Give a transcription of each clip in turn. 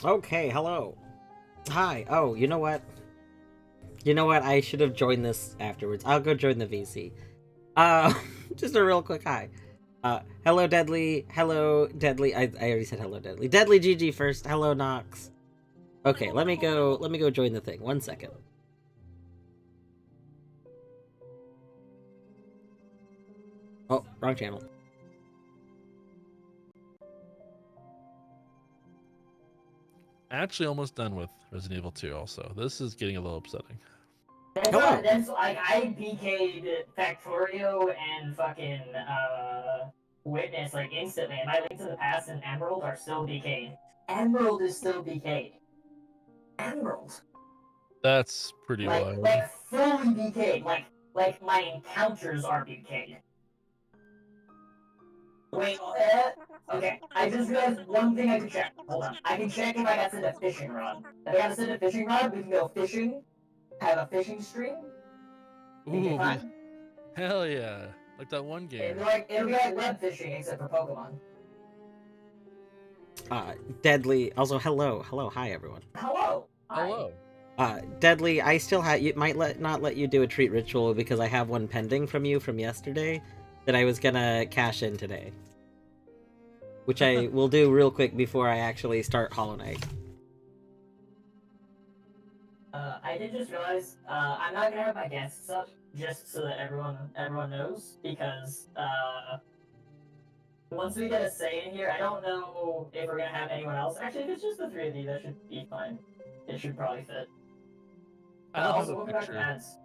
Okay, hello. Hi. Oh, you know what? You know what? I should have joined this afterwards. I'll go join the VC. Uh, just a real quick hi. Hello Deadly. Hello Deadly. I already said hello Deadly. Deadly GG first. Hello Nox. Okay, let me go join the thing. 1 second. Oh, wrong channel. Actually, almost done with Resident Evil 2 also. This is getting a little upsetting. That's like I BK'd Factorio and fucking Witness like instantly, and my Link to the Past and Emerald are still BK'd. Emerald is still BK'd. Emerald. That's pretty wild. Like fully BK'd. Like my encounters are BK'd. Wait, okay. I just realized one thing I could check. Hold on. I can check if I got sent a fishing rod. If I got sent a fishing rod, we can go fishing, have a fishing stream. Ooh, hell yeah. Like that one game. It'll be like web fishing except for Pokemon. Deadly. Also, hello. Hi, everyone. Hello. Hello. Deadly, I still might not let you do a treat ritual because I have one pending from you from yesterday that I was gonna cash in today. Which I will do real quick before I actually start Hollow Knight. I did just realize I'm not gonna have my guests up just so that everyone knows because once we get a say in here, I don't know if we're gonna have anyone else. Actually, if it's just the three of you, that should be fine. It should probably fit. I don't Also, have a welcome back to picture. ads.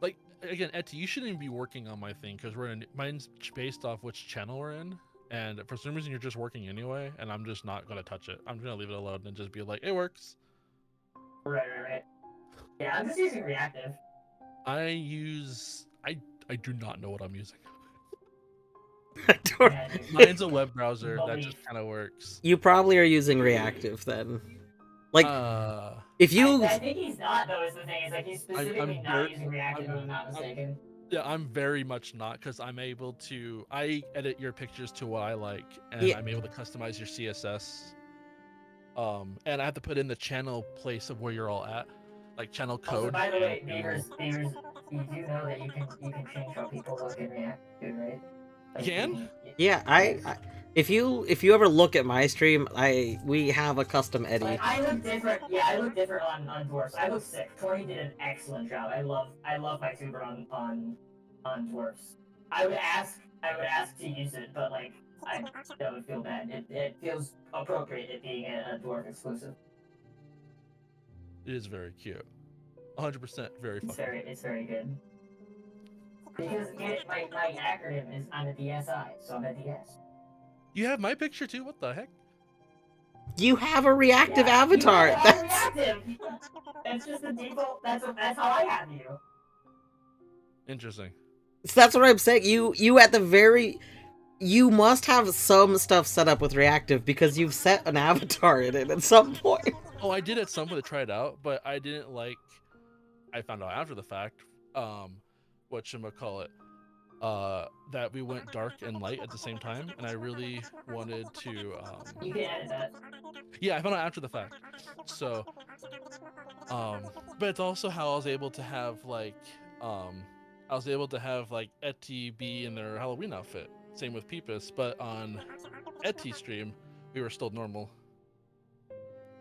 Like again, Etty, you shouldn't even be working on my thing because mine's based off which channel we're in, and for some reason you're just working anyway, and I'm just not gonna touch it. I'm gonna leave it alone and just be like, it works. Right. Yeah, I'm just using reactive. I do not know what I'm using. Mine's a web browser that just kind of works. You probably are using reactive then. Like, if you... I think he's not, though, is the thing. It's like he's specifically not using reactive, if I'm not mistaken. Yeah, I'm very much not, because I'm able to... I edit your pictures to what I like, and I'm able to customize your CSS. And I have to put in the channel place of where you're all at. Like, channel code. Also, by the way, Beavers, you do know that you can change how people look in reactive, right? Like, you can? Yeah, if you ever look at my stream, we have a custom Eddie. Like, I look different. Yeah, I look different on dwarfs. I look sick. Tori did an excellent job. I love my tuber on dwarfs. I would ask to use it, but like I don't feel bad. It feels appropriate it being a dwarf exclusive. It is very cute. 100% very fun. It's very good. Because my acronym is I'm a DSI, so I'm a DS. You have my picture too? What the heck? You have a reactive avatar. Reactive. That's just the default. That's how I have you. Interesting. So that's what I'm saying. You at the very... You must have some stuff set up with reactive because you've set an avatar in it at some point. Oh, I did at some point to try it out, but I didn't like... I found out after the fact, whatchamacallit, that we went dark and light at the same time, and I really wanted to, You can edit that. Yeah, I found out after the fact. So, but it's also how I was able to have, like, Etty be in their Halloween outfit. Same with Peepus, but on Etty's stream, we were still normal.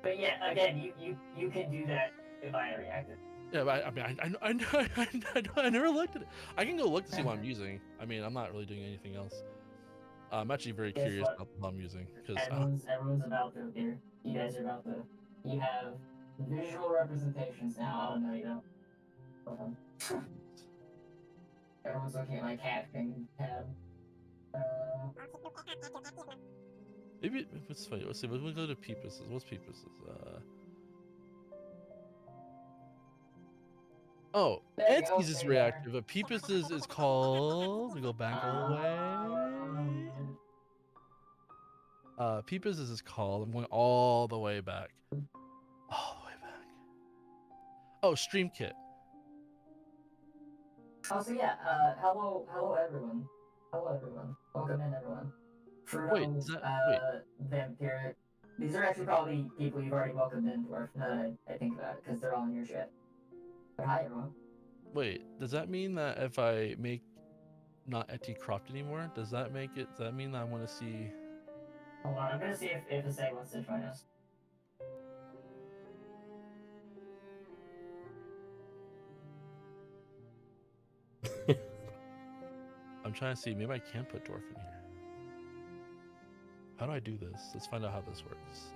But yeah, again, you can do that via reactive. Yeah, but I never looked at it. I can go look to see what I'm using. I mean, I'm not really doing anything else. I'm actually very curious about what I'm using because everyone's about to appear. You guys are about to. You have visual representations now. Oh no, you don't. Everyone's looking at my cat thing tab. Maybe it's funny. Let's see. We'll go to Peepus's. What's Peepus's? Oh, Etty's is reactive, but Peepus's is called... We go back all the way. Peepus's is called... I'm going all the way back. All the way back. Oh, Stream Kit. Oh, so yeah, hello everyone. Hello everyone. Welcome in everyone. Fruno, wait, is that... Vampiric. These are actually probably people you've already welcomed in, Dwarf, now that I think about it, because they're all in your shit. But hi everyone. Wait, does that mean that if I make not Eti cropped anymore. Does that make it? Does that mean I want to see? Hold on, I'm gonna see if Asay wants to join us. I'm trying to see. Maybe I can put dwarf in here. How do I do this? Let's find out how this works.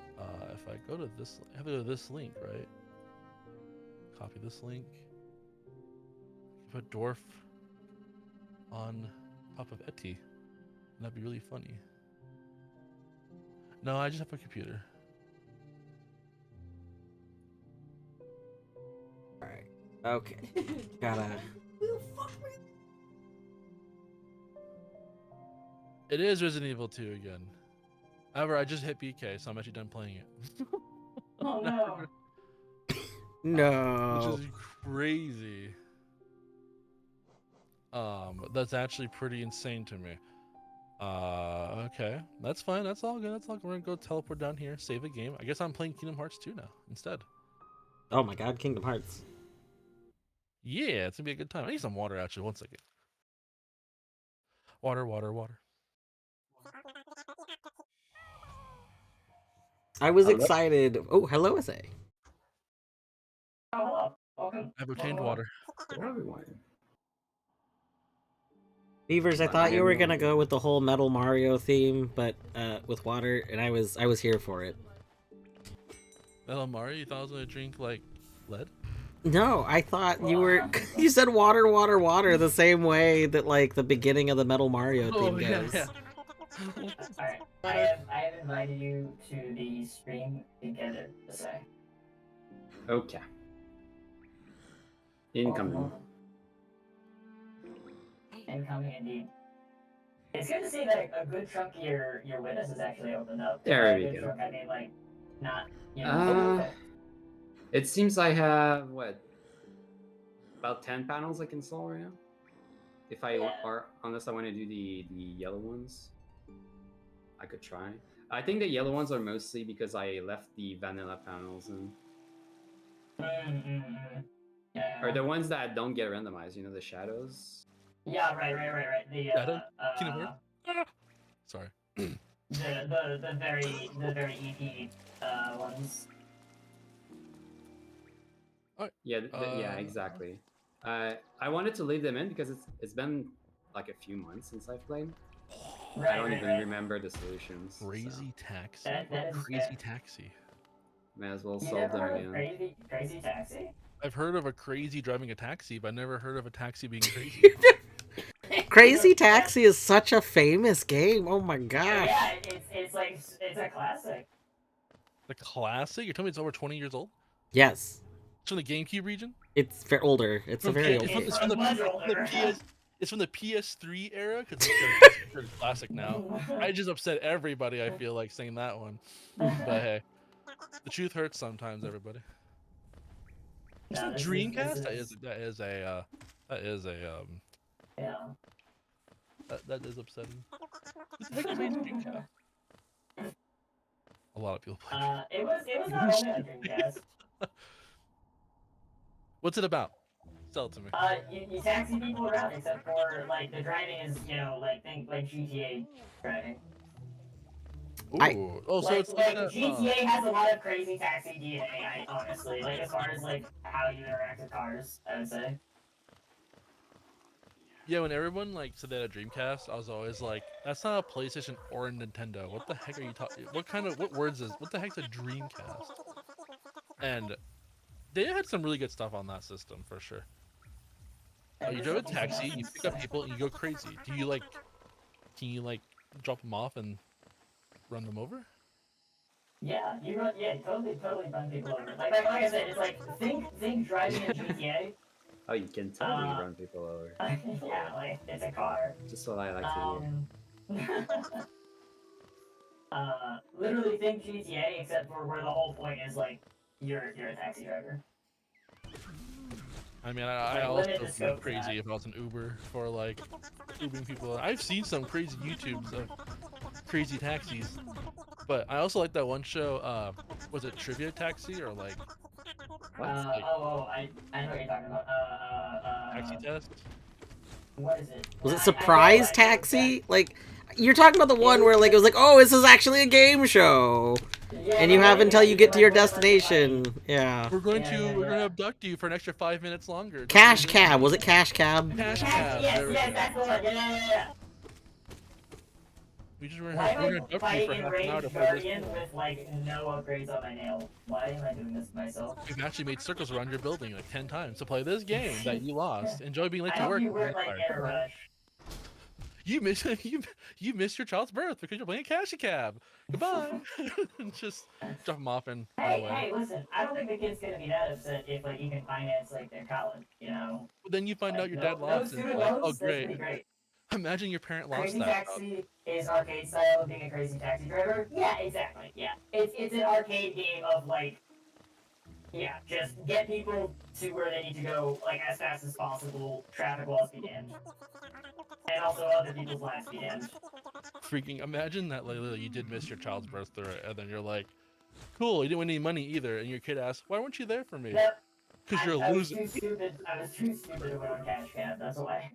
If I go to this, I have to go to this link, right? Copy this link. Put dwarf on top of Eti. That'd be really funny. No, I just have a computer. Alright. Okay. Gotta. It is Resident Evil 2 again. However, I just hit BK, so I'm actually done playing it. Oh no. No. Which is crazy. That's actually pretty insane to me. Okay. That's fine. That's all good. That's all good. We're gonna go teleport down here, save a game. I guess I'm playing Kingdom Hearts 2 now instead. Oh my god, Kingdom Hearts. Yeah, it's gonna be a good time. I need some water actually. 1 second. Water, water, water. I was Hello? excited. Oh, hello, SA. Oh, hello. Welcome. I've obtained Welcome. water. Hello, everyone. Beavers, I I thought you have were no gonna idea. go with the whole Metal Mario theme, but with water, and I was here for it. Metal Mario, you thought I was gonna drink like lead? No, I thought you were. Wow. You said water, water, water, the same way that like the beginning of the Metal Mario theme goes. Alright, I have invited you to the stream together, Asay. Okay. Incoming. Welcome. Incoming indeed. It's good to see that a good chunk of your witness is actually opened up. There By a we good go. chunk, I mean like not okay. It seems I have what, about 10 panels I can install right now. If I Yeah. or unless I want to do the yellow ones, I could try. I think the yellow ones are mostly because I left the vanilla panels in, Yeah. or the ones that don't get randomized. You know, the shadows. Yeah, right. The Shadow? Kingdom Hearts? Sorry. the very EP ones. Yeah, yeah, exactly. I wanted to leave them in because it's been like a few months since I've played. I don't even remember the solutions. Crazy taxi? That is Crazy fair. taxi. So may as well You solve never them heard of again. crazy taxi? I've heard of a crazy driving a taxi, but I never heard of a taxi being crazy. Crazy Taxi is such a famous game. Oh my gosh. Yeah, it's like it's a classic. The classic? You're telling me it's over 20 years old? Yes, It's from the GameCube region? it's older. It's a From very P- old game. it's from the much older. It's from the PS3 era because it's considered classic now. I just upset everybody. I feel like saying that one, but hey, the truth hurts sometimes. Everybody. Is No, that this is- Dreamcast? this is- That is Yeah. that is upsetting. Who the heck made Dreamcast? A lot of people play. It was not only on Dreamcast. What's it about? Sell it to me. You taxi people around, except for like the driving is think like GTA driving. Ooh. Oh, so it's like a, GTA has a lot of crazy taxi DNA. Honestly, like as far as like how you interact with cars, I would say. yeah. When everyone like said they had a Dreamcast, I was always like, "That's not a PlayStation or a Nintendo. What the heck are you talking? What words is? What the heck's a Dreamcast?" And they had some really good stuff on that system for sure. You drive a taxi, you pick up people, and you go crazy. Can you drop them off and run them over? Yeah, you run. Yeah, totally run people over. Like I said, it's like think driving in GTA. Oh, you can totally run people over. Yeah, like it's a car. Just what I like to hear. Literally think GTA, except for where the whole point is like you're a taxi driver. I mean, I Like, also limit the go scope for crazy that. if I was an Uber for like Ubering people. I've seen some crazy YouTubes of crazy taxis, but I also like that one show. Was it Trivia Taxi or like I know what you're talking about. Taxi Test? What is it? Was it I know Surprise Taxi? Like, you're talking about the one where, like, it was like, oh, this is actually a game show. Yeah, And you the have one until that you get to your like, went for the destination. Yeah. We're going Yeah, to yeah, we're going yeah. to abduct you for an extra 5 minutes longer. Cash Cab. Was it Cash Cab? Cash Yes, Cab. yes, There we yes, go. that's the one. Yeah. We're Why am gonna I abduct you fighting for half an hour to Enraged play this Guardian game. with like no upgrades on my nail? Why am I doing this to myself? We've actually made circles around your building like 10 times to play this game that you lost. Enjoy being late I to hope work. you weren't like in a Bye. rush. You miss you missed your child's birth because you're playing Cash Cab. Goodbye. Just drop them off and run Hey, away. hey, listen, I don't think the kid's gonna be that upset if like you can finance like their college, you know? But then you find Like, out your no, dad no lost and student like, oh loans, that's great. pretty great. Imagine your parent lost Crazy that. Taxi is arcade style of being a crazy taxi driver. Yeah, exactly. Yeah, it's an arcade game of like, yeah, just get people to where they need to go like as fast as possible. Traffic laws be damned, and also other people's lives be damned. Freaking imagine that like, you did miss your child's birth through it, and then you're like, cool, you didn't win any money either, and your kid asks, why weren't you there for me? Nope. Because you're a I was loser. too stupid. I was too stupid to win on Cash Cab. That's why.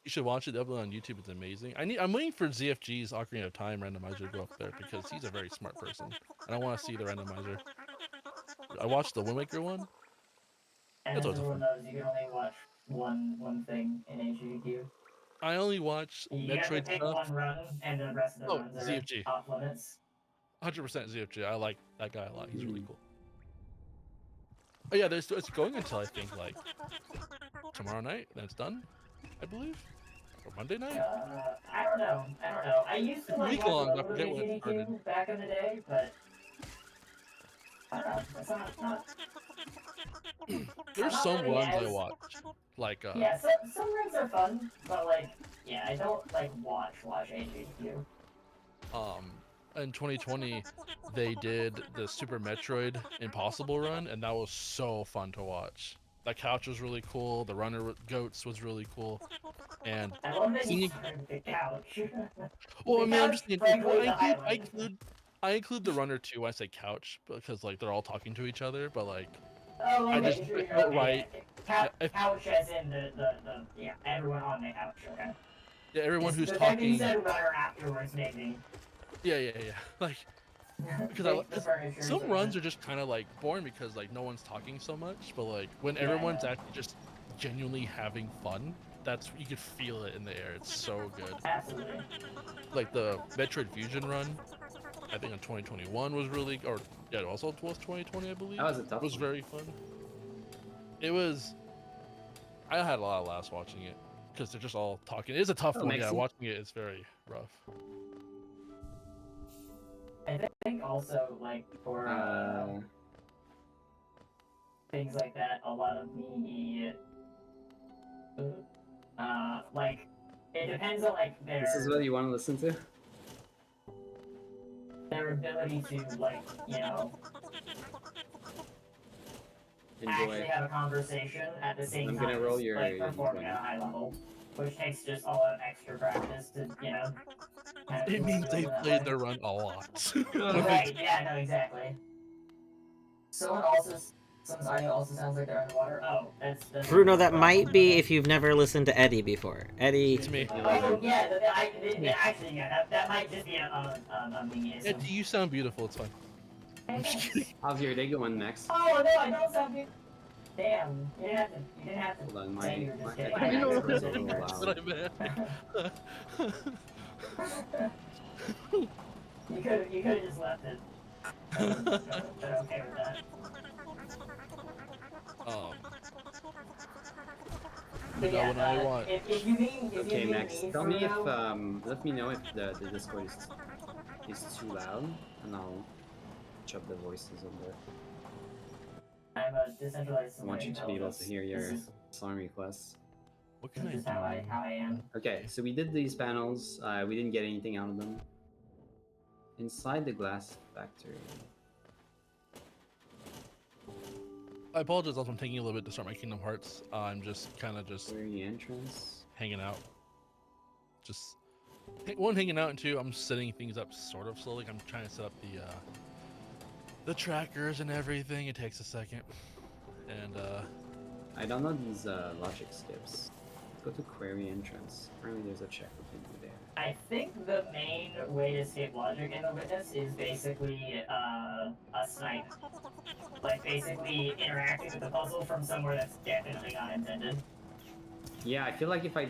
You should watch it. Upload on YouTube. It's amazing. I'm waiting for ZFG's Ocarina of Time randomizer to go up there because he's a very smart person, and I want to see the randomizer. I watched the Wind Waker one. And That's as always everyone fun. knows, you can only watch one thing in HGQ. I only watch You have to Metroid pick stuff. one run, and the rest of the Oh, runs are ZFG. off limits. 100% ZFG. I like that guy a lot. He's really cool. Oh yeah, it's going until I think like tomorrow night. Then it's done, I believe, or Monday night. I don't know. I used to It's a like week watch long. a I little forget bit of when it started. HGQ back in the day, but I don't know. It's not. There's I'm not some really runs I as- watch, like Yeah, some runs are fun, but like, yeah, I don't like watch HGQ. in 2020 they did the Super Metroid Impossible run, and that was so fun to watch. That couch was really cool. The runner goats was really cool, and I love that you seeing started the couch. well, I mean, I'm just couch, thinking, well, frankly, the highlight. I include the runner too when I say couch because like they're all talking to each other, but like Oh, I okay, just sure, felt okay, right. yeah. If- Couch as in the yeah, everyone on the couch, okay. Yeah, everyone who's The fact that you talking. said runner afterwards made me. Yeah. Like because Make the furniture some so runs good. are just kind of like boring because like no one's talking so much, but like when everyone's actually just genuinely having fun, that's you could feel it in the air. It's so good. Absolutely. Like the Metroid Fusion run, I think in 2021 was really, or yeah, it also was 2020, I believe. That was a tough It was one. very fun. It was. I had a lot of laughs watching it because they're just all talking. It is a tough one. Yeah, Maxi. watching it is very rough. I think also like for things like that, a lot of the like it depends on like This is what you want to listen to? their ability to like, you know, actually Enjoy. have a conversation at the same I'm time gonna roll as, your like performing D20. at a high level, which takes just a lot of extra practice to, you know. Kind of It means build they that played way. their run a lot. Right, yeah, no, exactly. Someone's audio also sounds like they're underwater. Oh, that's Bruno, that might be if you've never listened to Eddie before. Eddie. It's me. Oh, yeah, actually, yeah, that might just be a me. Yeah, you sound beautiful. It's fine. I'm just kidding. Javier, they go on next. Oh, no, I don't sound good. Damn, you didn't have to Hold on, say you were just kidding. I know microphone's a that's little loud. what I meant. You could have just left it. But okay with that. You know, when I want. If you mean Okay, mean Max, me tell for me if now, let me know if the Discord is too loud, and I'll chop the voices on there. I'm a decentralized. I want you to be able to hear your This is song requests. What can I just do? how I am. Okay, so we did these panels. We didn't get anything out of them. Inside the glass factory. I apologize if I'm taking a little bit to start my Kingdom Hearts. I'm just kind of just Where the entrance? hanging out. Just one, hanging out, and two, I'm setting things up sort of slowly. I'm trying to set up the trackers and everything. It takes a second, and I don't know these logic skips. Go to query entrance. Apparently there's a check we can do there. I think the main way to escape logic in the witness is basically a snipe. Like basically interacting with the puzzle from somewhere that's definitely not intended. Yeah, I feel like if I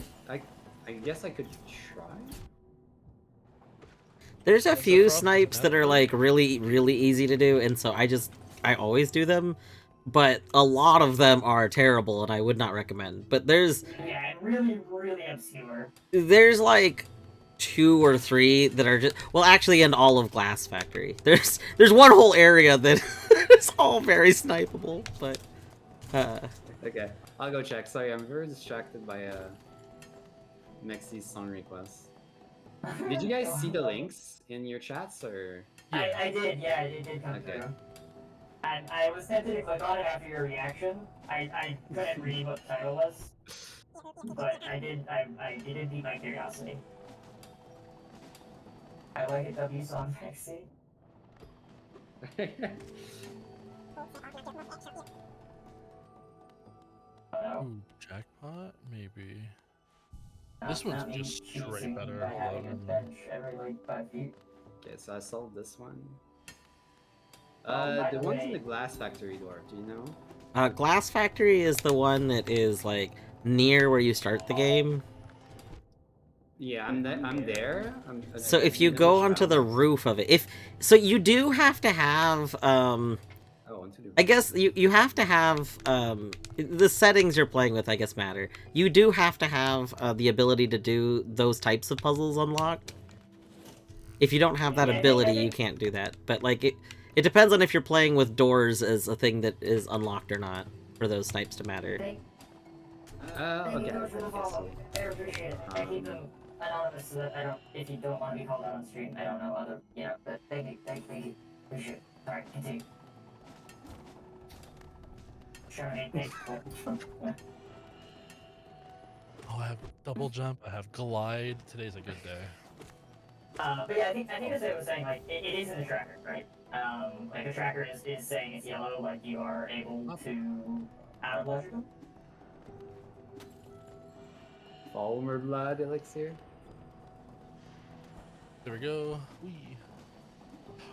guess I could try. There's a That's the few problem, snipes that are never. like really easy to do, and so I always do them. But a lot of them are terrible, and I would not recommend. But there's Yeah, and really obscure. like 2 or 3 that are just, well, actually, in all of Glass Factory, there's one whole area that is all very snipeable. But Okay, I'll go check. Sorry, I'm very distracted by Mexi's song request. Did you guys see the links in your chats or? Yeah. I did, yeah, it did come Okay. through. And I was tempted to click on it after your reaction. I couldn't read what the title was, but I did beat my curiosity. I like a W song, Maxi. Oh no. Ooh, jackpot? Maybe. Not- This one's not me just straight cheating better. by I love having a it. bench every like 5 feet. Okay, so I solved this one. By The the one's in way- the Glass Factory door. Do you know? Glass Factory is the one that is like near where you start the game. Yeah, I'm there. So if do you know go which onto the route? roof of it, so you do have to have Oh, onto the. I guess you have to have the settings you're playing with, I guess, matter. You do have to have the ability to do those types of puzzles unlocked. If you don't have that ability, you can't do that. But like it depends on if you're playing with doors as a thing that is unlocked or not for those snipes to matter. Thank Okay. you for the I follow. see. I appreciate it. I keep them anonymous so that I don't, if you don't want to be called out on stream, I don't know other, but thank you. Appreciate it. Alright, continue. Sure, thank you. Oh, I have double jump. I have glide. Today's a good day. But yeah, I think as I was saying, like, it is in the tracker, right? Like, the tracker is saying it's yellow, like, you are able to out of leisure. Falmer blood elixir. There we go. Whee.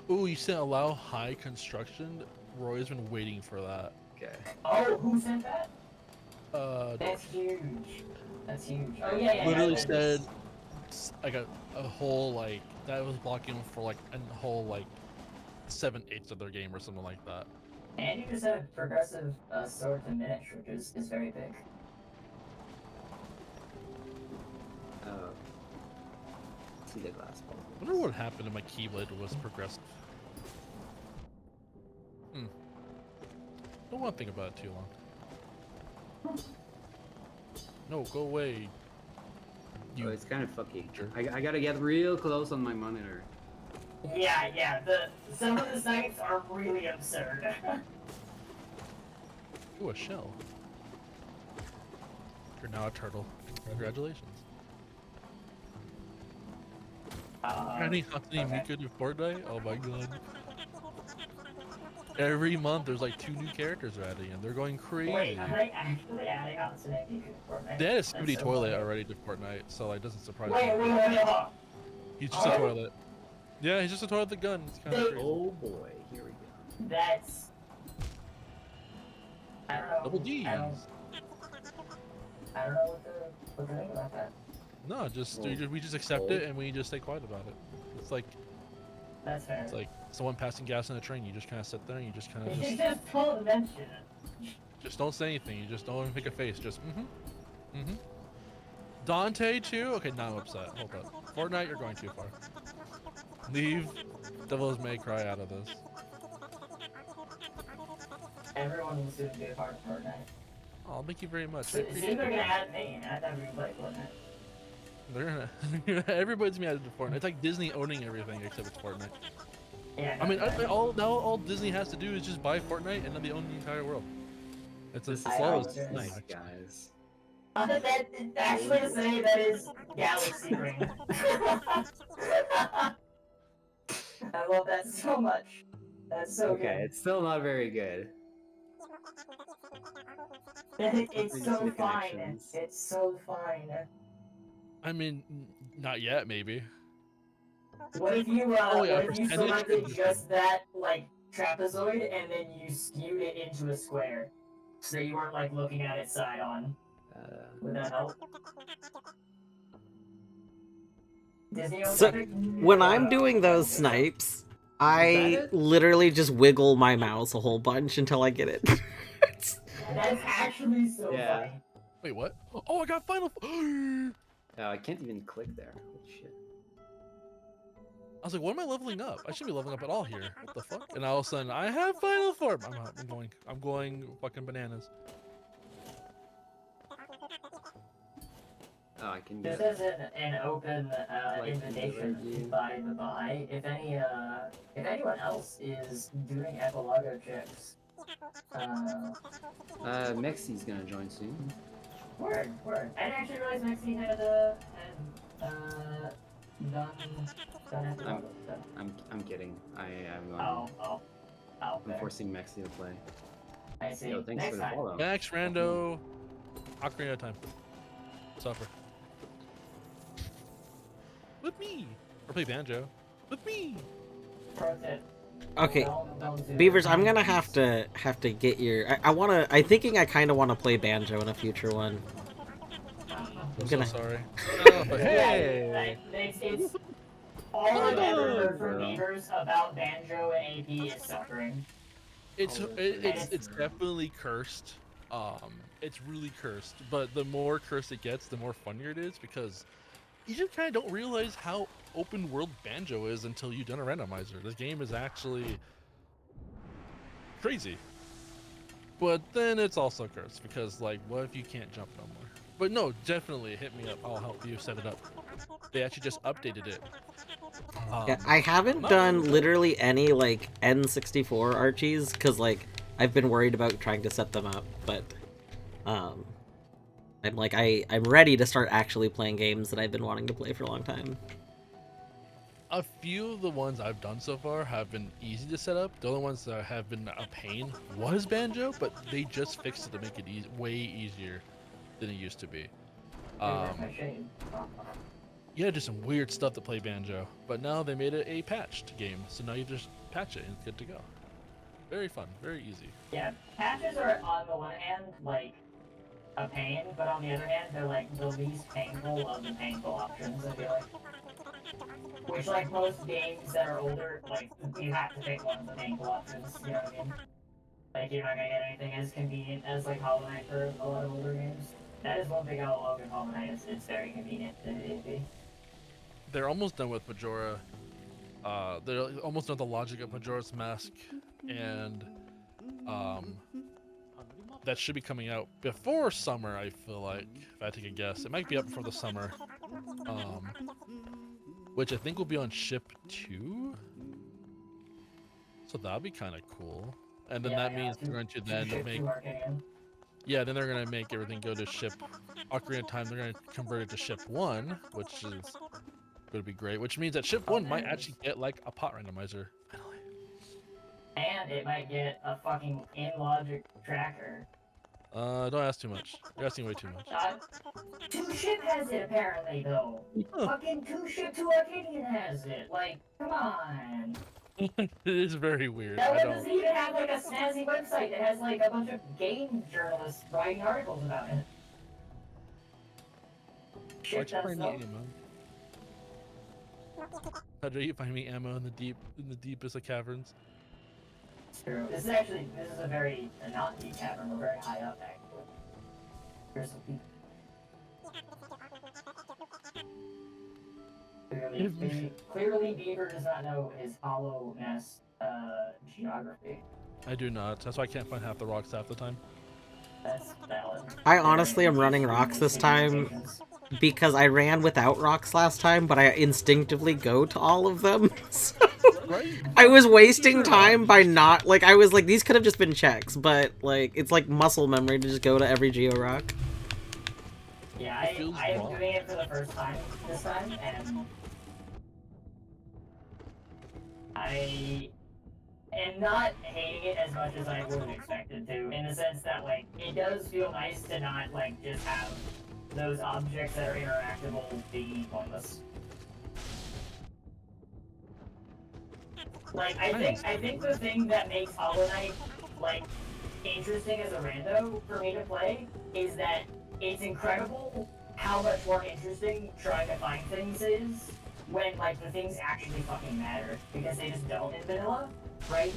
Ooh, you said allow high construction. Roy's been waiting for that. Okay. Oh, who sent that? Uh, That's huge. That's huge. Oh, yeah. literally yeah, said I got a whole like that was blocking them for like a whole like 7/8 of their game or something like that. And you just have progressive sword to miniature, which is very big. Oh. See the glass ball. I wonder what happened to my Keyblade was progressive. Don't want to think about it too long. No, go away. Oh, it's kind of fucky. I gotta get real close on my monitor. Yeah. Some of the sites are really absurd. Ooh, a shell. You're now a turtle. Congratulations. Any Hatsune Miku to Fortnite? Oh my god. Every month there's like 2 new characters they're adding and they're going crazy. Wait, are they actually adding Hatsune Miku to Fortnite? They had a That's Scooty so toilet funny. already to Fortnite, so it doesn't surprise Wait, me. hold on. He's just a toilet. Yeah, he's just a toilet with a gun. It's kind of crazy. Oh boy, here we go. That's... I don't know. Double D's. I don't know what to think about that. No, we just accept it and we just stay quiet about it. It's like That's fair. it's like someone passing gas on a train. You just kind of sit there and you just kind of You just don't mention it. just don't say anything. You just don't even make a face. Just Dante too. Okay, now I'm upset. Hold up. Fortnite, you're going too far. Leave Devil's May Cry out of this. Everyone needs to be a part of Fortnite. Oh, thank you very much. I Soon appreciate they're it. gonna add me, and I thought we would play Fortnite. They're gonna, everybody's gonna add it to Fortnite. It's like Disney owning everything except it's Fortnite. Yeah. I mean, all Disney has to do is just buy Fortnite and then they own the entire world. It's as This is slow how as it night. is, guys. That, actually to say that is Galaxy Ring. I love that so much. That's so Okay, good. it's still not very good. It's You see so the fine. connections. It's so fine. I mean, not yet, maybe. What if you Oh, yeah, what if you percentage selected condition. just that like trapezoid and then you skewed it into a square, so you weren't like looking at it side on? Would that help? Disney owns So Epic? when I'm doing I those don't think so. snipes, I it? literally just wiggle my mouse a whole bunch until I get it. That's actually so Yeah. funny. Wait, what? Oh, I got final. I I can't even click there. Holy shit. was like, what am I leveling up? I shouldn't be leveling up at all here. What the fuck? And all of a sudden, I have final form. I'm going fucking bananas. Oh, I can Just get. as an open Like, invitation, review. by the by, if anyone else is doing Epilago checks, Mexi's gonna join soon. word. I didn't actually realize Mexi had done Epilago stuff. I'm kidding. I'm Fair. forcing Mexi to play. I see. Yo, thanks Next for the time. follow. Max Rando. Ocarina of Time. Suffer. With me. Or play banjo. With me. Pro tip. Okay, Don't do Beavers, it. I'm gonna have to get your. I'm thinking I kind of want to play banjo in a future one. I'm gonna- so sorry. Hey! It's all I've ever heard from Oh, no. Beavers about banjo and AP is suffering. It's definitely cursed. It's really cursed. But the more cursed it gets, the more funnier it is because you just kind of don't realize how open world banjo is until you've done a randomizer. This game is actually crazy. But then it's also cursed because, like, what if you can't jump no more? But no, definitely hit me up. I'll help you set it up. They actually just updated it. Yeah, I haven't not done long ago. literally any like N64 Archies because like I've been worried about trying to set them up, but I'm ready to start actually playing games that I've been wanting to play for a long time. A few of the ones I've done so far have been easy to set up. The only ones that have been a pain was Banjo, but they just fixed it to make it way easier than it used to be. Yeah, just some weird stuff to play Banjo, but now they made it a patched game, so now you just patch it and it's good to go. Very fun, very easy. Yeah, patches are on the one hand like a pain, but on the other hand they're like the least painful of the painful options, I feel like. Which like most games that are older, like you have to pick one of the painful options, you know what I mean? Like you're not gonna get anything as convenient as like Hollow Knight for a lot of older games. That is one thing I'll love in Hollow Knight, it's very convenient to be. They're almost done with Majora. They're almost done with the logic of Majora's Mask, and that should be coming out before summer, I feel like, if I take a guess. It might be up before the summer. Which I think will be on Ship 2. So that'll be kind of cool. And then that means they're going to then make... Yeah, then they're going to make everything go to Ship Ocarina of Time. They're going to convert it to Ship 1, which is going to be great. Which means that Ship 1 might actually get like a pot randomizer. Finally. And it might get a fucking in-logic tracker. Don't ask too much. You're asking way too much. Two Ship has it apparently though. Fucking Two Ship to Arcadian has it. Like, come on. It is very weird. That one doesn't even have like a snazzy website that has like a bunch of game journalists writing articles about it. Ship that stuff. How do you find me ammo in the deepest of caverns? It's true. This is a very not deep cavern. We're very high up actually. Here's some people. Clearly, Beaver does not know his hollow nest geography. I do not. That's why I can't find half the rocks half the time. That's valid. I honestly am running rocks this time because I ran without rocks last time, but I instinctively go to all of them. So I was wasting time by not, like, I was like, these could have just been checks, but, like, it's like muscle memory to just go to every geo rock. Yeah, I am doing it for the first time this time, and I and not hating it as much as I would have expected to, in the sense that like it does feel nice to not like just have those objects that are interactable be pointless. Like I think the thing that makes Hollow Knight like interesting as a rando for me to play is that it's incredible how much more interesting trying to find things is when like the things actually fucking matter, because they just don't in vanilla, right?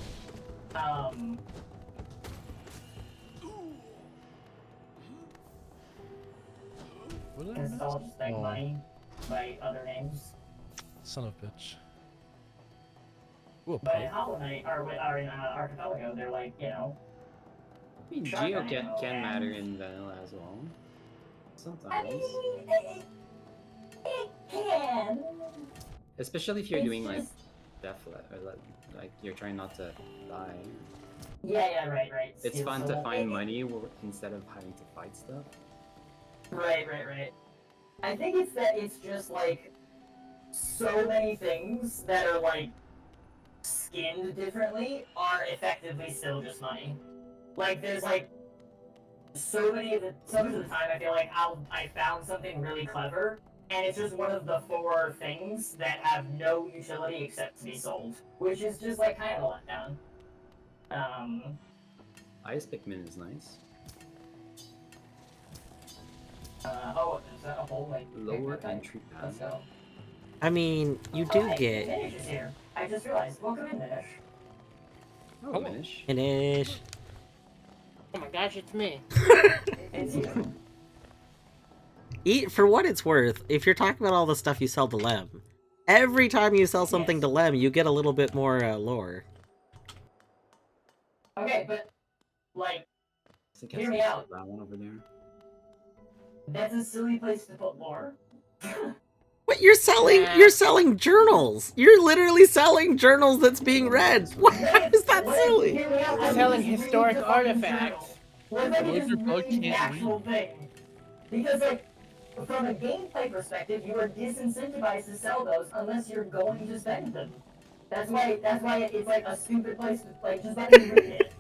What did I Because it's all miss? just like Oh, money by other names. son of a bitch. Ooh, a But in pipe. Hollow Knight, or in Archipelago, they're like, you know, I mean, shotgun Geo ammo can and- matter in vanilla as well. I Sometimes. mean, it can. Especially if you're It's doing like just- death or like you're trying not to die. Yeah, right. It's Steal fun to soul. find money instead of having to fight stuff. Right. I think it's that it's just like so many things that are like skinned differently are effectively still just money. Like there's like so much of the time I feel like I found something really clever and it's just one of the 4 things that have no utility except to be sold, which is just like kind of a letdown. Ice Pikmin is nice. Is that a whole like Lower picnic type? entry Let's path. go. I mean, you do Hey, get Minish is here. I just realized. Welcome in, Minish. Oh, Hello. Minish. finish. Oh my gosh, it's me. It's you. Eat for what it's worth. If you're talking about all the stuff you sell to Lem, every time you sell something Yes. to Lem, you get a little bit more lore. Okay, but like I think Hear I me see out. that one over there. that's a silly place to put lore. What you're selling? Yeah. You're selling journals. You're literally selling journals that's being read. Why is that What if- silly? hear me out, I Selling just read historic the fucking artifacts. journal. What if I could What if just your bug read the can't actual read? thing? Because like from a gameplay perspective, you are disincentivized to sell those unless you're going to spend them. That's why it's like a stupid place to like just let me read it.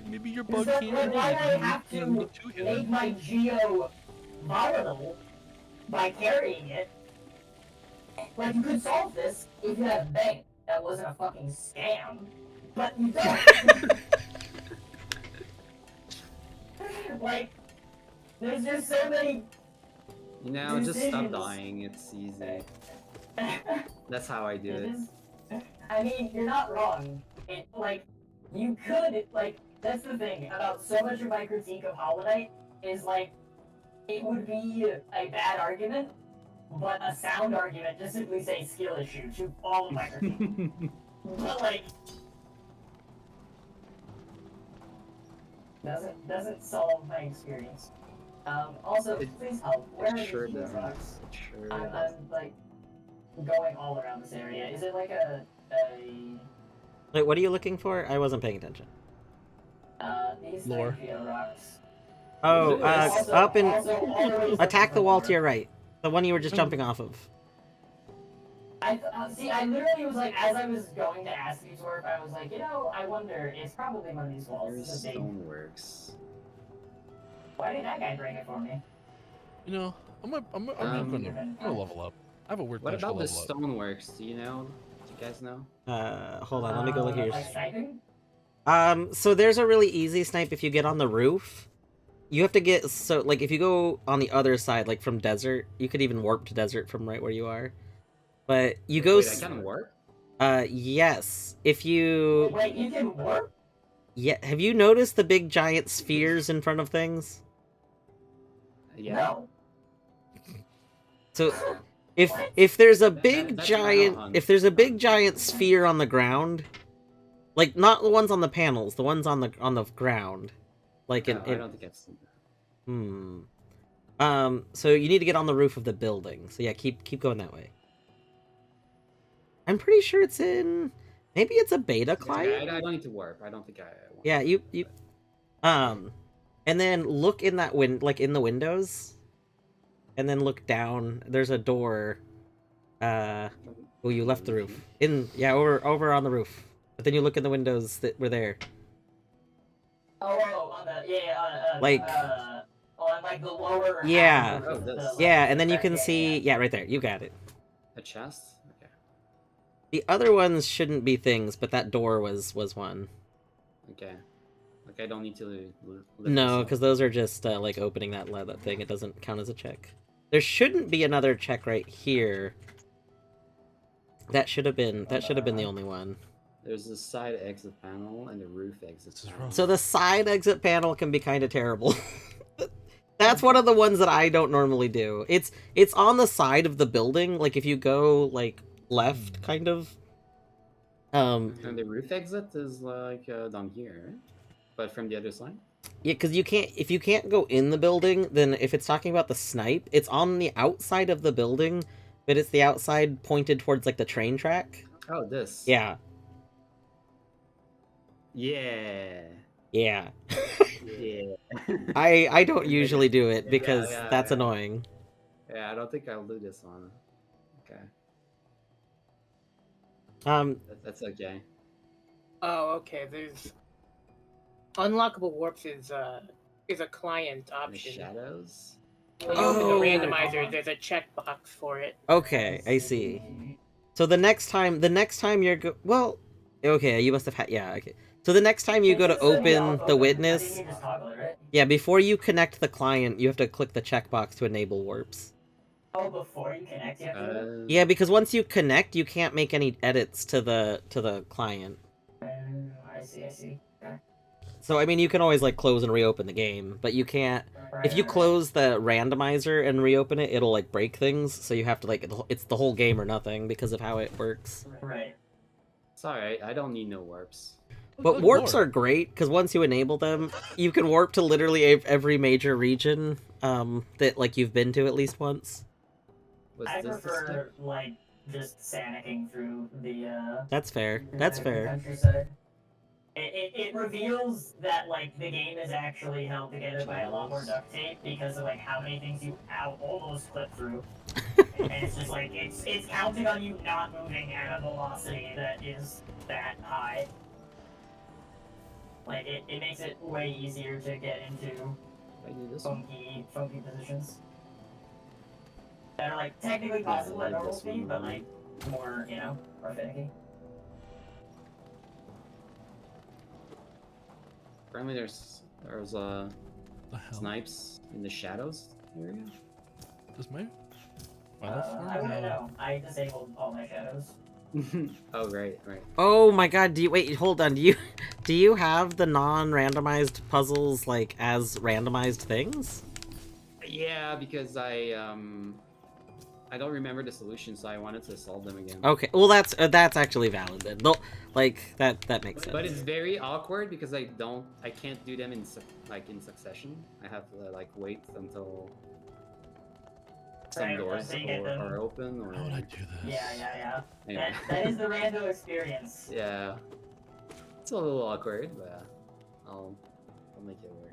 Maybe your Just bug like, can't read. why do I You have can to read it to make him. my Geo volatile by carrying it? Like you could solve this if you had a bank that wasn't a fucking scam, but you don't. Like, there's just so many. You know, just stop Decisions. dying. It's easy. That's how I do It it. is. I mean, you're not wrong. It like you could like that's the thing about so much of my critique of Hollow Knight is like it would be a bad argument, but a sound argument to simply say skill issue to all of my critique. But like doesn't solve my experience. Also, It- please help. Where are It sure these doesn't. rocks? It sure I'm doesn't. like going all around this area. Is it like a Wait, what are you looking for? I wasn't paying attention. these Lore. Geo rocks? Oh, Also- up and also always attack looking the for wall lore. to your right. The one you were just jumping off of. See, I literally was like, as I was going to ask you, Torp, I was like, you know, I wonder, it's probably one of these walls. Here's It's a big... Stoneworks. Why did that guy bring it for me? You know, I'm gonna level up. I have a weird What push to about the level up. Stoneworks? Do you know? Do you guys know? Hold on, let me go look here. Like sniping? So there's a really easy snipe if you get on the roof. You have to get, so, like, if you go on the other side, like, from desert, you could even warp to desert from right where you are. But you go... Wait, I can work? Yes. If you... Wait, you can warp? Yeah, have you noticed the big giant spheres in front of things? Yeah. No. So, if there's a big that's giant... Round. If there's a big giant sphere on the ground... Like, not the ones on the panels, the ones on the ground. Like, No, I don't think I've seen that. So you need to get on the roof of the building. So yeah, keep going that way. I'm pretty sure it's in... Maybe it's a beta client? I don't need to warp. I don't think I want. Yeah, you... And then look in that in the windows. And then look down. There's a door. Oh, you left the roof. Yeah, over on the roof. But then you look in the windows that were there. Oh, on the Like- on like the lower. Yeah. half of Oh, this. Yeah, and then you right, can yeah, see... yeah. Yeah, right there. You got it. A chest? Okay. The other ones shouldn't be things, but that door was one. Okay. Like I don't need to lift No, this up. because those are just like opening that thing. It doesn't count as a check. There shouldn't be another check right here. That should have been the only one. There's the side exit panel and the roof exit This is panel. wrong. So the side exit panel can be kind of terrible. That's one of the ones that I don't normally do. It's on the side of the building. Like if you go like left, kind of. And the roof exit is like down here, right? But from the other side? Yeah, because if you can't go in the building, then if it's talking about the snipe, it's on the outside of the building, but it's the outside pointed towards like the train track. Oh, this. Yeah. Yeah. Yeah. Yeah. I don't usually do it because yeah, that's yeah. annoying. Yeah, I don't think I'll do this one. Okay. That's okay. Oh, okay. There's unlockable warps is a client The option. shadows? When you open the Oh. randomizer, there's a checkbox for it. Okay, I see. So the next time you're well, okay, you must have had, yeah, okay. So the next time you go to open the witness, You just toggle it, right? yeah, before you connect the client, you have to click the checkbox to enable warps. Oh, before you connect, you have to do it? Yeah, because once you connect, you can't make any edits to the client. I see. Okay. So I mean, you can always like close and reopen the game, but you can't. If you close the randomizer and reopen it, it'll like break things. So you have to like it's the whole game or nothing because of how it works. Right. It's alright, I don't need no warps. But warps are great because once you enable them, you can warp to literally every major region that like you've been to at least once. Was I this the prefer like just sanicking through the That's fair. through That's the fair. countryside. It reveals that like the game is actually held together by a lot more duct tape because of like how many things you almost clip through. And it's just like it's counting on you not moving at a velocity that is that high. Like it makes it way easier to get into I do this one? funky positions. That are like technically possible at normal speed, but like more, more finicky. Apparently there's The hell? snipes in the shadows area. Does my I wouldn't know. I disabled all my shadows. Oh right. Oh my god, hold on, do you have the non-randomized puzzles like as randomized things? Yeah, because I don't remember the solution, so I wanted to solve them again. Okay, well that's actually valid then. Like that makes sense. But it's very awkward because I can't do them in succession. I have to like wait until some Right, doors so you get them. are open or How would I do this? Yeah. anyway. That is the rando experience. Yeah, it's a little awkward, but I'll make it work.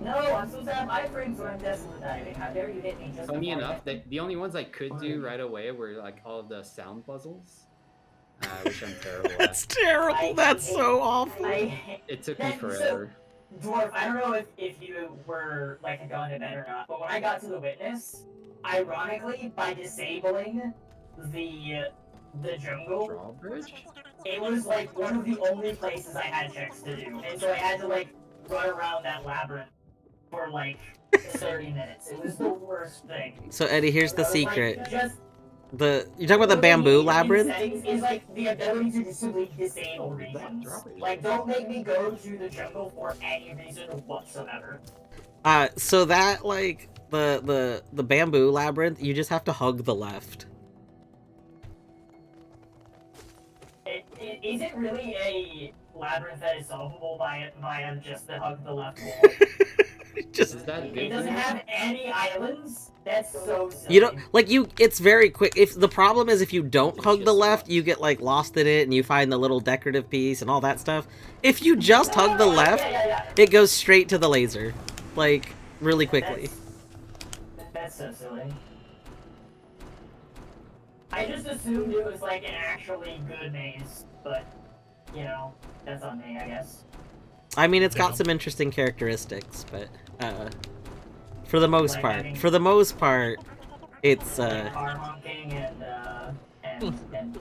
No, I'm supposed to have iframes when I'm testing the diving. How dare you hit me just Funny before enough, the only ones I could do right away were like all of the sound puzzles, which I'm terrible at. That's terrible. That's so awful. It took me forever. Dwarf, I don't know if you were like gone to bed or not, but when I got to the witness, ironically, by disabling the jungle, Drawbridge? it was like one of the only places I had checks to do, and so I had to like run around that labyrinth for like 30 minutes. It was the worst thing. So Eddie, here's the Like, secret. just You talking about the bamboo labyrinth? settings is like the ability to just simply disable regions. Like, don't make me go to the jungle for any reason whatsoever. So that like the bamboo labyrinth, you just have to hug the left. Is it really a labyrinth that is solvable via just the hug the left wall? Just Is that It good? doesn't have any islands? That's so silly. you don't like it's very quick. If the problem is if you don't hug the left, you get like lost in it and you find the little decorative piece and all that stuff. If you just hug the left, Yeah. it goes straight to the laser. Like really quickly. That's so silly. I just assumed it was like an actually good maze, but you know, that's on me, I guess. I mean, it's got Yeah. some interesting characteristics, but for the most Like part, having- it's Like car honking and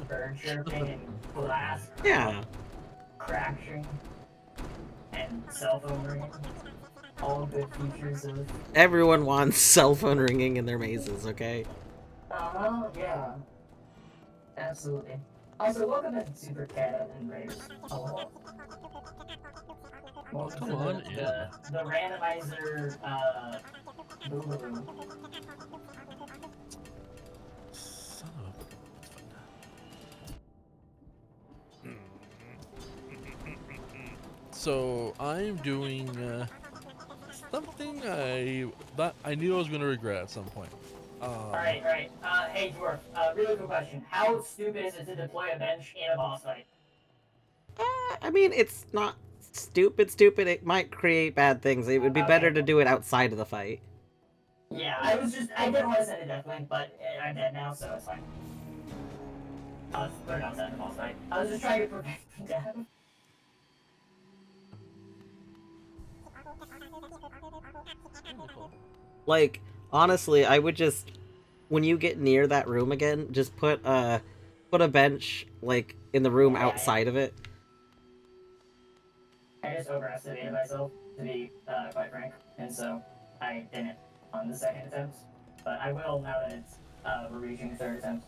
bird chirping and glass yeah. crashing and cell phone ringing. All good features of. Everyone wants cell phone ringing in their mazes, okay? Yeah. Absolutely. Also, welcome to Super Cat and Raiders. Hello. Welcome Come to on the randomizer boogaloo. Son of. So I'm doing something I knew I was going to regret at some point. Alright. Hey, Dwarf, really quick question. How stupid is it to deploy a bench in a boss fight? I mean, it's not stupid. It might create bad things. It would be better to do it outside of the fight. Yeah, I didn't want to send a death link, but I'm dead now, so it's fine. I'll just put it outside the boss fight. I was just trying to prevent death. Like, honestly, I would just, when you get near that room again, just put a bench, like, in the room outside of it. I just overestimated myself, to be quite frank, and so I didn't on the second attempt. But I will now that it's we're reaching the third attempt.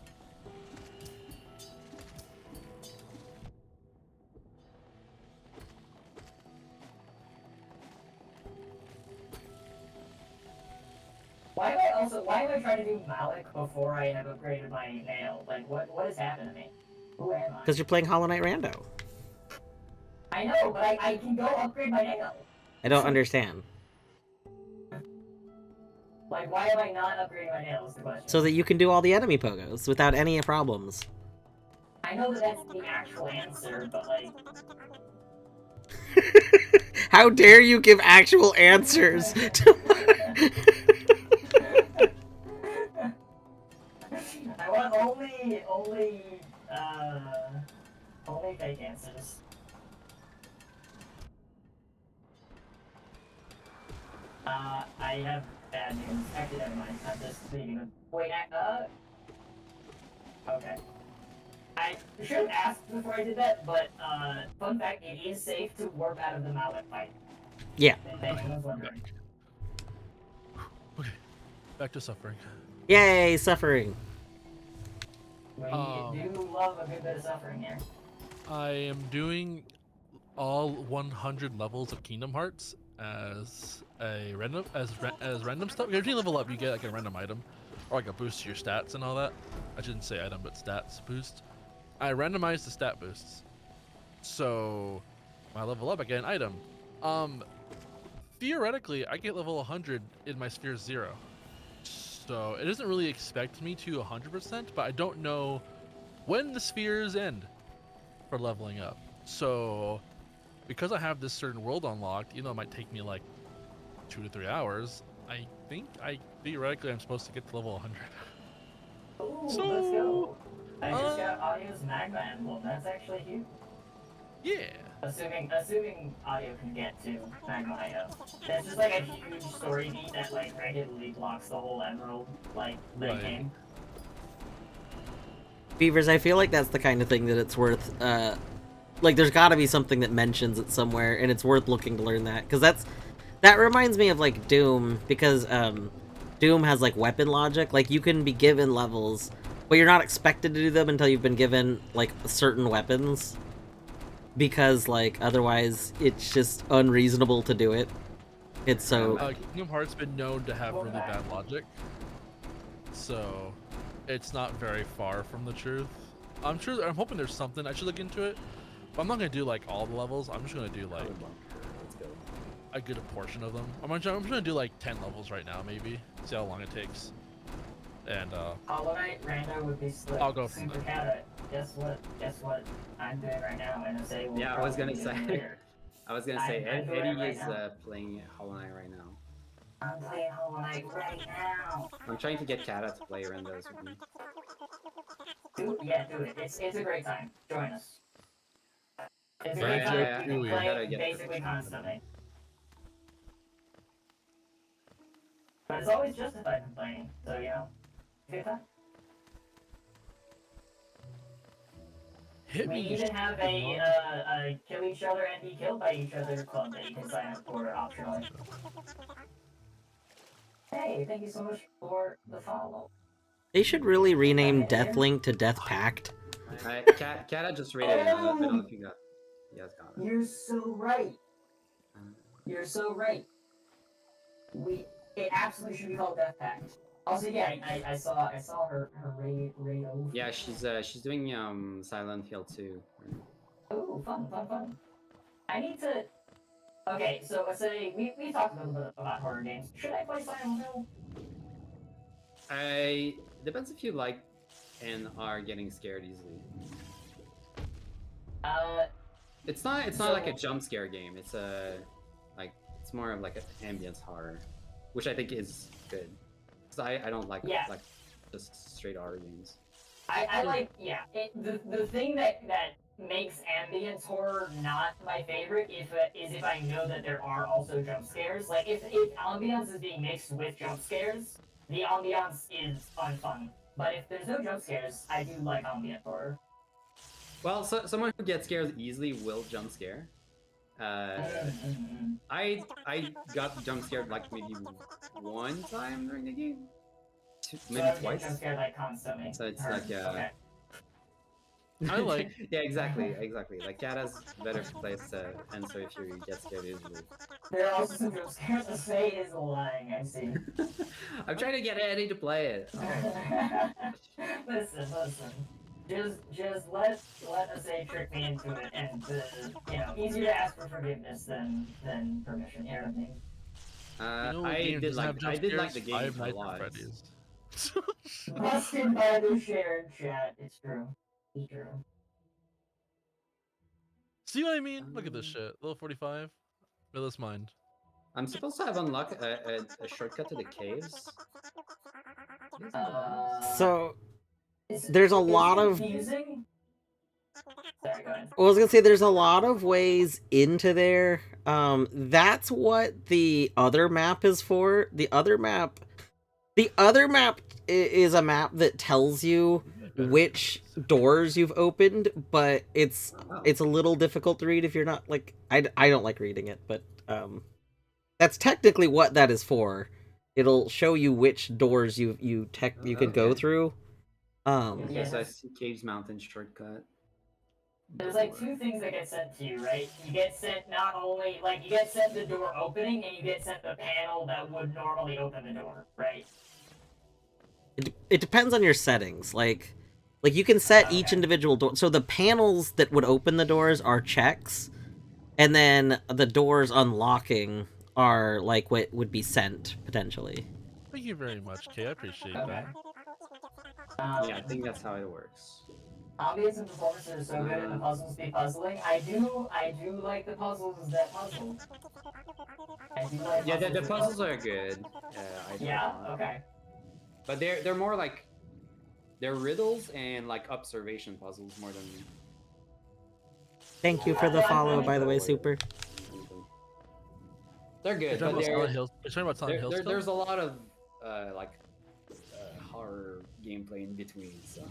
Why am I trying to do Malik before I have upgraded my nail? Like, what has happened to me? Who am I? Because you're playing Hollow Knight Rando. I know, but I can go upgrade my nail. I don't understand. Like, why am I not upgrading my nail is the question. So that you can do all the enemy pogos without any problems. I know that that's the actual answer, but like... How dare you give actual answers to I want only fake answers. I have bad news. Actually, never mind. I'm just leaving them. Wait, okay. I should have asked before I did that, but, fun fact, it is safe to warp out of the Malik fight. Yeah. If anyone was wondering. Okay, back to suffering. Yay, suffering. We do love a good bit of suffering here. I am doing all 100 levels of Kingdom Hearts as a random stuff. Every time you level up, you get like a random item, or like a boost to your stats and all that. I shouldn't say item, but stats boost. I randomized the stat boosts, so when I level up, I get an item. Theoretically, I get level 100 in my sphere 0, so it doesn't really expect me to 100%, but I don't know when the spheres end for leveling up. So because I have this certain world unlocked, even though it might take me like 2 to 3 hours, I think theoretically I'm supposed to get to level 100. Ooh, So, let's go. I just got Audio's Magma Emblem. That's actually huge. Yeah. Assuming Audio can get to Magma Item. That's just like a huge story beat that like regularly blocks the whole Emerald like Right. game. Beavers, I feel like that's the kind of thing that it's worth, like, there's gotta be something that mentions it somewhere, and it's worth looking to learn that, because that reminds me of, like, Doom, because, Doom has, like, weapon logic. Like, you can be given levels, but you're not expected to do them until you've been given, like, certain weapons, because, like, otherwise, it's just unreasonable to do it. It's so... Kingdom Hearts been known to have really bad logic, so it's not very far from the truth. I'm hoping there's something. I should look into it, but I'm not gonna do like all the levels. I'm just gonna do like Let's go. a good portion of them. I'm just gonna do like 10 levels right now, maybe. See how long it takes. And Hollow Knight Rando would be slick. I'll go from Super there. Cat, guess what I'm doing right now, and I say we'll Yeah, I was probably gonna do it say. later. I was gonna say I'm doing it Eddie right is now. playing Hollow Knight right now. I'm playing Hollow Knight right now. I'm trying to get Kata to play Rendos with me. Do it. It's a great time. Join us. It's Right, really yeah, fun. You yeah, can gotta play get basically permission. constantly. But it's always justified complaining, so you know. Good time. Hit We me, you even have stupid a kill each other and be killed by each other club that you can sign up for optionally. Hey, thank you so much for the follow. They should really rename Deathlink to Death Pact. Kata just rated. I don't know if you guys got it. You're so right. You're so right. It absolutely should be called Death Pact. Also, yeah, I saw her raid over. Yeah, she's doing Silent Hill 2. Oh, fun. I need to. Okay, so let's say we talked a little bit about horror games. Should I play Silent Hill? Depends if you like and are getting scared easily. It's not like a jump scare game. It's it's more of like an ambience horror, which I think is good. Cause I don't like like just straight horror games. I like the thing that makes ambience horror not my favorite is if I know that there are also jump scares. Like if ambience is being mixed with jump scares, the ambiance is unfun. But if there's no jump scares, I do like ambient horror. Well, someone who gets scared easily will jump scare. I got jump scared like maybe one time during the game, maybe twice. Jump scared like constantly. So it's like Okay. I like. Yeah, exactly. Like Kata's better place to answer if you get scared easily. There are also some jump scares. The say is lying. I see. I'm trying to get Eddie to play it. Oh. Listen. Just let us say trick me into it, and easier to ask for forgiveness than permission. You know what I mean? I did like the game Five a Nights lot. at Freddy's. Busted by the shared chat. It's true. See what I mean? Look at this shit. Level 45. Millis mind. I'm supposed to have unlocked a shortcut to the caves. So there's a lot of. Confusing? Sorry, go ahead. Well, I was gonna say there's a lot of ways into there. That's what the other map is for. The other map is a map that tells you which doors you've opened, but it's a little difficult to read if you're not like I don't like reading it, but that's technically what that is for. It'll show you which doors you can go through. Yes, I see Caves Mountain shortcut. There's like two things that get sent to you, right? You get sent not only you get sent the door opening, and you get sent the panel that would normally open the door, right? It depends on your settings. Like you can set each individual door. So the panels that would open the doors are checks, and then the doors unlocking are like what would be sent potentially. Thank you very much, Kay. I appreciate that. Yeah, I think that's how it works. Ambience and performances are so good, and the puzzles be puzzling. I do like the puzzles that puzzle. The puzzles are good. Okay. But they're more like they're riddles and like observation puzzles more than. Thank you for the follow, by the way, Super. They're good, You're but talking about Silent Hill there's a lot of horror gameplay in between. So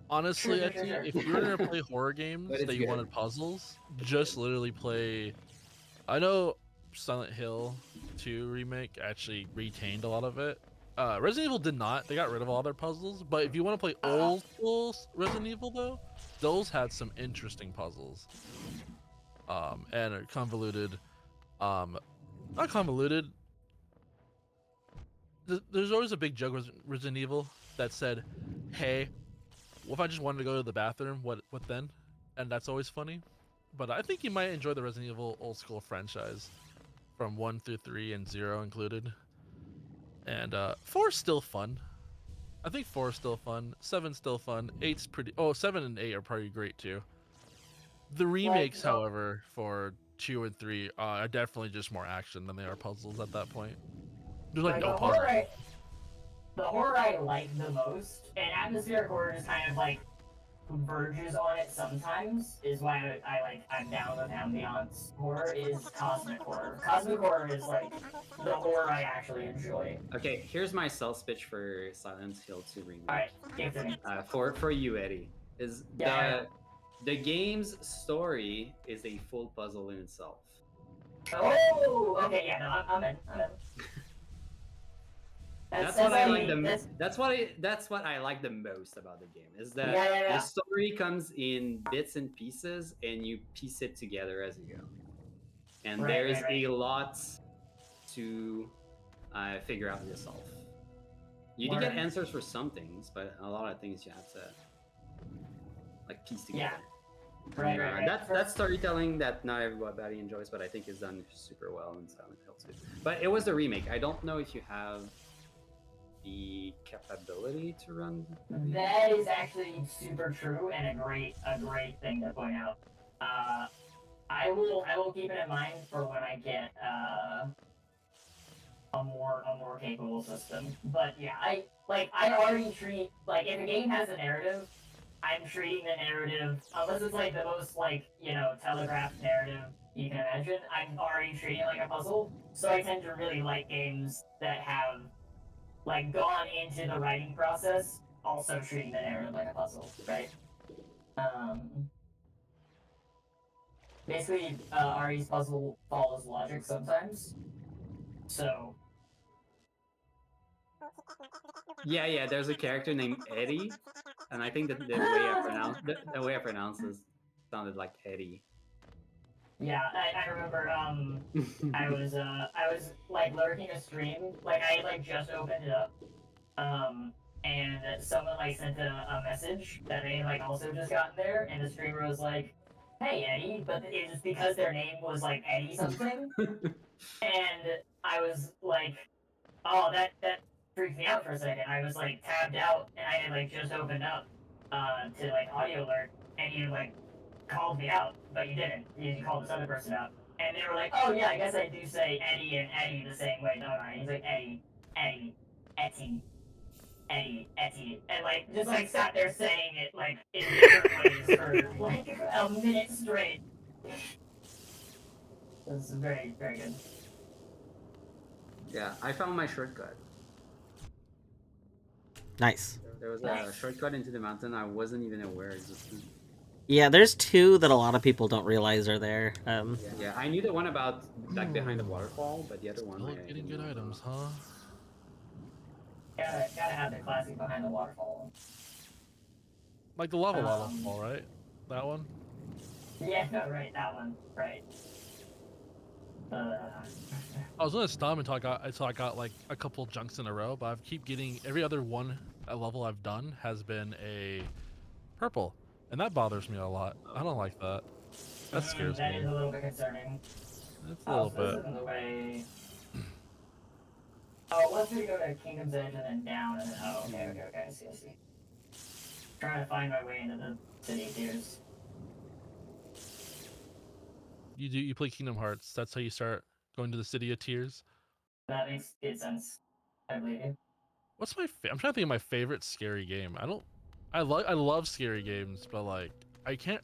honestly, I think if you're gonna play horror games that you wanted puzzles, just literally play. I know Silent Hill 2 remake actually retained a lot of it. Resident Evil did not. They got rid of all their puzzles. But if you want to play old school Resident Evil, though, those had some interesting puzzles. And are convoluted. Not convoluted. There's always a big joke with Resident Evil that said, "Hey, what if I just wanted to go to the bathroom? What then?" And that's always funny. But I think you might enjoy the Resident Evil old school franchise, from 1 through 3 and 0 included. And 4's still fun. I think 4's still fun. 7's still fun. 8's pretty. Oh, 7 and 8 are probably great too. The remakes, however, for 2 and 3 are definitely just more action than they are puzzles at that point. There's like no puzzle. The horror I like the most, and atmospheric horror is kind of like verges on it sometimes is why I'm down with ambiance horror is cosmic horror. Cosmic horror is like the horror I actually enjoy. Okay, here's my sales pitch for Silent Hill 2 remake. Alright, give it to me. For you, Eddie, is the game's story is a full puzzle in itself. Oh, okay, yeah, no, I'm in. That's what I like that's what I like the most about the game is that the story comes in bits and pieces and you piece it together as you go. And there's a lot to figure out yourself. You do get answers for some things, but a lot of things you have to like piece together. Yeah. That's storytelling that not everybody enjoys, but I think is done super well in Silent Hill 2. But it was a remake. I don't know if you have the capability to run. That is actually super true and a great thing to point out. I will keep it in mind for when I get a more capable system. But yeah, I already treat like if a game has a narrative, I'm treating the narrative unless it's like the most telegraphed narrative you can imagine. I'm already treating it like a puzzle. So I tend to really like games that have gone into the writing process, also treating the narrative like a puzzle, right? Basically, Ari's puzzle follows logic sometimes. So. Yeah. There's a character named Eddie, and I think that the way I pronounce this sounded like Eddie. Yeah, I remember. I was lurking a stream. I just opened it up. And someone sent a message that they also just got there, and the streamer was like, "Hey Eddie," but it was because their name was Eddie something, and I was like, "Oh, that freaked me out for a second." I was tabbed out, and I had just opened up to audio alert, and you called me out, but you didn't. You called this other person out, and they were like, "Oh yeah, I guess I do say Eddie and Eddie the same way, don't I?" He's like, "Eddie, Eddie, Etty." Eddie, and just sat there saying it in different ways for a minute straight. This is very, very good. Yeah, I found my shortcut. Nice. There was a shortcut into the mountain I wasn't even aware existed. Yeah, there's two that a lot of people don't realize are there. Yeah, I knew the one about behind the waterfall, but the other one. Still getting good items, huh? Gotta have the classic behind the waterfall. Like the lava waterfall, right? That one? Yeah, no, right, that one, right. I was gonna stop until I got like a couple junks in a row, but I keep getting every other level I've done has been a purple, and that bothers me a lot. I don't like that. That scares me. That is a little bit concerning. It's a little bit. This isn't the way. Oh, once we go to Kingdom's Edge and then down, and then okay, I see. Trying to find my way into the city tiers. You play Kingdom Hearts. That's how you start going to the City of Tears. That makes good sense. I believe you. What's my? I'm trying to think of my favorite scary game. I love scary games, but I can't.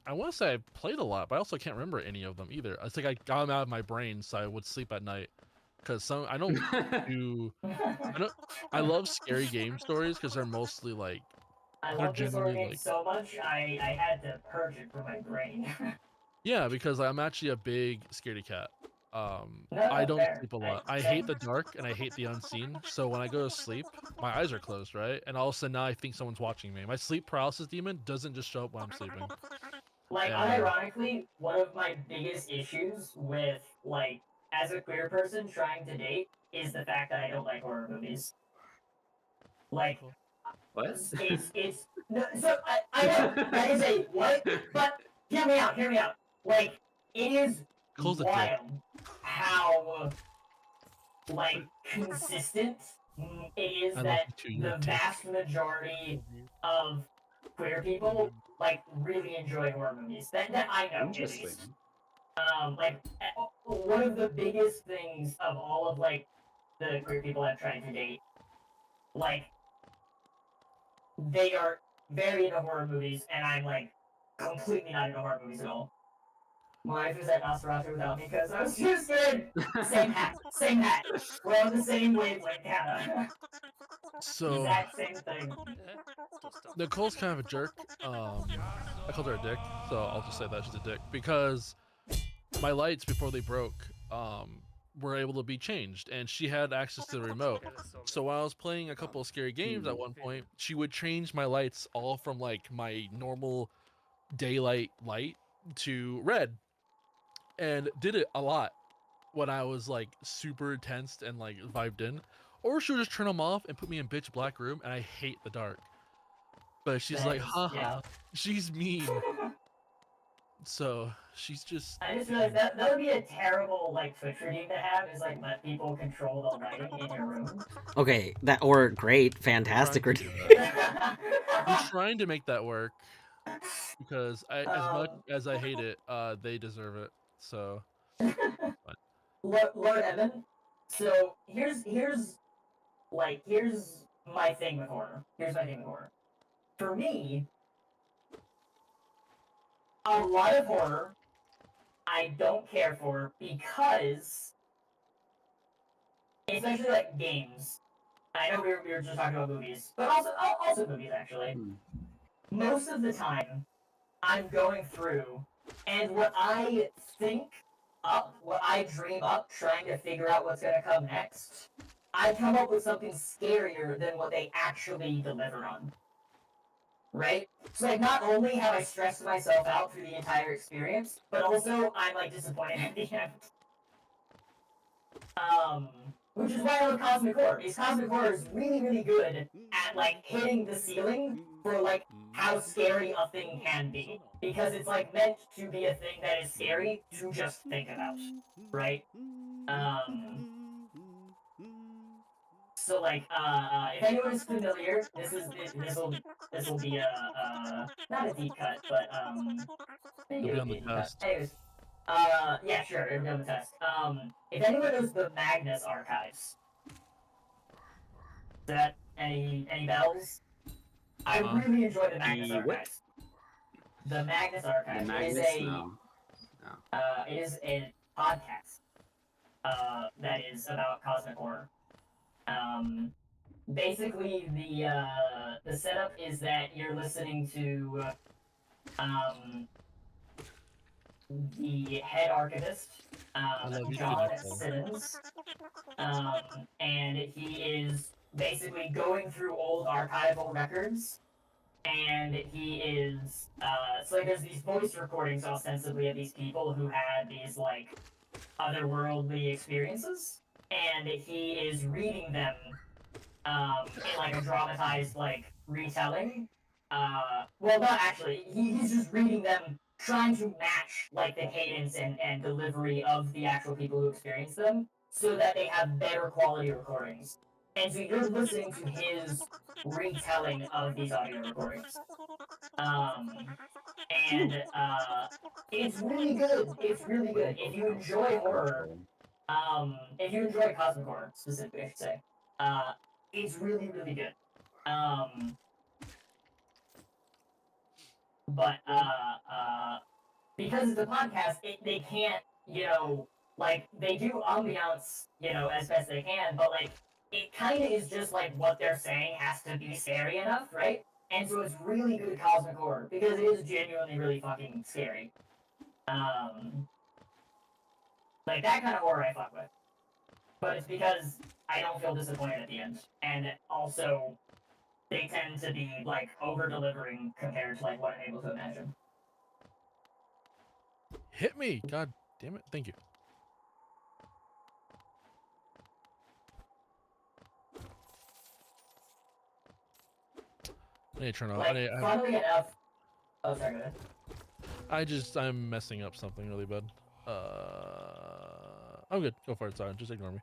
I want to say I played a lot, but I also can't remember any of them either. It's like I got them out of my brain, so I would sleep at night. Because I don't do. I love scary game stories because they're mostly I love this horror game so much. I had to purge it from my brain. Yeah, because I'm actually a big scaredy cat. No, I don't fair. sleep a lot. I hate the dark and I hate the unseen. So when I go to sleep, my eyes are closed, right? And all of a sudden now I think someone's watching me. My sleep paralysis demon doesn't just show up when I'm sleeping. Unironically, one of my biggest issues with as a queer person trying to date is the fact that I don't like horror movies. What? It's no, so I know that is a what, but hear me out. It is wild how consistent it is that the vast majority of queer people really enjoy horror movies. That I know. Interesting. One of the biggest things of all of the queer people I've tried to date, they are very into horror movies, and I'm like completely not into horror movies at all. My wife was at Nosferatu without me because I was too scared. Same hat, same hat. We're on the same wavelength, Hannah. So Exact same thing. Nicole's kind of a jerk. I called her a dick, so I'll just say that she's a dick because my lights before they broke were able to be changed, and she had access to the remote. So while I was playing a couple of scary games at one point, she would change my lights all from like my normal daylight light to red, and did it a lot when I was like super tensed and like vibed in. Or she would just turn them off and put me in bitch black room, and I hate the dark. But she's like, haha, Yeah. she's mean. So she's just. I just realized that would be a terrible like Twitch routine to have, is like let people control the lighting in your room. Okay, that or great, fantastic routine. I'm trying to make that work because as much as I hate it, they deserve it. So. Lord Evan, so here's my thing with horror. For me, a lot of horror I don't care for because, especially like games. I know we were just talking about movies, but also movies actually. Most of the time, I'm going through, and what I think up, what I dream up, trying to figure out what's gonna come next, I come up with something scarier than what they actually deliver on. Right? So like, not only have I stressed myself out through the entire experience, but also I'm like disappointed at the end. Which is why I love Cosmic Horror, because Cosmic Horror is really, really good at like hitting the ceiling for like how scary a thing can be. Because it's like meant to be a thing that is scary to just think about. Right? So like, if anyone is familiar, this will be a not a deep cut, but maybe It'll it'll be be a on the deep cut. test. Anyways, yeah, sure, it'll be on the test. If anyone knows the Magnus archives, is that any bells? I really enjoy the Magnus archives. The Magnus archives is a podcast that is about cosmic horror. Basically, the setup is that you're listening to the head archivist, John Simmons, and he is basically going through old archival records, and he is so like there's these voice recordings ostensibly of these people who had these like otherworldly experiences, and he is reading them in like a dramatized like retelling. Well, not actually. He's just reading them, trying to match like the cadence and delivery of the actual people who experience them, so that they have better quality recordings. And so you're listening to his retelling of these audio recordings. And it's really good. It's really good. If you enjoy horror, if you enjoy cosmic horror specifically, I should say, it's really, really good. But because it's a podcast, they can't, like they do ambiance, as best they can, but like it kind of is just like what they're saying has to be scary enough, right? And so it's really good cosmic horror because it is genuinely really fucking scary. Like that kind of horror I fuck with. But it's because I don't feel disappointed at the end. And also, they tend to be, like, over-delivering compared to, like, what I'm able to imagine. Hit me! God damn it. Thank you. I need to turn off. Like, funnily enough... Oh, sorry, go ahead. I'm messing up something really bad. I'm good. Go for it. Sorry. Just ignore me.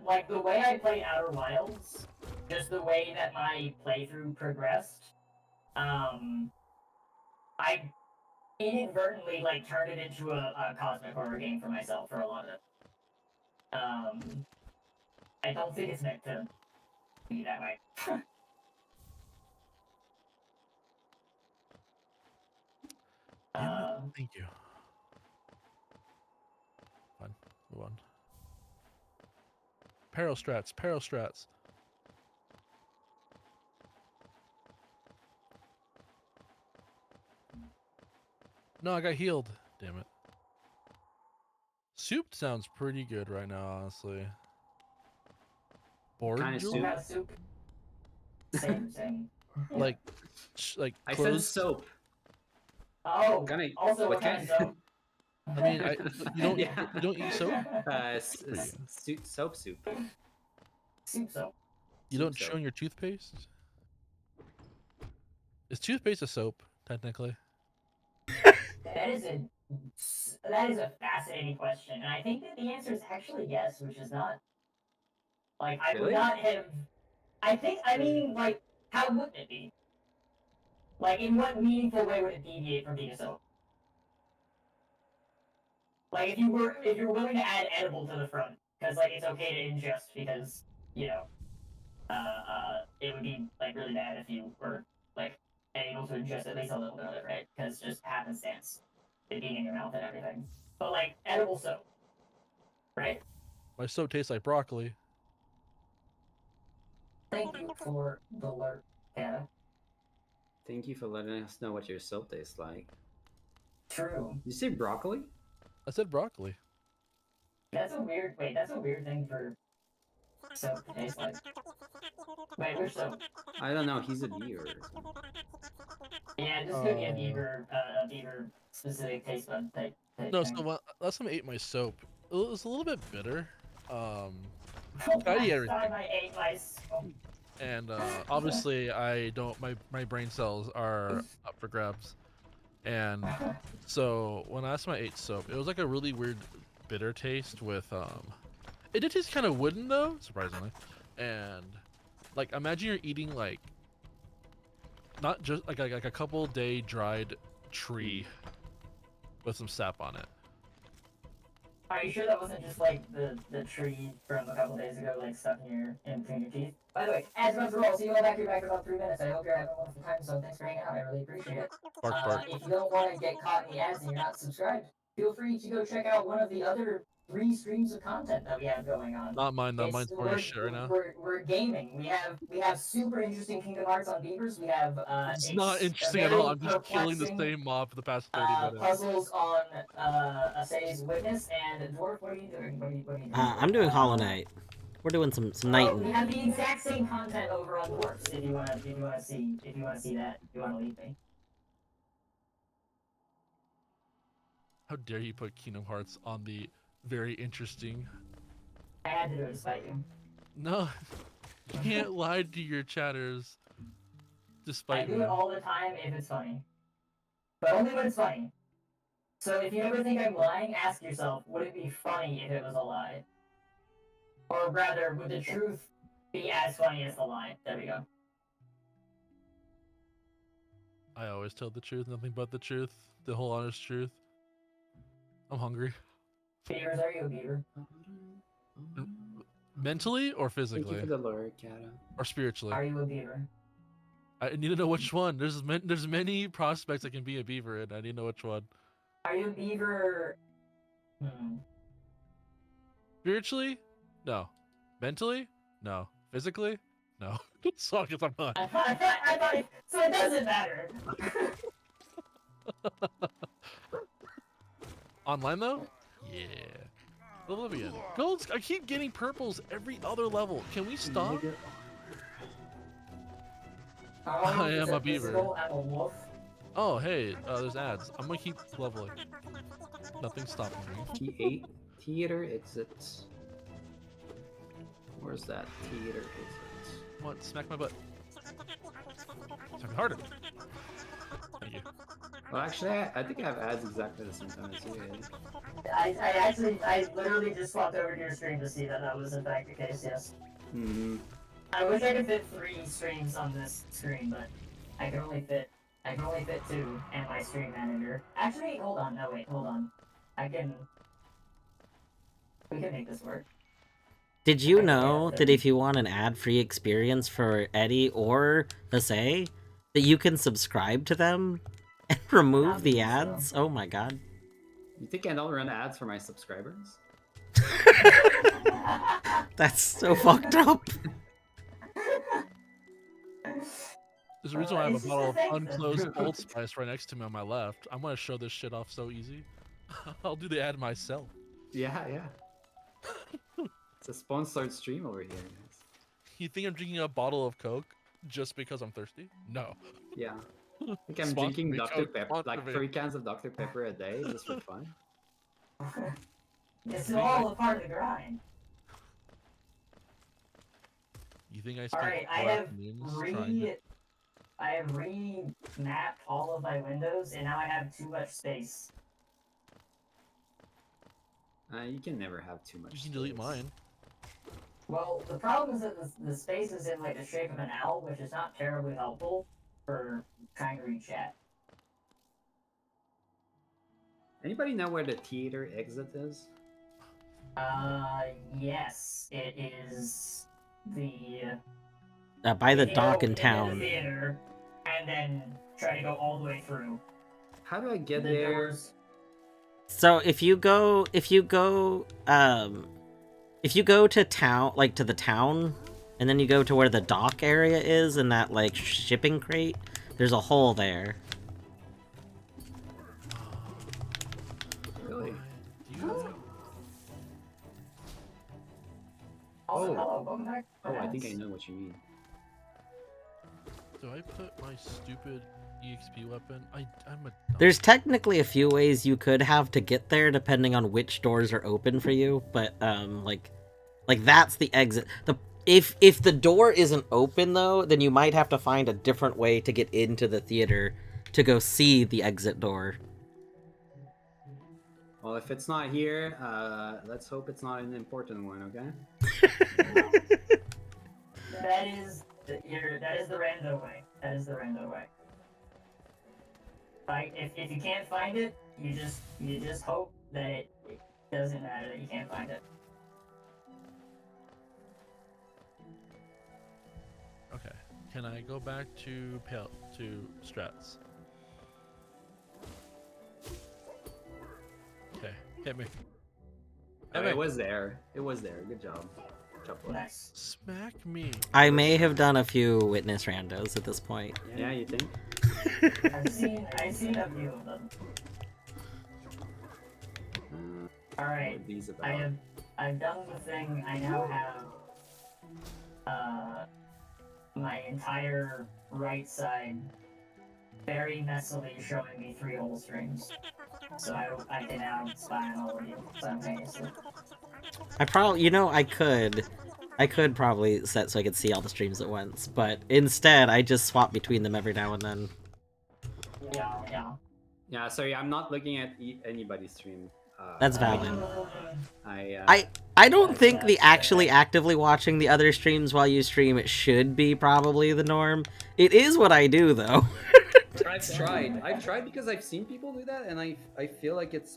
Like, the way I played Outer Wilds, just the way that my playthrough progressed, I inadvertently, like, turned it into a cosmic horror game for myself for a lot of it. I don't think it's meant to be that way. Thank you. Fine. Move on. Peril strats. Peril strats. No, I got healed. Damn it. Soup sounds pretty good right now, honestly. Board Kind of jewel? What kind of soup? Same. Like I said clothes. soap. Oh, Kinda, also what kind of soap? I mean, you don't Yeah. you don't eat soap? Soap soup. Soup soap. You Soup don't soap. chew on your toothpaste? Is toothpaste a soap, technically? That is a fascinating question, and I think that the answer is actually yes, which is not like I would Really? not have. I mean, like, how would it be? Like, in what meaningful way would it deviate from being a soap? Like, if you're willing to add edible to the front, because like it's okay to ingest, because you know, it would be like really bad if you were like able to ingest at least a little bit of it, right? Because just happenstance, it being in your mouth and everything. But like edible soap, right? My soap tastes like broccoli. Thank you for the alert, Hannah. Thank you for letting us know what your soap tastes like. True. Did you say broccoli? I said broccoli. That's a weird. Wait, that's a weird thing for soap to taste like. Wait, which soap? I don't know. He's a beaver. Yeah, this could be a beaver specific taste bud type No, thing. so last time I ate my soap, it was a little bit bitter. Oh, I eat last everything. time I ate my soap. And obviously I don't my brain cells are up for grabs. And so when last time I ate soap, it was like a really weird bitter taste with it did taste kind of wooden though, surprisingly. And like imagine you're eating like not just like a couple day dried tree with some sap on it. Are you sure that wasn't just like the tree from a couple days ago, like stuck in between your teeth? By the way, as much roll, so you go back here back in about 3 minutes. I hope you're having a wonderful time. So thanks for hanging out. I really appreciate it. Bark, bark. If you don't want to get caught in the ads and you're not subscribed, feel free to go check out one of the other 3 streams of content that we have going on. Not mine though. Mine's boring as shit right now. We're gaming. We have super interesting Kingdom Hearts on Beavers. We have It's not interesting at all. I'm just killing the same mob for the past 30 minutes. Puzzles on Assay's Witness and Dwarf. What are you doing? What are you doing? I'm doing Hollow Knight. We're doing some knighting. We have the exact same content over on Dwarfs. If you wanna see that, if you wanna leave me. How dare you put Kingdom Hearts on the very interesting? I had to do it to spite you. No, you can't lie to your chatters. I Despite do me. it all the time if it's funny, but only when it's funny. So if you ever think I'm lying, ask yourself, would it be funny if it was a lie? Or rather, would the truth be as funny as the lie? There we go. I always tell the truth, nothing but the truth, the whole honest truth. I'm hungry. Beavers, are you a beaver? Mentally or Thank physically? you for the lure, Kata. Or spiritually? Are you a beaver? I need to know which one. There's many prospects I can be a beaver in. I need to know which one. Are you a beaver? Spiritually? No. Mentally? No. Physically? No. So I guess I'm not. I thought so it doesn't matter. Online though? Yeah. Oblivion. Golds, I keep getting purples every other level. Can we stop? I am a beaver. I'm a wolf. Oh, hey, there's ads. I'm gonna keep leveling. Nothing's stopping me. T8 theater exits. Where's that theater exit? What? Smack my butt. Smack me harder. Thank you. Well, actually, I think I have ads exactly the same time as you. I literally just swapped over to your stream to see that was in fact the case. Yes. Mm-hmm. I wish I could fit 3 streams on this screen, but I can only fit 2 and my stream manager. Actually, hold on. No, wait, hold on. We can make this work. Did you know that if you want an ad-free experience for Eddie or Assay, that you can subscribe to them And remove the ads? Oh my god. You think I don't run ads for my subscribers? That's so fucked up. There's a reason why I have a It's just bottle a of thing. unclosed Old Spice right next to me on my left. I'm gonna show this shit off so easy. I'll do the ad myself. Yeah, yeah. It's a sponsored stream over here, guys. You think I'm drinking a bottle of Coke just because I'm thirsty? No. Yeah. I think I'm Sponsor drinking me, Dr. Coke, Pepper, sponsor like me. 3 cans of Dr. Pepper a day just for fun. It's all a part of the grind. You think I spent Alright, I 4 have afternoons trying to... I have remapped all of my windows, and now I have too much space. You can never have too much You can delete space. mine. Well, the problem is that the space is in like the shape of an L, which is not terribly helpful for trying to read chat. Anybody know where the theater exit is? Yes, it is the By the if you dock go in into town. the theater, and then try to go all the way through. How do I get The there? doors. So if you go to town, like to the town, and then you go to where the dock area is in that like shipping crate, there's a hole there. Really? Do you have... Also, Oh. hello, welcome back. Oh, I think I know what you mean. Do I put my stupid EXP weapon? I'm a... There's technically a few ways you could have to get there depending on which doors are open for you, but like that's the exit. If the door isn't open though, then you might have to find a different way to get into the theater to go see the exit door. Well, if it's not here, let's hope it's not an important one, okay? That is the rando way. That is the rando way. Like if you can't find it, you just hope that it doesn't matter that you can't find it. Okay. Can I go back to strats? Okay. Hit me. Oh, Hit me. it was there. It was there. Good job. Good job, boy. Nice. Smack me. I may have done a few witness randos at this point. Yeah, you think? I've seen a few of them. What Alright. are these about? I've done the thing. I now have my entire right side very messily showing me 3 hole strings. So I can now spy on all of you simultaneously. I probably, I could probably set so I could see all the streams at once, but instead I just swap between them every now and then. Yeah. Yeah, sorry, I'm not looking at anybody's stream. That's valid. I I don't think the actually actively watching the other streams while you stream it should be probably the norm. It is what I do though. I've tried because I've seen people do that, and I feel like it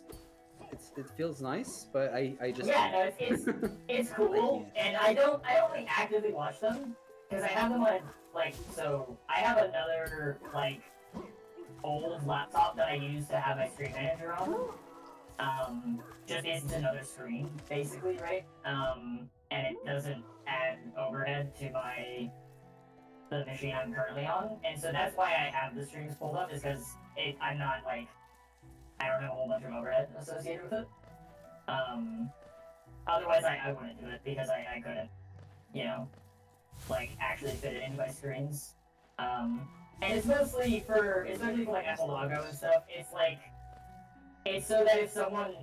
feels nice, but I just Yeah, no, it's cool, and I don't like actively watch them because I have them on so I have another old laptop that I use to have my screen manager on. Just is another screen basically, right? And it doesn't add overhead to the machine I'm currently on, and so that's why I have the streams pulled up, is because I'm not I don't have a whole bunch of overhead associated with it. Otherwise I wouldn't do it because I couldn't, actually fit it into my screens. And it's mostly especially for Epilago and stuff, it's so that if someone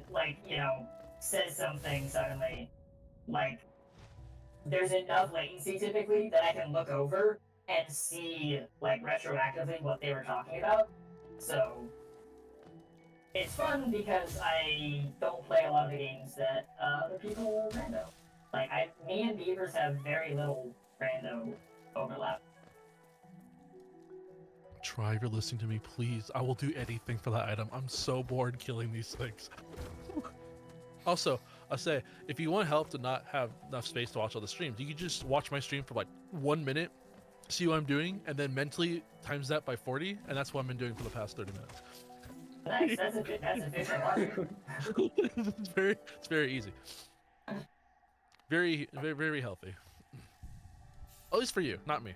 says something suddenly, there's enough latency typically that I can look over and see retroactively what they were talking about. So it's fun because I don't play a lot of the games that other people rando. Me and Beavers have very little rando overlap. Try if you're listening to me, please. I will do anything for that item. I'm so bored killing these things. Also, I'll say, if you want help to not have enough space to watch all the streams, you can just watch my stream for 1 minute, see what I'm doing, and then mentally times that by 40, and that's what I've been doing for the past 30 minutes. Nice. That's efficient logic. It's very easy. Very, very, very healthy. At least for you, not me.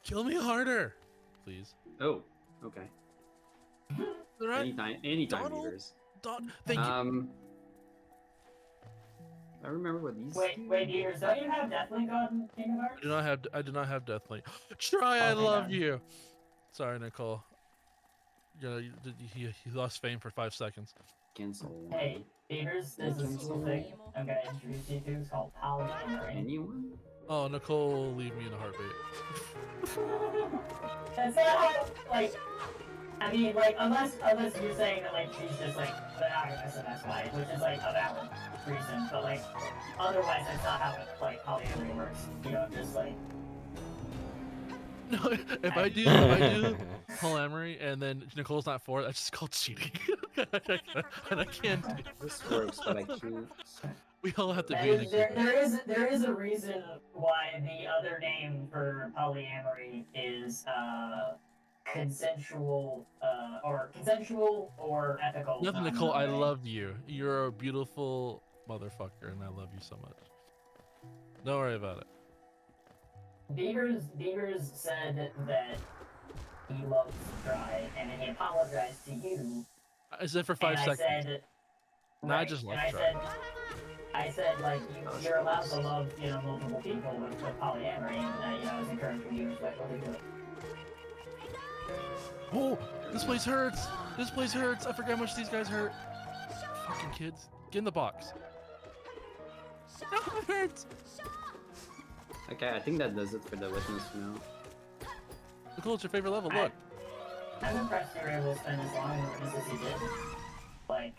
Kill me harder, please. Oh, okay. All right. Anytime, Donald? Beavers. Thank you. I remember what these. Wait, Beavers, don't you have Deathlink on Kingdom Hearts? I do not have Deathlink. Try, I Okay, love God. you. Sorry, Nicole. He lost fame for 5 seconds. Cancel. Hey, Beavers, there's this cool thing I'm gonna introduce you to. It's called polyamory. Anyone? Oh, Nicole, leave me in a heartbeat. That's not how, like, I mean, like, unless you're saying that, like, she's just, like, monogamous and that's why, which is, like, a valid reason, but, like, otherwise that's not how, like, polyamory works. You don't just, like... No, if I do polyamory and then Nicole's not for it, that's just called cheating. And I can't do it. This works, but I can't. We all have to That be in is, agreement. there is a reason why the other name for polyamory is, consensual or ethical. Nothing, Nicole, I non-monogamy. love you. You're a beautiful motherfucker, and I love you so much. Don't worry about it. Beavers said that he loves Dry, and then he apologized to you. I said for 5 and seconds. I said, No, I just love Dry. I said, like, you're allowed to love, you know, multiple people with polyamory, and, you know, I was encouraging you to, like, what do it. Oh, this place hurts. This place hurts. I forgot how much these guys hurt. Fucking kids. Get in the box. It hurts. Okay, I think that does it for the witness now. Nicole, it's your favorite level. Look. I'm impressed you were able to spend as long in witness as you did. Like,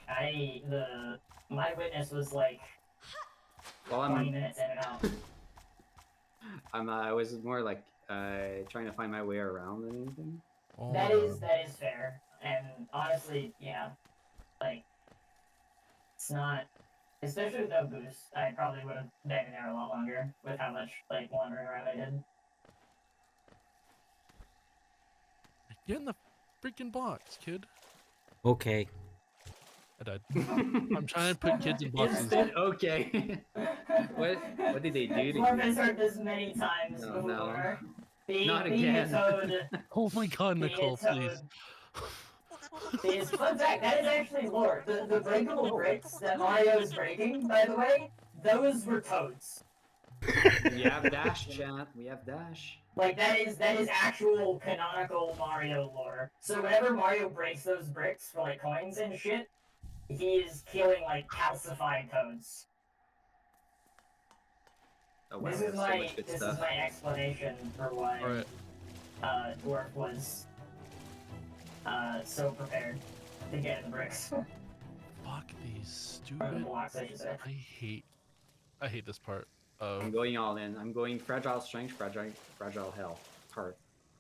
my witness was, like, Well, 20 minutes in and out. I was more like trying to find my way around than anything. Oh, That is fair. And honestly, yeah. Like, it's not, especially with no boost, I probably would have been in there a lot longer with how much, like, wandering around I did. Get in the freaking box, kid. Okay. I died. I'm trying to put kids in boxes. Okay. What did they do to you? Morpheus heard this many times No, before. Not Being again. a toad. Oh my god, being Nicole, a please. toad fun fact, that is actually lore. The breakable bricks that Mario is breaking, by the way, those were toads. We have Dash, chat. We have Dash. Like, that is actual canonical Mario lore. So whenever Mario breaks those bricks for, like, coins and shit, he is killing, like, calcified toads. Oh wow, This there's is so much good stuff. my explanation for why Alright. Dwarf was so prepared to get in the bricks. Fuck these Or the stupid. blocks, I should say. I hate this part of. I'm going all in. I'm going fragile strength, fragile health. Heart.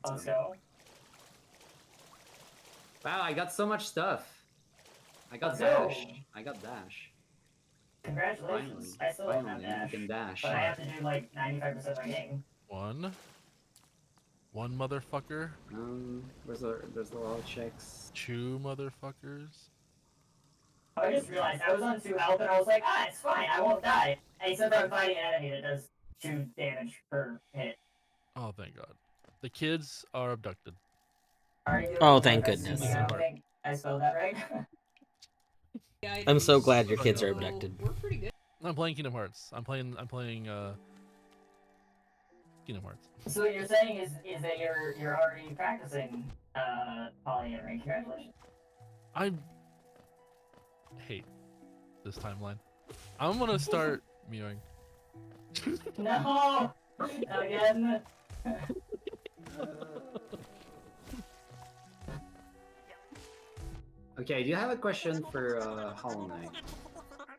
Let's go. Wow, I got so much stuff. I got Let's go. Dash. I got Dash. Congratulations. I still don't have dash. You can dash. But I have to do like 95% of my game. One motherfucker. There's a lot of checks. 2 motherfuckers. I just realized I was on 2 health and I was like, it's fine, I won't die. Except I'm fighting an enemy that does 2 damage per hit. Oh, thank god. The kids are abducted. Are you Oh, thank goodness. I don't think I spelled that right. I'm so glad your kids are abducted. We're pretty good. I'm playing Kingdom Hearts. I'm playing Kingdom Hearts. So what you're saying is that you're already practicing polyamory. Congratulations. I hate this timeline. I'm gonna start mewing. No! Again. Okay, do you have a question for Hollow Knight?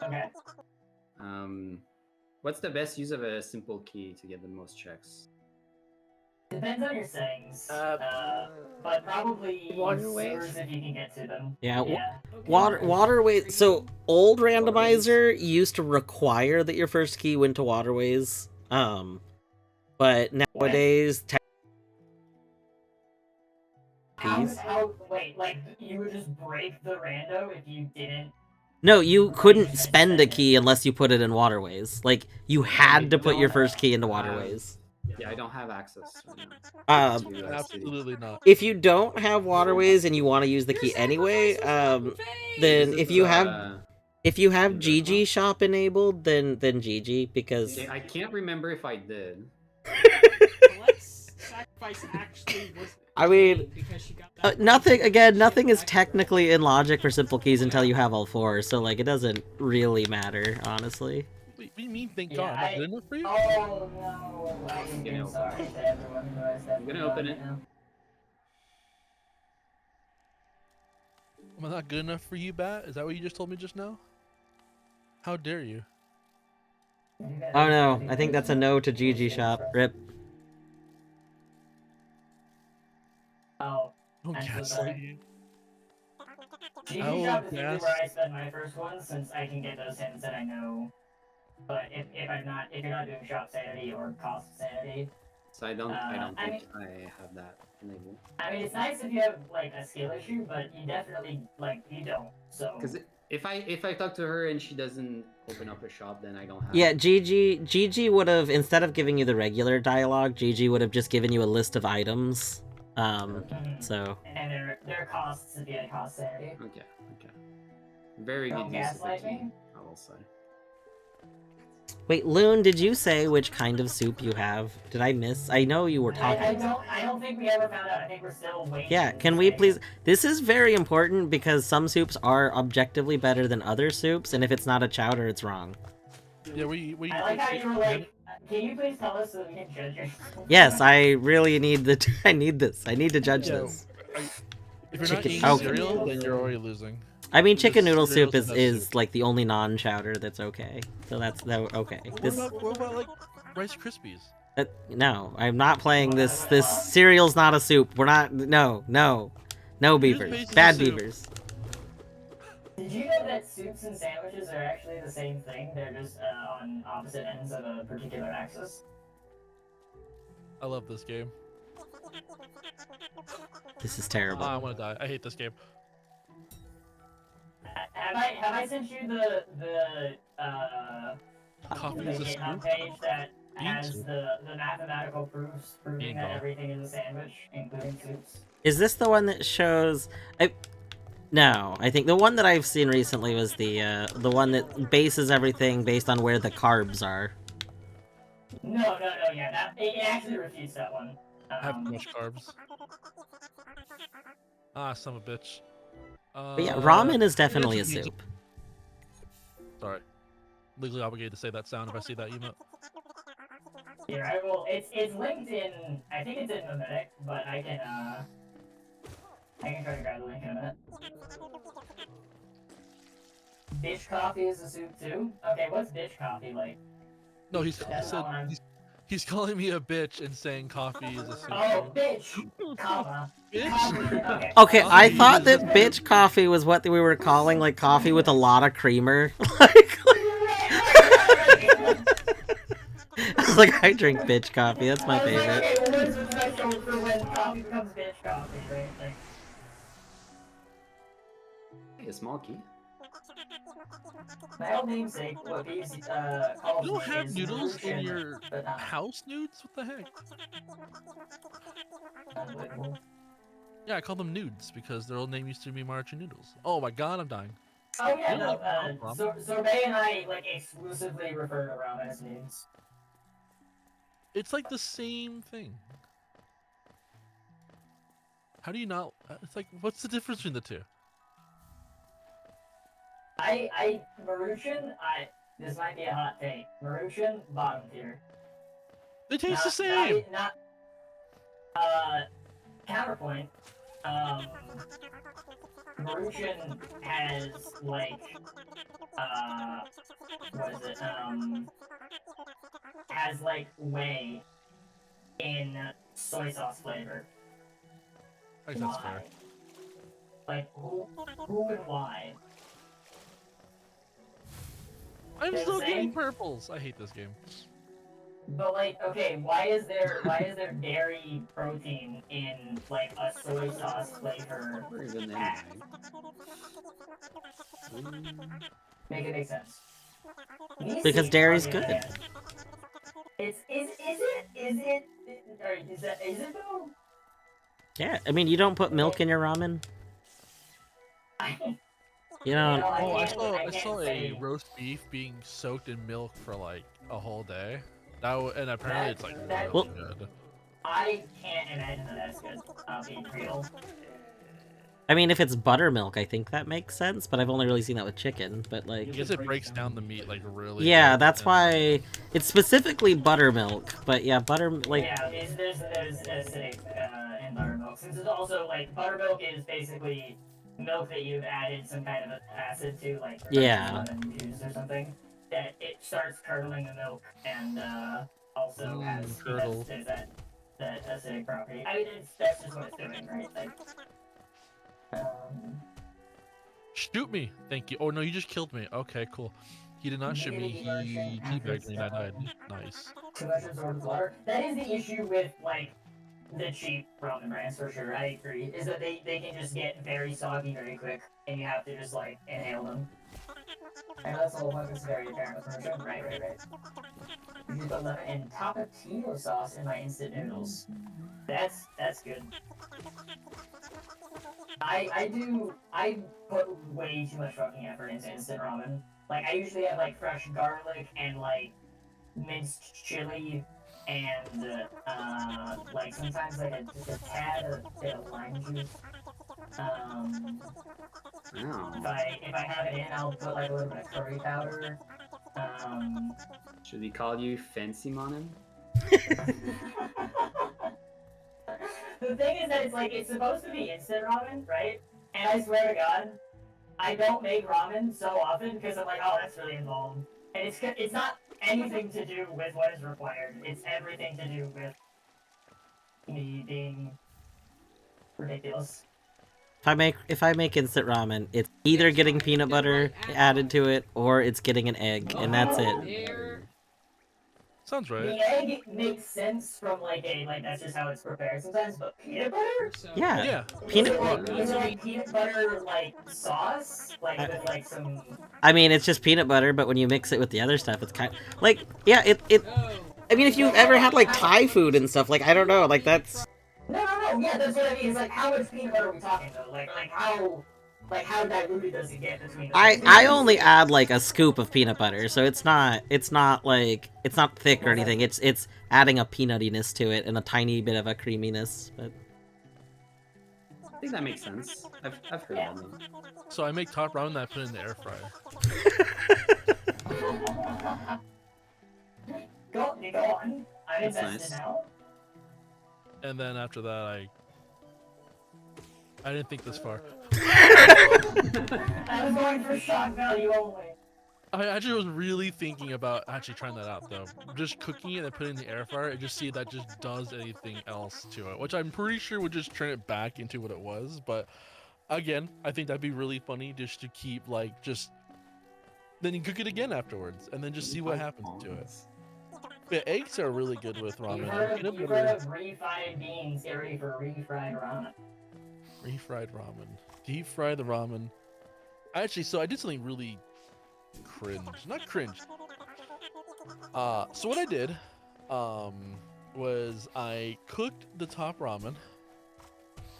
Okay. What's the best use of a simple key to get the most checks? Depends on your settings. Uh, But probably waterways? sewers if you can get to them. Yeah, Yeah. waterways. So old randomizer used to require that your first key went to waterways. But nowadays, Wait, like you would just break the rando if you didn't. no, you couldn't spend a key unless you put it in waterways. Like you had to put your first key into waterways. Yeah, I don't have access right now. to, Absolutely not. If you don't have waterways and you want to use the key anyway, then if you have GG shop enabled, then GG, because I can't remember if I did. Let's sacrifice actually was. I mean, because she got nothing is technically in logic for simple keys until you have all four, so like it doesn't really matter, honestly. Wait, what do you mean, thank Yeah, God? Am I good enough for you? Oh no! I'm sorry to everyone who has that. I'm gonna open it. now. Am I not good enough for you, Bat? Is that what you just told me just now? How dare you? Oh no, I think that's a no to GG shop. Rip. Oh, Don't I'm so gaslight sorry. you. GG shop is usually where I spend my first one, since I can get those hints that I know. But if you're not doing shop sanity or cost sanity. So I don't I think I have that enabled. I mean, it's nice if you have like a skill issue, but you definitely you don't. So. Because if I talk to her and she doesn't open up a shop, then I don't have. Yeah, GG would have, instead of giving you the regular dialogue, GG would have just given you a list of items. So. And their costs if you had cost sanity. Okay. Very good use of the gaslight key, me. I will say. Wait, Loon, did you say which kind of soup you have? Did I miss? I know you were talking. I don't think we ever found out. I think we're still waiting. Yeah, can we please? This is very important because some soups are objectively better than other soups, and if it's not a chowder, it's wrong. Yeah, we. I like how you were like, can you please tell us so that we can judge it? Yes, I really need I need this. I need to judge this. If you're not eating cereal, then you're already losing. I mean, chicken noodle soup is like the only non-chowder that's okay. So that's okay. What about like Rice Krispies? No, I'm not playing this. This cereal's not a soup. We're not. No beavers. Bad beavers. Did you know that soups and sandwiches are actually the same thing? They're just on opposite ends of a particular axis. I love this game. This is terrible. I want to die. I hate this game. Have I sent you the Coffee is a GitHub soup? page that has soup. the mathematical proofs proving that everything is a sandwich, including soups? Is this the one that shows? No, I think the one that I've seen recently was the one that bases everything based on where the carbs are. No, yeah, it actually refutes that one. I have too much carbs. Ah, son of a bitch. But yeah, ramen is definitely a soup. Sorry. Legally obligated to say that sound if I see that emote. Here, I will. It's linked in. I think it's in Mimetic, but I can try to grab the link in a minute. Bitch coffee is a soup too. Okay, what's bitch coffee like? No, he's calling me a bitch and saying coffee is a soup. Oh, bitch, comma. Bitch. Okay, I thought that bitch coffee was what we were calling like coffee with a lot of creamer. I was like, I drink bitch coffee. That's my favorite. Okay, well, what's the threshold for when coffee becomes bitch coffee, right? Hey, a small key. My old namesake, what Beebs calls You don't me have is noodles in Mauritian, your but not house nudes? What the heck? unbelievable. Yeah, I call them nudes because their old name used to be Martian Noodles. Oh my god, I'm dying. Oh yeah, Yeah, no, no problem. Sorbet and I like exclusively refer to ramen as nudes. It's like the same thing. How do you not? It's like, what's the difference between the two? Maruchan, this might be a hot take. Maruchan, bottom tier. They taste the same! Counterpoint, Maruchan has, like, what is it, has, like, whey in soy sauce flavor. I guess that's fair. Like, who and why? I'm They're still the getting same? purples. I hate this game. But like, okay, why is there dairy protein in like a soy sauce flavor Or even pack? anything. Make it make sense. These Because seem dairy's hard to good. understand. Is it though? Yeah, I mean, you don't put milk in your ramen. You know, Oh, I can't saw a say roast beef being soaked in milk for like a whole day. And apparently it's like that- really good. I can't imagine that that's good. Being real. I mean, if it's buttermilk, I think that makes sense, but I've only really seen that with chicken, but like... I guess it breaks down the meat like really Yeah, good, that's and- why it's specifically buttermilk, but yeah, like... Yeah, there's acidic in buttermilk. Since it's also like buttermilk is basically milk that you've added some kind of acid to, like Yeah. lemon juice or something. That it starts curdling the milk and also has curdle. there's that acidic property. I mean, that's just what it's doing, right? Like, Shoot me! Thank you. Oh no, you just killed me. Okay, cool. He did not shoot me. He teabagged me and I died. Nice. too much absorbed water. That is the issue with like the cheap ramen brands for sure. I agree. Is that they can just get very soggy very quick, and you have to just like inhale them. I know that's the whole point. It's very apparent with immersion. Right. You put lemon and tapatio sauce in my instant noodles. That's good. I put way too much fucking effort into instant ramen. Like I usually have like fresh garlic and like minced chili and like sometimes like just a tad of bit of lime juice. If I have it in, I'll put like a little bit of curry powder. Should we call you Fancy Monin? The thing is that it's supposed to be instant ramen, right? And I swear to God, I don't make ramen so often because I'm like, oh, that's really involved. And it's not anything to do with what is required. It's everything to do with me being ridiculous. If I make instant ramen, it's either getting peanut butter added to it or it's getting an egg, and that's it. There. Sounds right. The egg makes sense from like that's just how it's prepared sometimes, but peanut butter? Yeah. Yeah. Peanut. Is it like peanut butter like sauce? Like with like some. I mean, it's just peanut butter, but when you mix it with the other stuff, it's kind of like, yeah, it. Oh. I mean, if you've ever had like Thai food and stuff, like I don't know, like that's. No, yeah, that's what I mean. It's like how much peanut butter are we talking though? Like how diluted does it get between? I only add like a scoop of peanut butter, so it's not thick or anything. It's adding a peanuttiness to it and a tiny bit of a creaminess. But I think that makes sense. I've heard that name. So I make top ramen that I put in the air fryer. Go on. I'm That's invested nice. now. And then after that I didn't think this far. I was going for shock value only. I actually was really thinking about actually trying that out though. Just cooking it and putting it in the air fryer and just see if that just does anything else to it. Which I'm pretty sure would just turn it back into what it was. But again, I think that'd be really funny just to keep like just then you cook it again afterwards and then just see what happens to it. The eggs are really good with ramen. You've heard of refried beans theory for refried ramen. Refried ramen. Deep fry the ramen. Actually, so I did something really cringe. Not cringe. So what I did was I cooked the top ramen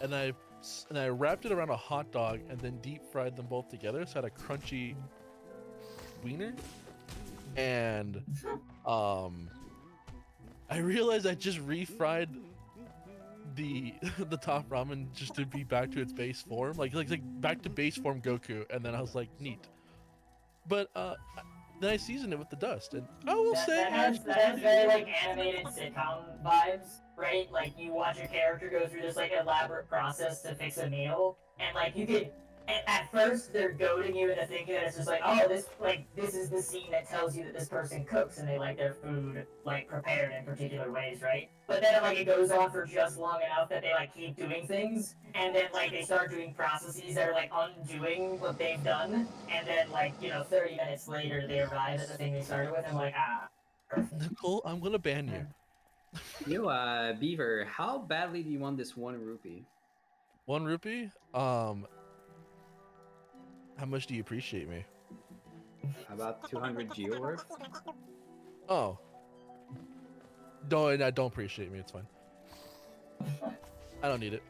and I wrapped it around a hot dog and then deep fried them both together so I had a crunchy wiener. And I realized I just refried the top ramen just to be back to its base form, like back to base form Goku, and then I was like, neat. But then I seasoned it with the dust, and I will say that has very like animated sitcom vibes, right? Like you watch a character go through this like elaborate process to fix a meal, and like you at first they're goading you into thinking that it's just like, oh, this is the scene that tells you that this person cooks and they like their food like prepared in particular ways, right? But then like it goes on for just long enough that they like keep doing things, and then like they start doing processes that are like undoing what they've done, and then like 30 minutes later they arrive at the thing they started with, and like Nicole, I'm gonna ban you. Beaver, how badly do you want this 1 rupee? 1 rupee? How much do you appreciate me? About 200 geo worth? Oh. No, I don't appreciate me. It's fine. I don't need it.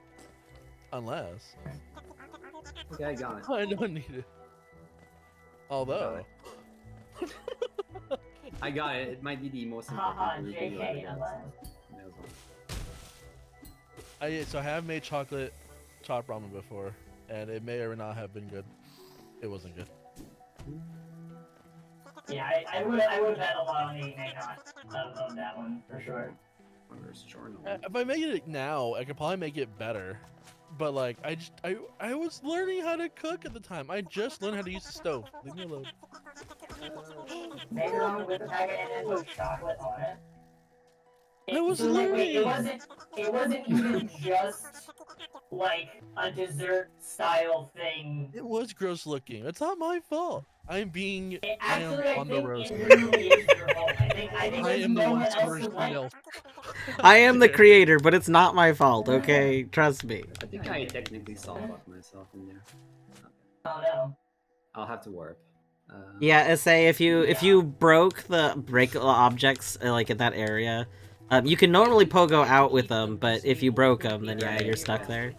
Unless. Okay, I got it. I don't need it. Although. I got it. It might be the most haha, important rupee you ever JK, got. So I have made chocolate top ramen before, and it may or may not have been good. It wasn't good. Yeah, I would bet a lot on the may not of that one for sure. If I make it now, I could probably make it better. But like, I was learning how to cook at the time. I just learned how to use the stove. Leave me alone. Make your own with the packet and then put chocolate on it. I was So, like, wait, learning. it wasn't even just like a dessert style thing. It was gross looking. It's not my fault. I am Actually, I on the think rose. it literally is your fault. I think I there's am the no one one else source who like. else. I am the creator, but it's not my fault, okay? Trust me. I think I technically saw fuck myself in there. Oh no. I'll have to warp. Yeah, say if you break the objects like in that area, you can normally pogo out with them, but if you broke them, then yeah, you're stuck there.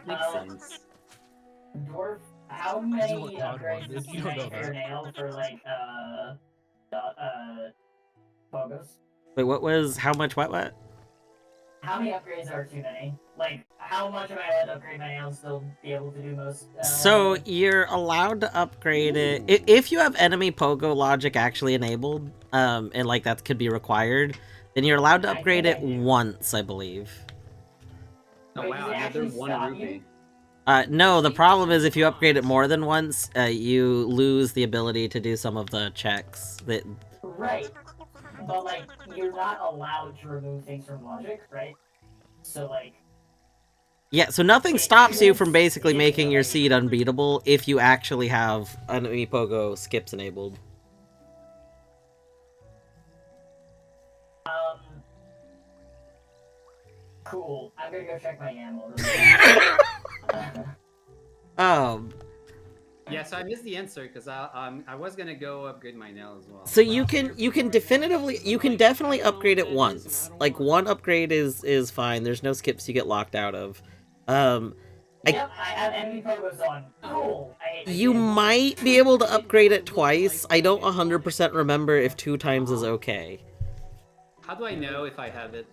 Makes sense. Dwarf, how many God upgrades one, does you don't know you that. nail for like Pogos? Wait, what was how much? What? How many upgrades are too many? Like, how much am I allowed to upgrade my nail and still be able to do most? So you're allowed to upgrade it if you have enemy pogo logic actually enabled, and like that could be required. Then you're allowed to upgrade it once, I believe. Oh Wait, wow, does it another actually 1 stop rupee. No, the problem is if you upgrade it more than once, you lose the ability to do some of the checks. Right, but like, you're not allowed to remove things from logic, right? So like. Yeah, so nothing stops you from basically making your seed unbeatable if you actually have enemy pogo skips enabled. Cool. I'm gonna go check my animal. Yeah, so I missed the answer because I was gonna go upgrade my nail as well. So you can definitely upgrade it once. Like one upgrade is fine. There's no skips you get locked out of. Yep, I have enemy pogos on. Cool. You might be able to upgrade it twice. I don't 100% remember if 2 times is okay. How do I know if I have it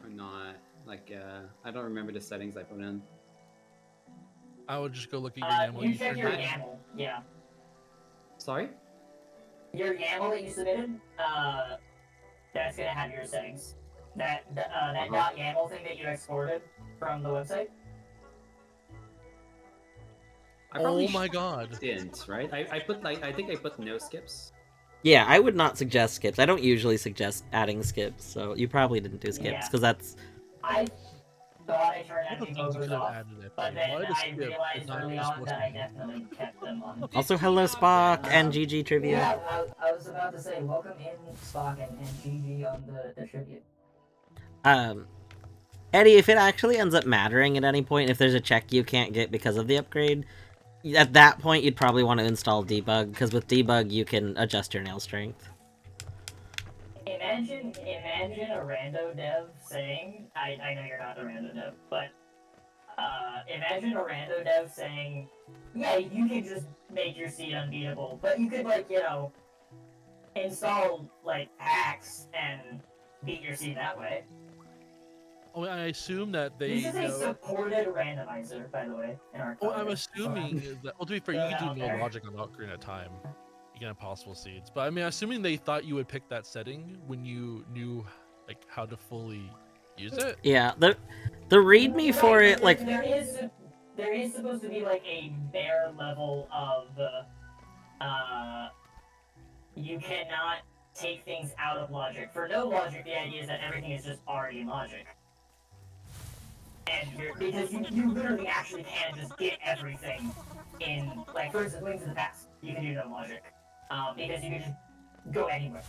or not? Like, I don't remember the settings I put in. I would just go look at your YAML. You check your YAML, yeah. Sorry? Your YAML that you submitted, that's gonna have your settings. That .yaml thing that you exported from the website. Oh my god. Didn't, right? I think I put no skips. Yeah, I would not suggest skips. I don't usually suggest adding skips, so you probably didn't do skips, because that's... I thought I turned enemy pogos off, but then I realized early on that I definitely kept them on. Also, hello Spock and GG Trivia. Yeah, I was about to say, welcome in Spock and GG on the tribute. Eddie, if it actually ends up mattering at any point, if there's a check you can't get because of the upgrade, at that point you'd probably want to install debug, because with debug you can adjust your nail strength. Imagine a rando dev saying, I know you're not a rando dev, but imagine a rando dev saying, yeah, you can just make your seed unbeatable, but you could, like, install, like, hacks and beat your seed that way. Oh, I assume that they This is a supported randomizer, by the way, in our I'm assuming that, well, to be fair, you can do no logic on upgrade at a time. You can have possible seeds. But I mean, assuming they thought you would pick that setting when you knew like how to fully use it? Yeah, the readme for Right, it, like, there is supposed to be like a bare level of you cannot take things out of logic. For no logic, the idea is that everything is just already in logic. And because you literally actually can just get everything in, like, for instance, Link to the Past, you can do no logic. Because you can just go anywhere.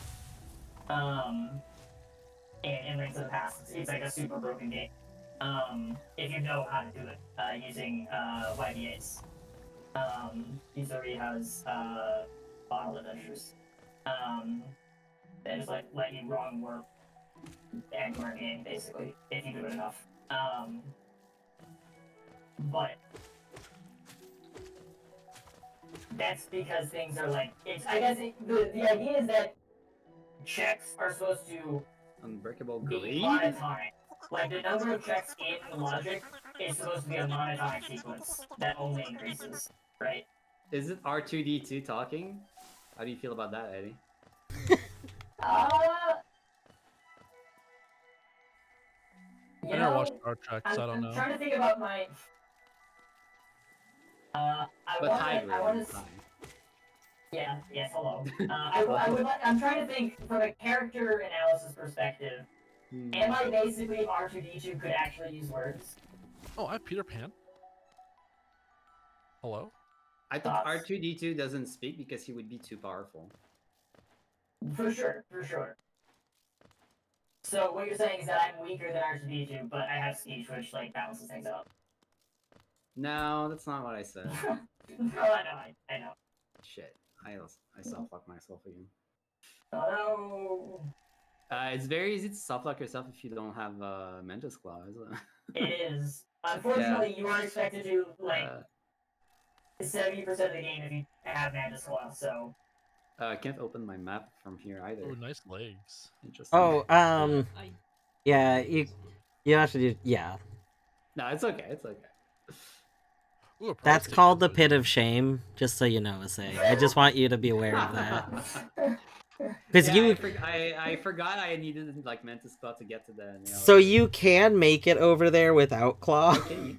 In Link to the Past, it's like a super broken game. If you know how to do it, using YBAs. Izuri has bottle adventures. They just like let you wrong warp anywhere in the game, basically, if you do it enough. But that's because things are like I guess the idea is that checks are supposed to Unbreakable be Greed? monotonic. Like the number of checks in logic is supposed to be a monotonic sequence that only increases, right? Is it R2D2 talking? How do you feel about that, Eddie? Uh, I never watched Star Trek, so I don't I'm know. trying to think about my. But high grade. I want to. Yeah. Yes. Hello. I'm trying to think from a character analysis perspective. Am I basically if R2D2 could actually use words? Oh, I have Peter Pan. Hello? I think R2D2 doesn't speak because he would be too powerful. For sure. So what you're saying is that I'm weaker than R2D2, but I have speech, which like balances things out. No, that's not what I said. No, I know. Shit, I softlock myself again. Oh no. It's very easy to softlock yourself if you don't have Mentis Claw, isn't it? It is. Unfortunately, you are expected to like 70% of the game if you have Mantis Claw, so. I can't open my map from here either. Oh, nice legs. Interesting. oh, yeah, you have to do, yeah. No, it's okay. It's okay. Ooh, That's called the Pit of Shame, just so you know, Asay. I just want you to be aware of that. Because I forgot I needed like Mantis Claw to get to the. So you can make it over there without Claw. Okay.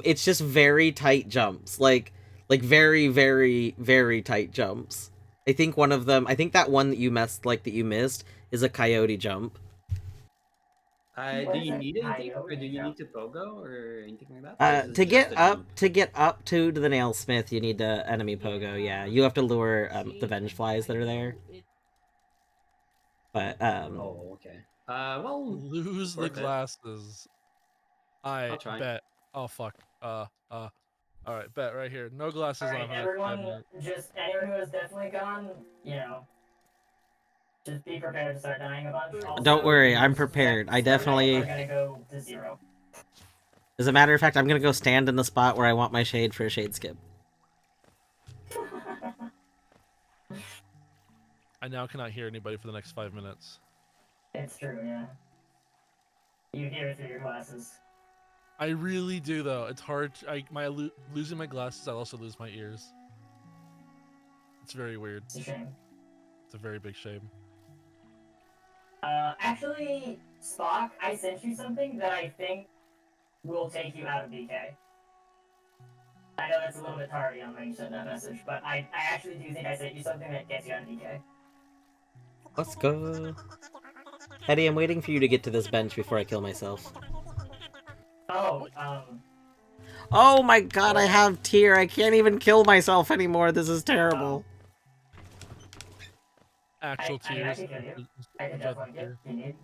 It's just very tight jumps, like very, very, very tight jumps. I think one of them, I think that one that you missed is a coyote jump. Do you need anything, or do you need to pogo or anything like that? To get up to the nailsmith, you need the enemy pogo. Yeah, you have to lure the vengeflies that are there. But oh, okay. Well, lose the glasses. I'll try. Bet. Oh fuck. All right, bet right here. No glasses All right, on. everyone, anyone who has definitely gone, just be prepared to start dying a bunch. Also, don't worry, I'm prepared. I definitely. Are gonna go to 0. As a matter of fact, I'm gonna go stand in the spot where I want my shade for a shade skip. I now cannot hear anybody for the next 5 minutes. It's true, yeah. You hear it through your glasses. I really do, though. It's hard. Losing my glasses, I also lose my ears. It's very weird. It's a shame. It's a very big shame. Actually, Spock, I sent you something that I think will take you out of DK. I know that's a little bit tardy on when you sent that message, but I actually do think I sent you something that gets you out of DK. Let's go. Eddie, I'm waiting for you to get to this bench before I kill myself. Oh, Oh my god, I have tear. I can't even kill myself anymore. This is terrible. Actual tears. I can definitely get you need.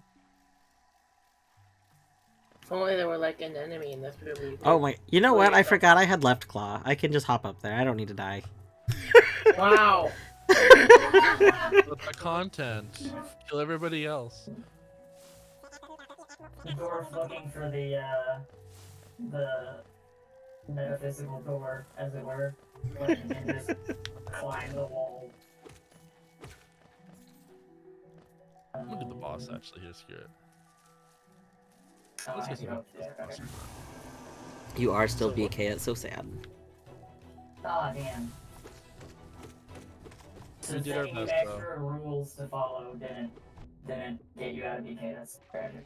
If only there were like an enemy in this movie. Oh my, you know what? I forgot I had left claw. I can just hop up there. I don't need to die. Wow. The content. Kill everybody else. The dwarf looking for the metaphysical door, as it were. Like, you can just climb the wall. Look at the boss actually here, Spirit. Oh, Let's I get see. some. Okay. You are still BK. It's so sad. Oh, damn. So We did our setting you best, extra rules to follow didn't get you out of BK. That's tragic.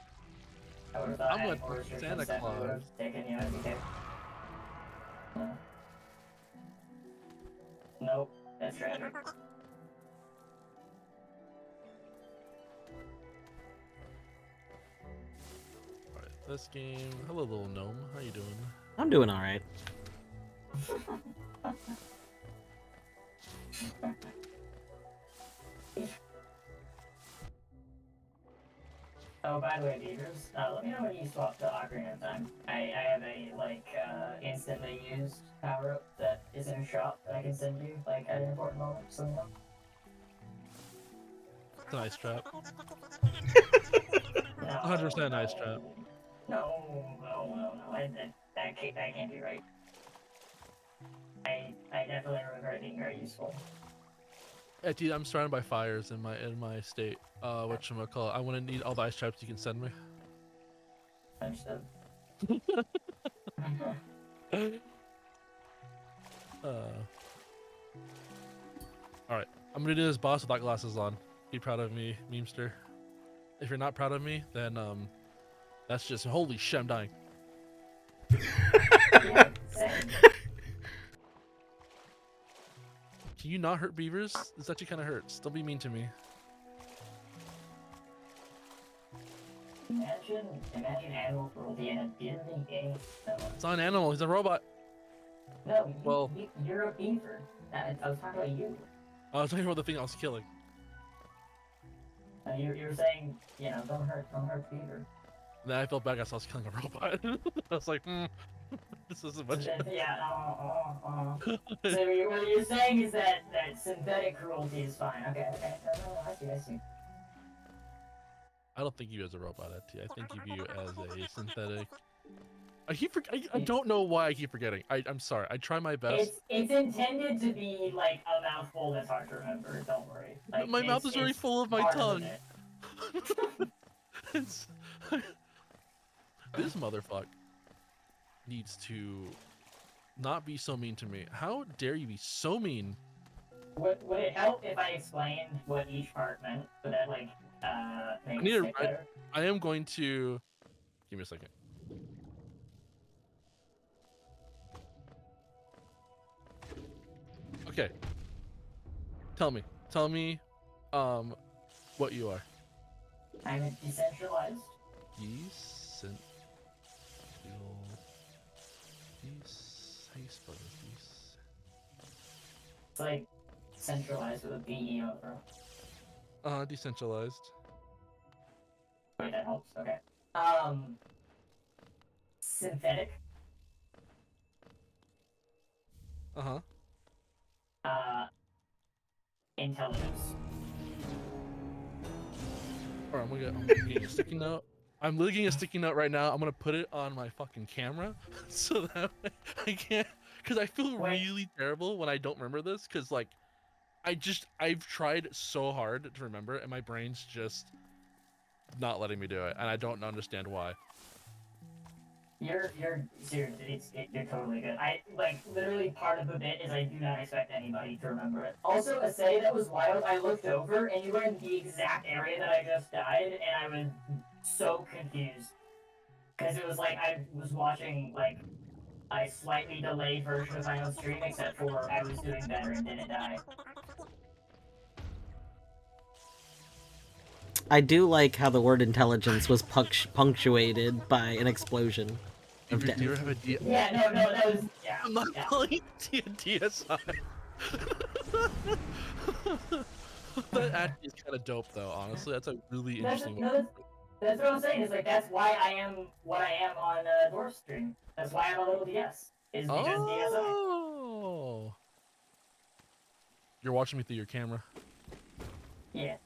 I would have thought I'm adding with more restrictions Santa definitely would Claus. have taken you out of the game. Nope, that's tragic. Alright, this game. Hello, little gnome. How you doing? I'm doing all right. Oh, by the way, Beavers, let me know when you swap to Ocarina of Time. I have a, like, instantly used power-up that is in a shop that I can send you, like, at an important moment, so you know. It's a nice trap. No, 100% nice trap. No, that can't be right. I definitely remember it being very useful. Yeah, dude, I'm surrounded by fires in my state. Whatchamacallit, I want to need all the ice traps you can send me. Understood. Alright, I'm gonna do this boss without glasses on. Be proud of me, memester. If you're not proud of me, then that's just holy shit, I'm dying. Yeah, same. Can you not hurt beavers? This actually kind of hurts. Don't be mean to me. Imagine Animal Cruelty in a Disney game. No, It's not an animal. He's a robot. no, Well- you're a beaver. I was talking about you. I was talking about the thing I was killing. You were saying, you know, don't hurt beaver. Then I felt bad because I was killing a robot. I was like, this isn't much. Yeah, So what you're saying is that synthetic cruelty is fine. Okay. No, I see. I don't think you as a robot, Eti. I think of you as a synthetic. I don't know why I keep forgetting. I'm sorry. I try my best. It's intended to be like a mouthful that's hard to remember. Don't worry. Like, My mouth is already full of my part tongue. it. It's... This motherfucker needs to not be so mean to me. How dare you be so mean? Would it help if I explained what each part meant so that like makes it better? I am going to... Give me a second. Okay. Tell me, what you are. I'm decentralized. How you spell this? It's like centralized with a B-E over. Decentralized. Wait, that helps. Okay. Synthetic. Intelligence. Alright, I'm getting a sticky note. I'm looking at a sticky note right now. I'm gonna put it on my fucking camera so that I can't. Because I feel really terrible when I don't remember this. Because like, I've tried so hard to remember it, and my brain's just not letting me do it, and I don't understand why. You're seriously, you're totally good. I like literally part of the bit is I do not expect anybody to remember it. Also, a say that was wild. I looked over and you were in the exact area that I just died, and I was so confused because it was like I was watching like a slightly delayed version of my own stream, except for I was doing better and didn't die. I do like how the word intelligence was punctuated by an explosion of death. Do you ever have a D? Yeah, no, that was yeah. I'm not calling it a DSI. That actually is kind of dope, though. Honestly, that's a really interesting one. That's what I'm saying. Is like that's why I am what I am on Dwarf stream. That's why I'm a little DS. Is because DSI. Oh. You're watching me through your camera. Yeah.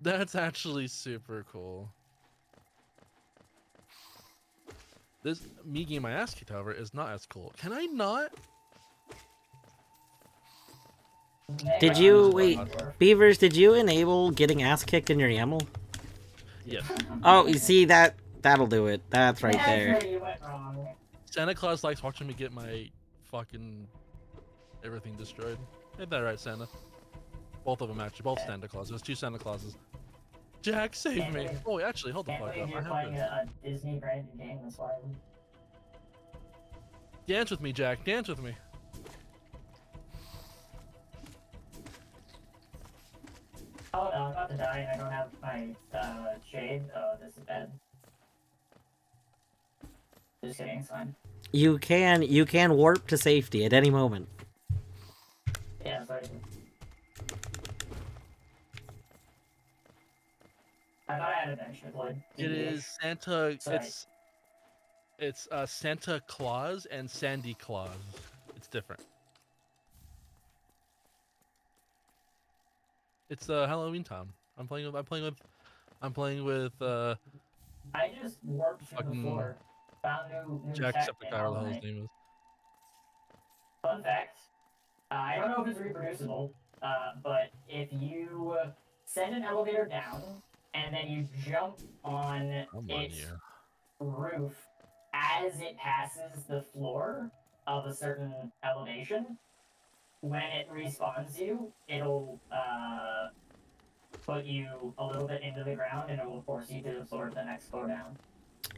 That's actually super cool. This me getting my ass kicked, however, is not as cool. Can I not? Did you wait, Beavers? Did you enable getting ass kicked in your YAML? Yes. Oh, you see that? That'll do it. That's right there. You went wrong. Santa Claus likes watching me get my fucking everything destroyed. Ain't that right, Santa? Both of them actually. Both Santa Claus. There's two Santa Clauses. Jack, save Can't me. believe- Oh, actually, hold the Can't fuck believe up. I you're have playing this. a Disney branded game. That's why. Dance with me, Jack. Dance with me. Oh no, I'm about to die and I don't have my shade. Oh, this is bad. Just kidding, it's fine. You can warp to safety at any moment. Yeah, sorry. I thought I had an extra blood. It is Santa. Sorry. It's Santa Claus and Sandy Claus. It's different. It's Halloween time. I'm playing with. I just warped through the Fucking floor. Found new tech in Jacksepticeye, or the hell Hollow his Knight. name is. Fun fact. I don't know if it's reproducible, but if you send an elevator down and then you jump on Come on, its you. roof as it passes the floor of a certain elevation, when it respawns you, it'll put you a little bit into the ground and it will force you to absorb the next floor down.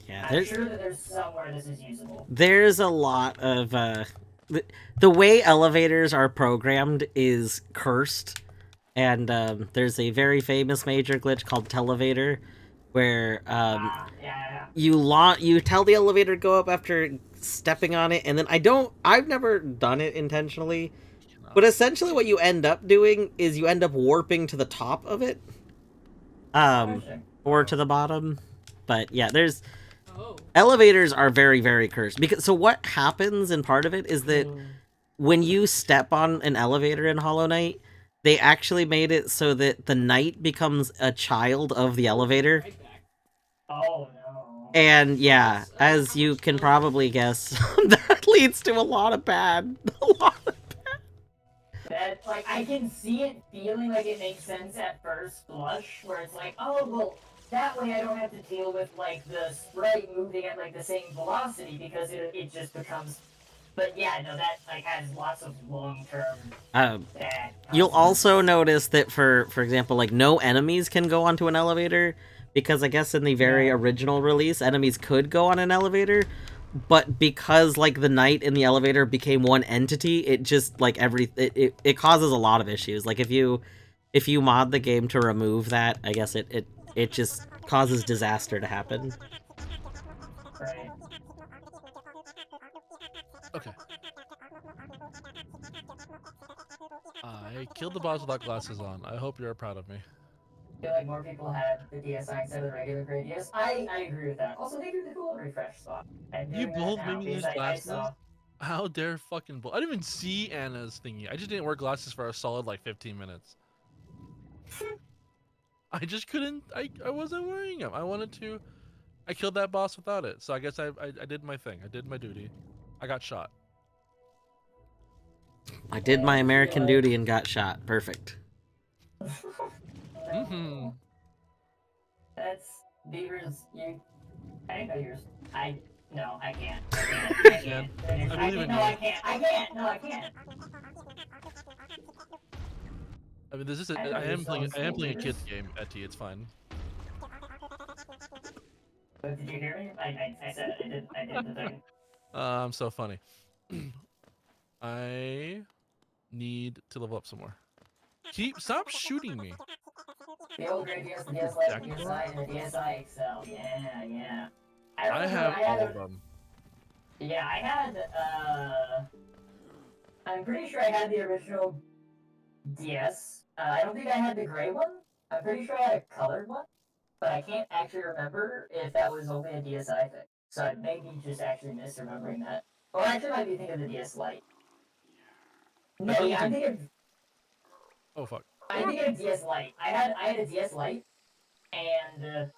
Yeah, I'm sure that there's somewhere this is usable. there's a lot of the way elevators are programmed is cursed, and there's a very famous major glitch called Televator, where Yeah. you tell the elevator to go up after stepping on it, and then I've never done it intentionally, but essentially what you end up doing is you end up warping to the top of it, or to the bottom. But yeah, there's Oh. elevators are very, very cursed. Because so what happens in part of it is that when you step on an elevator in Hollow Knight, they actually made it so that the knight becomes a child of the elevator. Right back. Oh no. And yeah, as you can probably guess, that leads to a lot of bad. That, like, I can see it feeling like it makes sense at first blush, where it's like, oh, well, that way I don't have to deal with, like, the sprite moving at, like, the same velocity, because it just becomes... But yeah, no, that, like, has lots of long-term bad You'll also consequences. notice that, for example, like, no enemies can go onto an elevator, because I guess in the very original release, enemies could go on an elevator, but because, like, the knight and the elevator became one entity, it just, like, it causes a lot of issues. Like, if you mod the game to remove that, I guess it just causes disaster to happen. Right. Okay. I killed the boss without glasses on. I hope you're proud of me. I feel like more people had the DSi instead of the regular grade DS. I agree with that. Also, they do the cool refresh spot. I'm You doing that both now made me because use I glasses? saw... How dare fucking bull! I didn't even see Anna's thingy. I just didn't wear glasses for a solid like 15 minutes. I just couldn't. I wasn't wearing them. I wanted to. I killed that boss without it. So I guess I did my thing. I did my duty. I got shot. I did my American duty and got shot. Perfect. Mm-hmm. That's Beaver's. I know yours. No, I can't. I can. I believe in you. I can't. No, I can't. I mean, this is. I know I am playing a yourselves, kid's game, Etty. It's fine. But did you hear me? I said I did the thing. I'm so funny. I need to level up some more. Stop shooting me. The old grade DS, the DS Lite, the DSi, and the DSi XL. Yeah. I have all of them. Yeah, I had, I'm pretty sure I had the original DS. I don't think I had the gray one. I'm pretty sure I had a colored one, but I can't actually remember if that was only a DSi thing. So I may be just actually misremembering that. Or I actually might be thinking of the DS Lite. No, yeah, I'm thinking... Oh, fuck. I'm thinking of DS Lite. I had a DS Lite, and,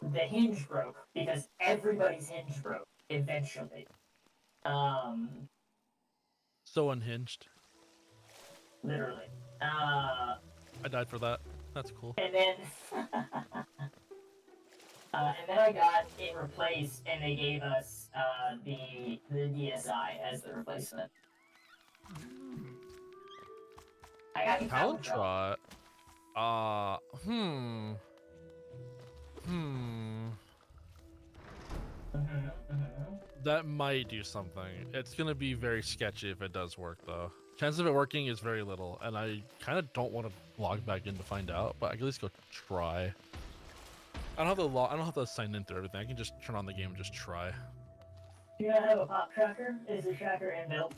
the hinge broke because everybody's hinge broke eventually. So unhinged. Literally. I died for that. That's cool. And then, I got it replaced, and they gave us the DSi as the replacement. I got you Talent Trot. Hmm. That might do something. It's gonna be very sketchy if it does work, though. Chance of it working is very little, and I kind of don't want to log back in to find out, but I can at least go try. I don't have to I don't have to sign in through everything. I can just turn on the game and just try. Do you not have a pop tracker? Is the tracker inbuilt?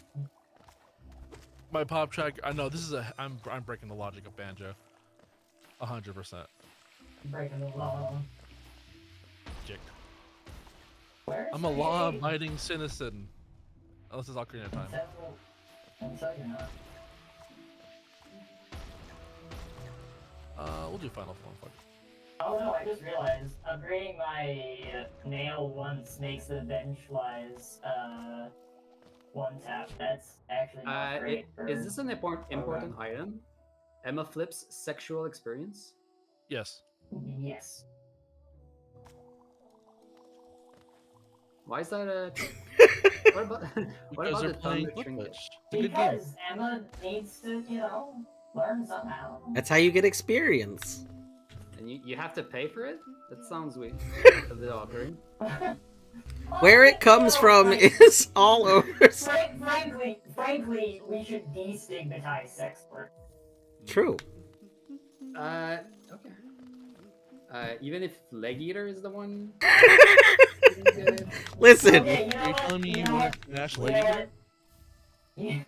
My pop track. I know this is a. I'm breaking the logic of Banjo. 100%. Breaking the law. Kicked. Where's I'm a my law-abiding citizen. Unless it's Ocarina of Time. So you're not. We'll do Final Form. Fuck. Oh no, I just realized upgrading my nail once makes the bench flies one tap. That's actually not great. Is this an important item? Emma Flip's sexual experience? Yes. Yes. Why is that a... what about the thunder trinket? Because Emma needs to, learn somehow. That's how you get experience. And you have to pay for it? That sounds weird. A bit awkward. Where it comes from is all over. Frankly, we should destigmatize sex work. True. Okay. Even if Leg Eater is the one. Listen. Okay, Are you telling me you want to smash you Lady? know what? Yeah.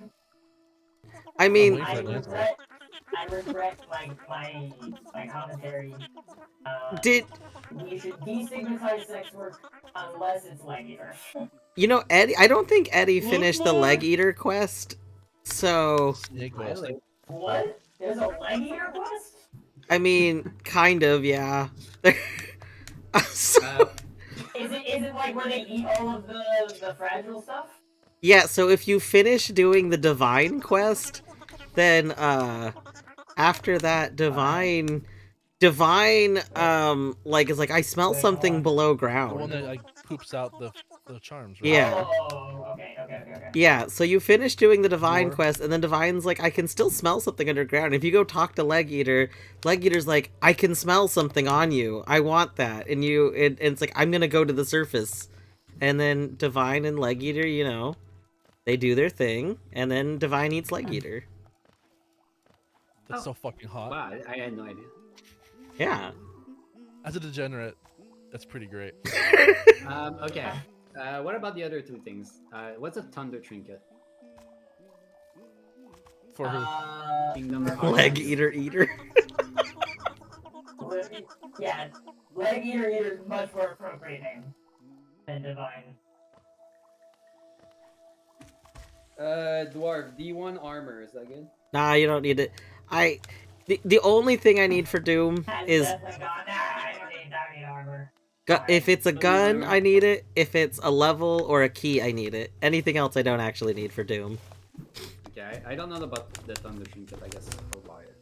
I mean, I regret my commentary. We should destigmatize sex work unless it's leg eater. Eddie, I don't think Eddie finished the leg eater quest, so... Snake oil. What? There's a leg eater quest? I mean, kind of, yeah. Is it like where they eat all of the fragile stuff? Yeah, so if you finish doing the divine quest, then after that divine is like I smell something below ground. The one that like poops out the charms, right? Yeah. Oh, okay. Yeah, so you finish doing the divine quest, and then divine's like, I can still smell something underground. If you go talk to Leg Eater's like, I can smell something on you. I want that. And it's like, I'm gonna go to the surface. And then Divine and Leg Eater, they do their thing, and then Divine eats Leg Eater. That's so fucking hot. Wow, I had no idea. Yeah. As a degenerate, that's pretty great. Okay. What about the other two things? What's a thunder trinket? For who? Kingdom Hearts. Leg Eater. Yeah, Leg Eater is much more appropriate name than Divine. Dwarf, D1 armor, is that good? Nah, you don't need it. The only thing I need for Doom is... I don't need armor. If it's a gun, I need it. If it's a level or a key, I need it. Anything else I don't actually need for Doom. Okay, I don't know about the thunder trinket, I guess I'll buy it.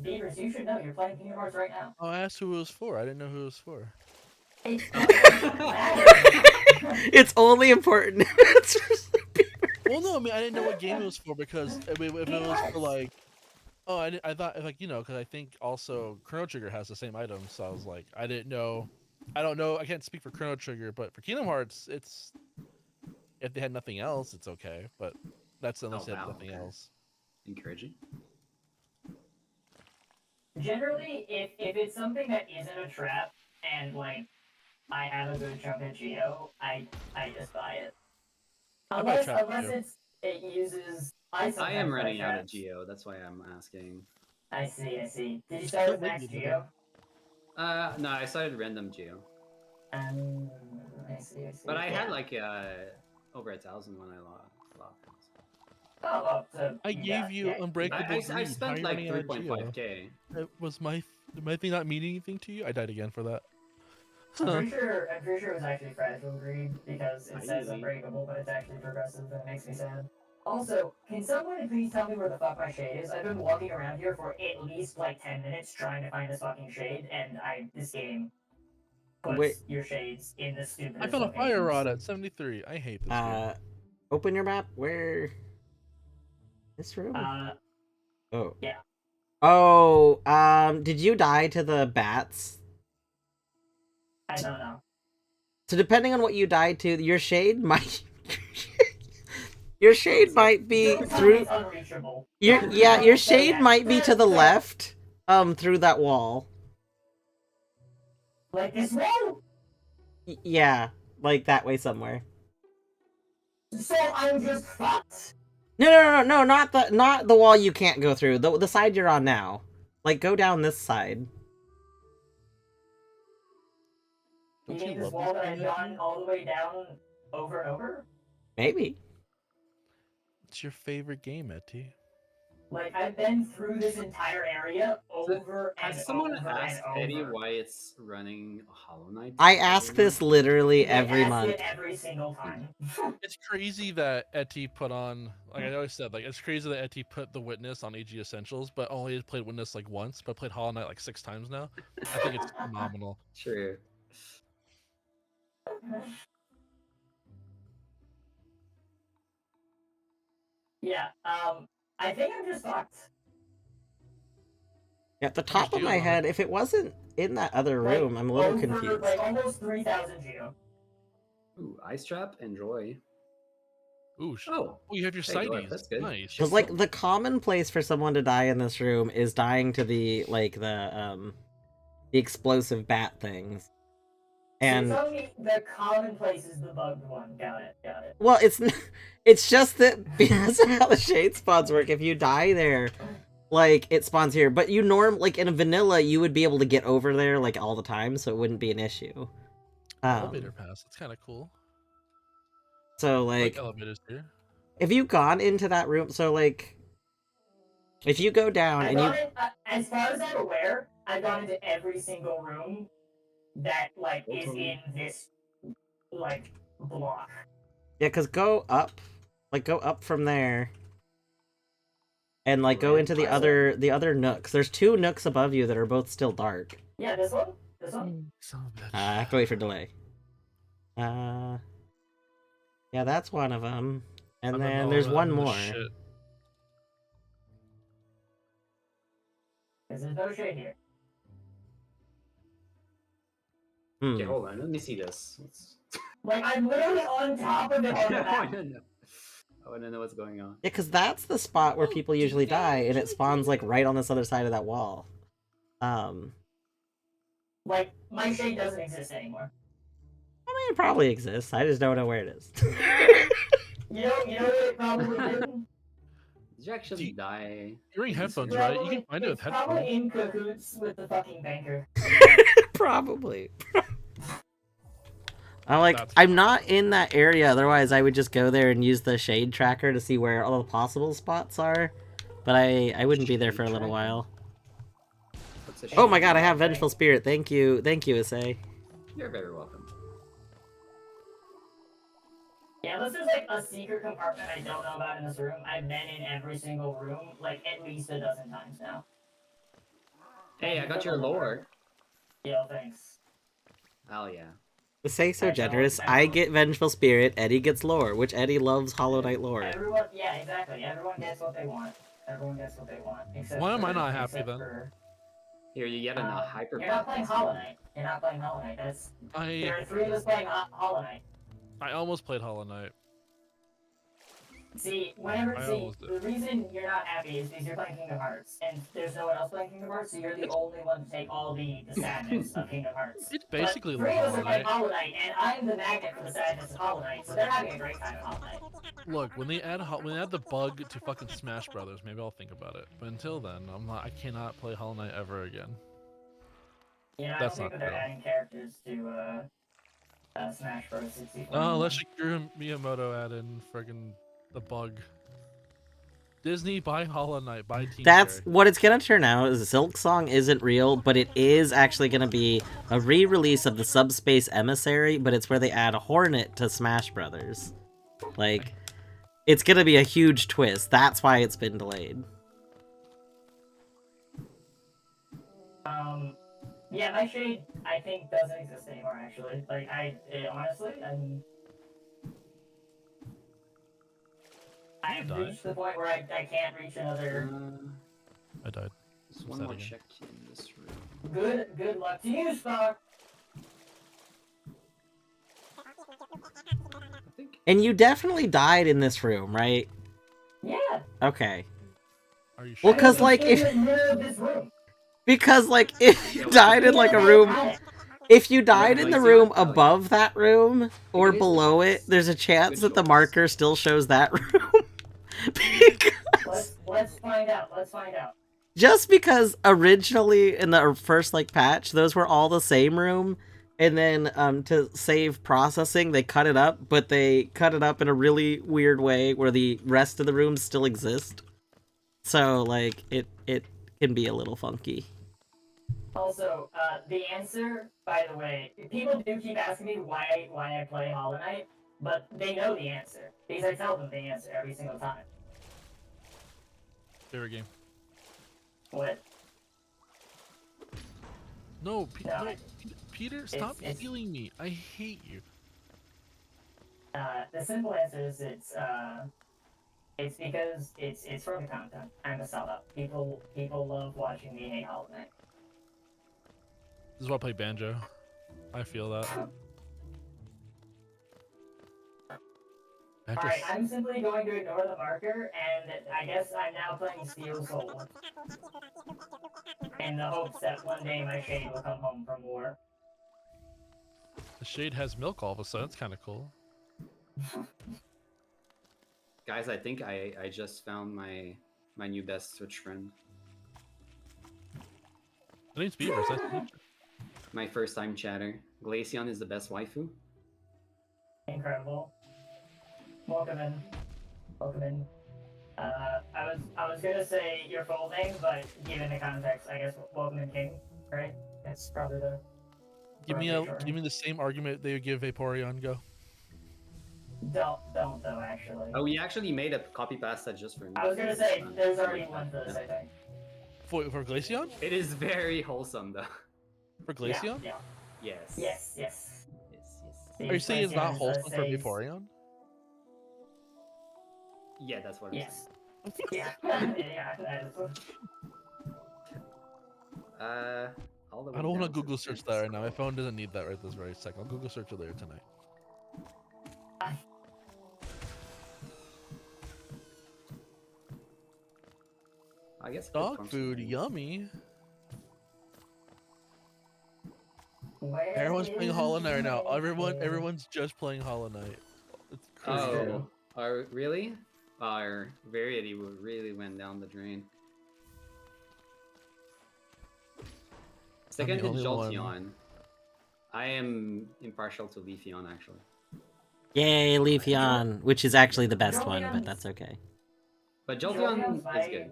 Beavers, you should know. You're playing Kingdom Hearts right now. Oh, I asked who it was for. I didn't know who it was for. It's only important. Well, no, I mean, I didn't know what game it was for because if it was for like, oh, I thought like because I think also Chrono Trigger has the same items, so I was like, I didn't know. I don't know. I can't speak for Chrono Trigger, but for Kingdom Hearts, it's if they had nothing else, it's okay. But that's unless they had nothing else. Encouraging. Generally, if it's something that isn't a trap and like I have a good chunk of Geo, I just buy it. Unless it uses. I am running out of Geo. That's why I'm asking. I see. Did you start with max Geo? No, I started random Geo. I see. But I had like over 1,000 when I lost. Oh, so I gave you Unbreakable. I spent like 3.5k. Was my thing not mean anything to you? I died again for that. I'm pretty sure it was actually Fragile Greed because it says Unbreakable, but it's actually progressive and it makes me sad. Also, can someone please tell me where the fuck my shade is? I've been walking around here for at least like 10 minutes trying to find this fucking shade, and this game puts your shades in the stupid. I found a fire rod at 73. I hate this game. Open your map. Where? This room? Oh. Yeah. Oh, did you die to the bats? I don't know. So depending on what you died to, your shade might your shade might be Don't tell me through it's unreachable. your Don't say shade that. might be to the left, through that wall. Like this way? Yeah, like that way somewhere. So I'm just fucked? No, not the wall you can't go through. The side you're on now. Like go down this side. You Don't you mean this love wall this that I've game, gone Eddie? all the way down over and over? Maybe. It's your favorite game, Etty. Like, I've been through this entire area So, over and has someone over and asked Eddie over. why it's running Hollow Knight? I ask this literally They every ask month. it every single time. It's crazy that Etty put on, like I always said, like it's crazy that Etty put The Witness on AG Essentials, but only played Witness like once, but played Hollow Knight like 6 times now. I think it's phenomenal. True. Yeah, I think I'm just fucked. Yeah, at the top of my head, if it wasn't in that other room, I'm a little confused. Like almost 3,000 geo. Ooh, Ice Trap, enjoy. Ooh, Oh, you have your hey, Dwarf, sighties. that's good. Nice. Because like the common place for someone to die in this room is dying to the explosive bat things. And so tell me the commonplace is the bugged one. Got it. well, it's just that because of how the shade spawns work, if you die there, like it spawns here. But like in a vanilla, you would be able to get over there like all the time, so it wouldn't be an issue. Elevator pass. That's kind of cool. So I like like elevators here. if you've gone into that room, so like if you go down and you, as far as I'm aware, I've gone into every single room that like is in this like block. yeah, because go up from there, and like go into the other nooks. There's 2 nooks above you that are both still dark. Yeah, this one. Son of a bitch. I have to wait for delay. Yeah, that's one of them. And then there's one more. Shit. There's no shade here. Okay, hold on. Let me see this. Like, I'm literally on top of it on the I map. want to know what's going on. Yeah, because that's the spot where people usually die, and it spawns like right on this other side of that wall. Like, my shade doesn't exist anymore. I mean, it probably exists. I just don't know where it is. You know what it probably did? Did you actually die? You're wearing headphones, right? You can find it with headphones. Probably in cahoots with the fucking banker. Probably. I'm not in that area, otherwise I would just go there and use the shade tracker to see where all the possible spots are. But I wouldn't be there for a little while. Oh my god, I have Vengeful Spirit. Thank you, Issei. You're very welcome. Yeah, unless there's like a secret compartment I don't know about in this room, I've been in every single room like at least a dozen times now. Hey, I got your lore. Yo, thanks. Hell yeah. Issei so generous. I get Vengeful Spirit, Eddie gets lore, which Eddie loves Hollow Knight lore. Everyone, yeah, exactly. Everyone gets what they want. Except why am I not happy then? Here, you get a hyper. You're not playing Hollow Knight. There are 3 of us playing Hollow Knight. I almost played Hollow Knight. See, the reason you're not happy is because you're playing Kingdom Hearts, and there's no one else playing Kingdom Hearts, so you're the only one to take all the sadness of Kingdom Hearts. It's basically but 3 of us are playing Hollow Hollow Knight, and I'm the magnet for the sadness of Hollow Knight, so they're having a great time in Hollow Knight. Look, when they add the bug to fucking Smash Brothers, maybe I'll think about it. But until then, I cannot play Hollow Knight ever again. Yeah, I don't think that they're adding characters to Smash Bros. 64. Oh, unless Shigeru Miyamoto add in friggin' the bug. Disney, buy Hollow Knight, buy Team That's Cherry. what it's gonna turn out. Is Silk Song isn't real, but it is actually gonna be a re-release of the Subspace Emissary, but it's where they add a Hornet to Smash Brothers. Like, it's gonna be a huge twist. That's why it's been delayed. Yeah, my shade, I think, doesn't exist anymore, actually. Like, honestly, I've reached the point where I can't reach another I died. There's What's one that more again? check in this room. Good luck to you, Star. I think. And you definitely died in this room, right? Yeah. Okay. Are you Well, sure? cause I'm like in if the middle of this room. because like if you Yeah, what's died the- in like a Yeah, room, got it. if you died Yeah, in the Glaceon? room Oh, yeah. above that room or It is below it, nice. there's a chance Good that the choice. marker still shows that room. Because Let's find out. Let's find out. just because originally in the first like patch, those were all the same room, and then to save processing, they cut it up, but they cut it up in a really weird way where the rest of the rooms still exist. So like it can be a little funky. Also, the answer, by the way, people do keep asking me why I play Hollow Knight, but they know the answer because I tell them the answer every single time. Favorite game. What? No, No, no, Peter, stop it's- healing me. I hate you. The simple answer is it's because it's for the content. I'm a sellout. People love watching me hate Hollow Knight. This is why I play banjo. I feel that. Alright, I'm simply going to ignore the marker, and I guess I'm now playing Steel Soul. In the hopes that one day my shade will come home from war. The shade has milk all of a sudden. That's kind of cool. Guys, I think I just found my new best Switch friend. The name's Beavers. That's My first time chatter. Glaceon is the best waifu. Incredible. Welcome in. Welcome in. I was gonna say your full name, but given the context, I guess welcome in King, right? That's probably the. give me the same argument they would give Vaporeon. Go. Don't though actually. Oh, we actually made a copy pasta just for me. I was gonna say there's already one for this, I think. For Glaceon? It is very wholesome though. For Glaceon? Yeah. Yes. Yes. Yes. Yes. Are you saying it's not Glaceon, wholesome for says- Vaporeon? Yeah, that's what I'm Yes. Yeah. Yeah. That is. saying. All the way I don't want to down Google the search that fence. right now. My phone doesn't need that right this very second. I'll Google search it later tonight. I guess Dog food, yummy. Where Everyone's playing is Hollow Knight right now. my Everyone's just playing Hollow Knight. It's crazy. Oh, really? Our Verity really went down the drain. Second the is only Jolteon. one. I am impartial to Leafeon actually. Yay, Leafeon, which is actually the best one, but that's okay. But Jolteon Jolteon's is my- good.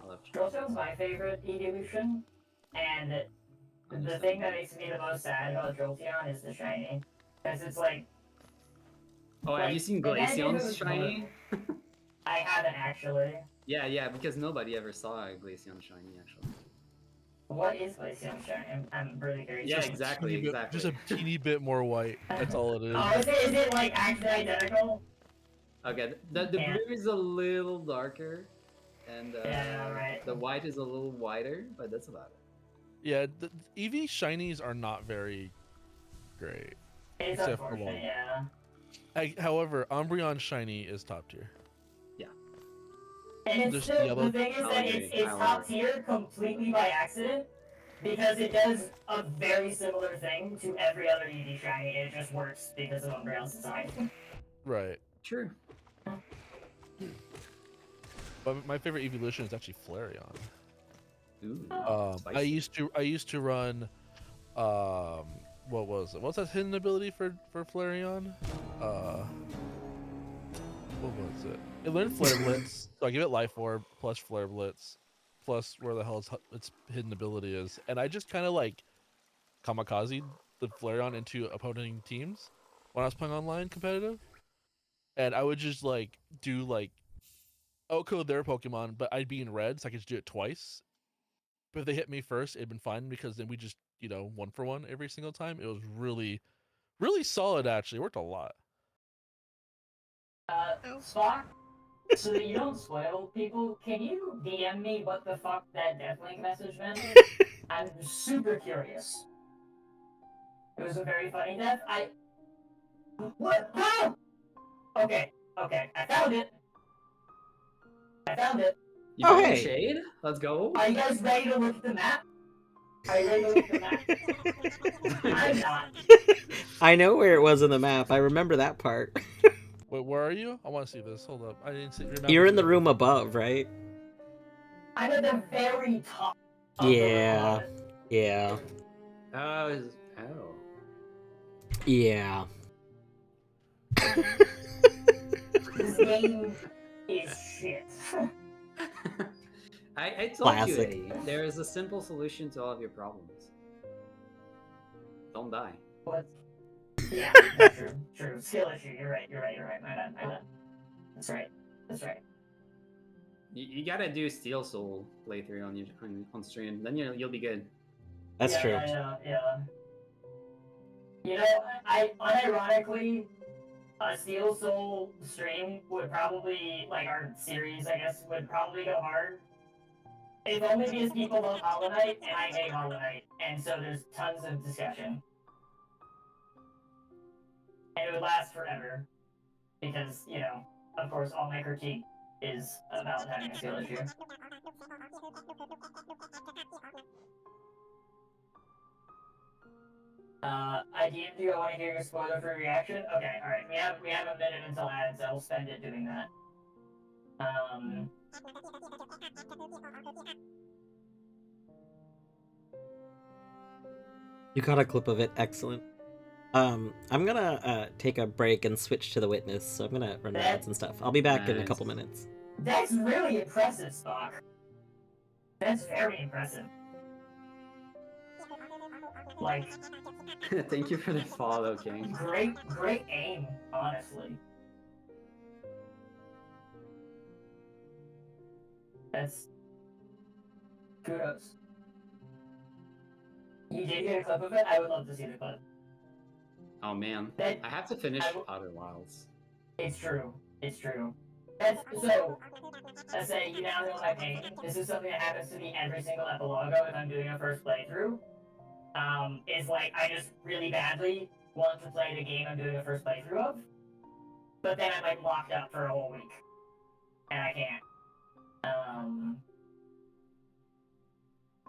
I love Jolteon. Jolteon's my favorite evolution, and the thing that makes me the most sad about Jolteon is the shiny, because it's like. Oh, have you like, seen imagine if it Glaceon's was shiny? blue. I haven't actually. Yeah, because nobody ever saw a Glaceon shiny actually. What is Glaceon shiny? I'm really curious. Yeah, Just a exactly, teeny bit- exactly. Just a teeny bit more white. That's all it is. Oh, is it like actually identical? Okay, the Yeah. blue is a little darker, and Yeah, right. the white is a little whiter, but that's about it. Yeah, the EV shinies are not very great. It's Except for unfortunate, one. yeah. However, Umbreon shiny is top tier. And it's Just still, yellow. the thing is I'll that agree, it's I'll top agree. tier completely by accident, because it does a very similar thing to every other EV shiny, it just works because of Umbreon's design. Right. True. But my favorite evolution is actually Flareon. Ooh, I spicy. used to run what was it? What's that hidden ability for Flareon? What was it? It learned Flare Blitz, so I give it Life Orb plus Flare Blitz plus where the hell its hidden ability is, and I just kind of like kamikaze the Flareon into opposing teams when I was playing online competitive, and I would just like do like outcode their Pokemon, but I'd be in red, so I could just do it twice. But if they hit me first, it'd been fine because then we just, 1-for-1 every single time. It was really, really solid actually. It worked a lot. Spock, So that you don't spoil people, can you DM me what the fuck that Deathlink message meant? I'm super curious. It was a very funny death. What? Ah! Okay, okay, I found it. I found it. You Oh, found the hey. shade? Let's go. Are you guys ready to look at the map? Are you ready to look at the map? I'm not. I know where it was in the map. I remember that part. Wait, where are you? I want to see this. Hold up. I didn't see. Remember You're in the room above, right? I'm at the very top of Yeah. the room. Yeah. Oh. Yeah. This game is shit. I told Classic. you, Eddie, there is a simple solution to all of your problems. Don't die. What? Yeah, that's true. True. Skill issue. You're right. My bad. That's right. You gotta do Steel Soul playthrough on stream, then you'll be good. That's true. Yeah. You know, I unironically, a Steel Soul stream would probably, like our series, I guess, would probably go hard. If only because people love Hollow Knight and I hate Hollow Knight, and so there's tons of discussion. And it would last forever. Because, you know, of course, all my critique is about having a skill issue. I DM'd you. I want to hear your spoiler-free reaction. Okay, all right. We have a minute until ads. I'll spend it doing that. You got a clip of it. Excellent. I'm gonna take a break and switch to the witness, so I'm gonna run ads and stuff. I'll be back in a couple minutes. That's really impressive, Spock. That's very impressive. Like, thank you for the follow, King. Great aim, honestly. That's kudos. You did get a clip of it? I would love to see the clip. Oh man, I have to finish Outer Wilds. It's true. That's so. Let's say you now know my pain. This is something that happens to me every single Epilago if I'm doing a first playthrough. Is like I just really badly want to play the game I'm doing a first playthrough of, but then I'm like locked up for a whole week, and I can't.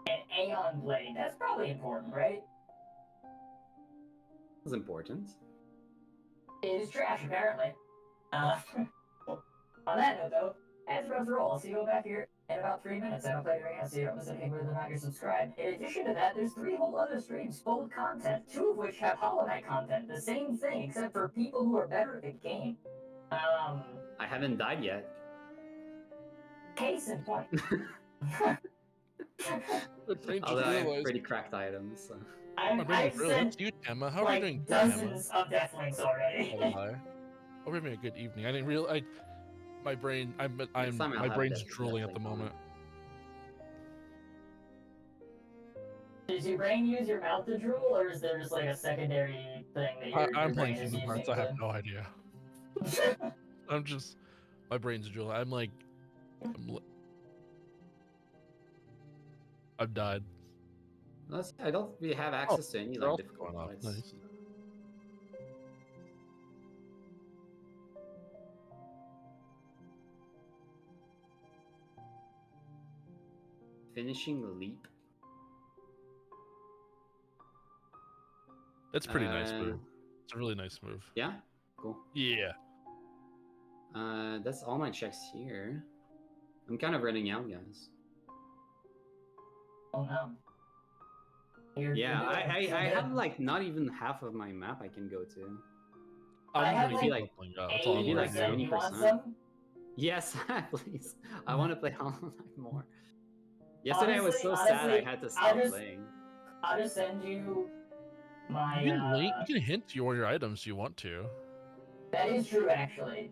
An Aeon Blade, that's probably important, right? It's important. It is trash, apparently. On that note, though, as for the roll, I'll see you back here in about 3 minutes. I don't play right now, so you don't miss anything whether or not you're subscribed. In addition to that, there's 3 whole other streams full of content, 2 of which have Hollow Knight content. The same thing, except for people who are better at the game. I haven't died yet. Case in point. Although I have pretty cracked items. So. I've sent you, Emma. How are like we doing? dozens of Deathlinks already. Oh, hi. Hope you're having a good evening. I didn't realize. My brain. My brain's drooling at the moment. Does your brain use your mouth to drool, or is there just like a secondary thing that your brain is using? I have no idea. I'm just. My brain's drooling. I'm like. I've died. I don't really have access to any like difficult fights. Nice. Finishing leap. It's a pretty nice move. It's a really nice move. Yeah? Cool. Yeah. That's all my checks here. I'm kind of running out, guys. Oh no. I have like not even half of my map I can go to. I have maybe like 20%. Yes, please. I want to play Hollow Knight more. Yesterday I was so sad I had to stop playing. I'll just send you my. You can hint your items you want to. That is true, actually.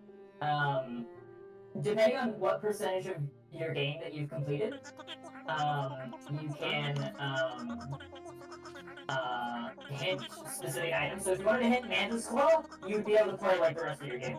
Depending on what percentage of your game that you've completed, you can hint specific items. So if you wanted to hint Mantis Claw, you'd be able to play like the rest of your game.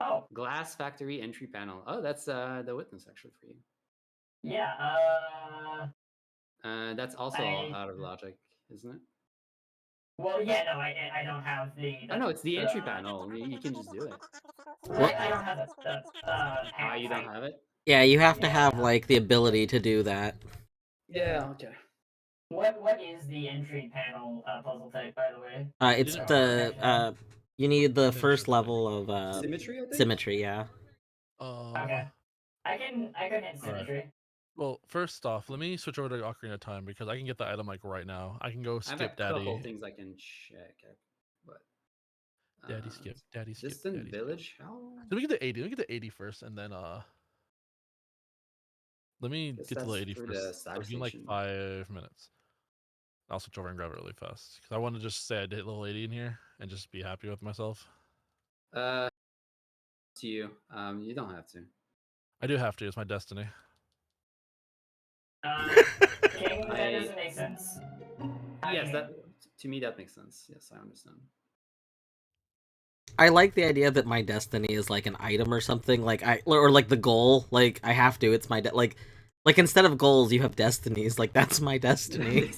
Oh, Glass factory entry panel. Oh, that's the witness actually for you. yeah. That's also out of logic, isn't it? Well, yeah, no, I don't have the. Oh no, it's the entry panel. You can just do it. What? I don't have the Ah, you don't have it? Yeah, you have to Yeah, have no. like the ability to do that. Yeah. Okay. What is the entry panel puzzle type, by the way? It's didn't- the you need the didn't first show me. level of Symmetry, I think. symmetry. Yeah. Okay. I can hit symmetry. Well, first off, let me switch over to Ocarina of Time because I can get the item like right now. I can go I have a skip Daddy. couple things I can check, but Daddy skip, Daddy skip, distant Daddy village. How? Let me get the 80. Let me get the 80 first, and then let me Guess get to the that's 80 through first. the So side give me like station. 5 minutes. I'll switch over and grab it really fast because I want to just say I did little 80 in here and just be happy with myself. To you. You don't have to. I do have to. It's my destiny. King, that I- doesn't make sense. Yes, that to me that makes sense. Yes, I understand. I like the idea that my destiny is like an item or something. Like or like the goal. Like I have to. It's my like instead of goals, you have destinies. Like that's my destiny.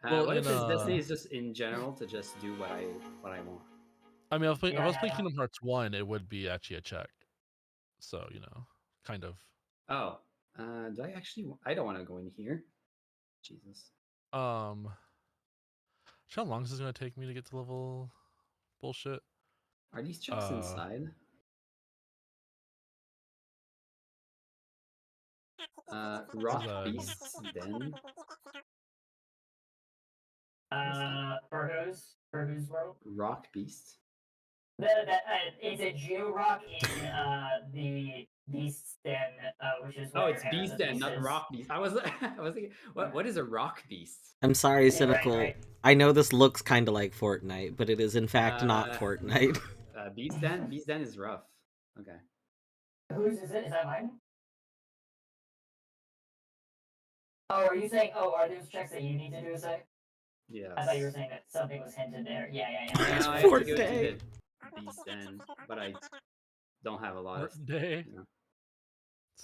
Well, What in, if his destiny is just in general to just do what I want? I mean, if I was playing Yeah. Kingdom Hearts 1, it would be actually a check. So, kind of. Oh, do I actually? I don't want to go in here. Jesus. How long is this gonna take me to get to level bullshit? Are these checks inside? Rock beasts den. For whose world? Rock beast. It's a Geo-Rock in the Beast's Den, which is Oh, where it's beast den, not rock beast. I was I was thinking, what is a rock beast? I'm sorry, Right, cynical. right. I know this looks kind of like Fortnite, but it is in fact not Uh, Fortnite. Beast den. Beast den is rough. Okay. Whose is it? Is that mine? Oh, are you saying? Oh, are those checks that you need to do a sec? Yes. I thought you were saying that something was hinted there. Yeah. Now I have to go to the beast den, but I don't have a lot of. Day.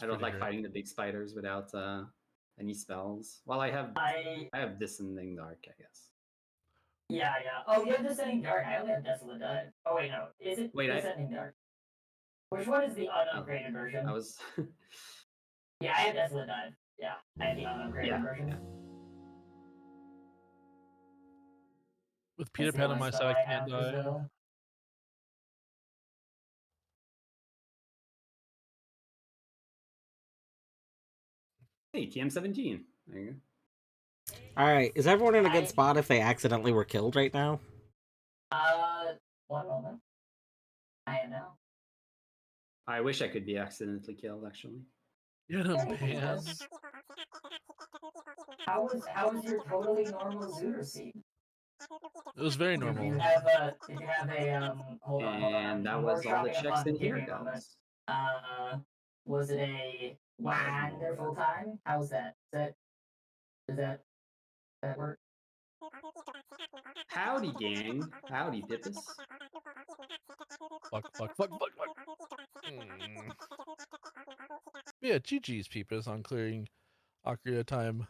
I don't like fighting the big spiders without any spells. Well, I have Descending Dark, I guess. Yeah. Oh, you have Descending Dark. I only have Desolate Dive. Oh wait, no. Is it Descending Dark? Which one is the unupgraded version? I was. Yeah, I have Desolate Dive. Yeah, I have the unupgraded version. Yeah. With Peter Pan on my side, I can't die. Hey, TM17. There you go. Alright, is everyone in a good spot if they accidentally were killed right now? 1 moment. I am now. I wish I could be accidentally killed, actually. Get him, Pan. How was your totally normal Zooter seed? It was very normal. Did you have a hold on. And that was all the checks in here, guys. Was it a wonderful time? How's that? Does that work? Howdy, gang. Howdy, Pippus. Fuck. Yeah, GG's, Peepus, on clearing Ocarina of Time.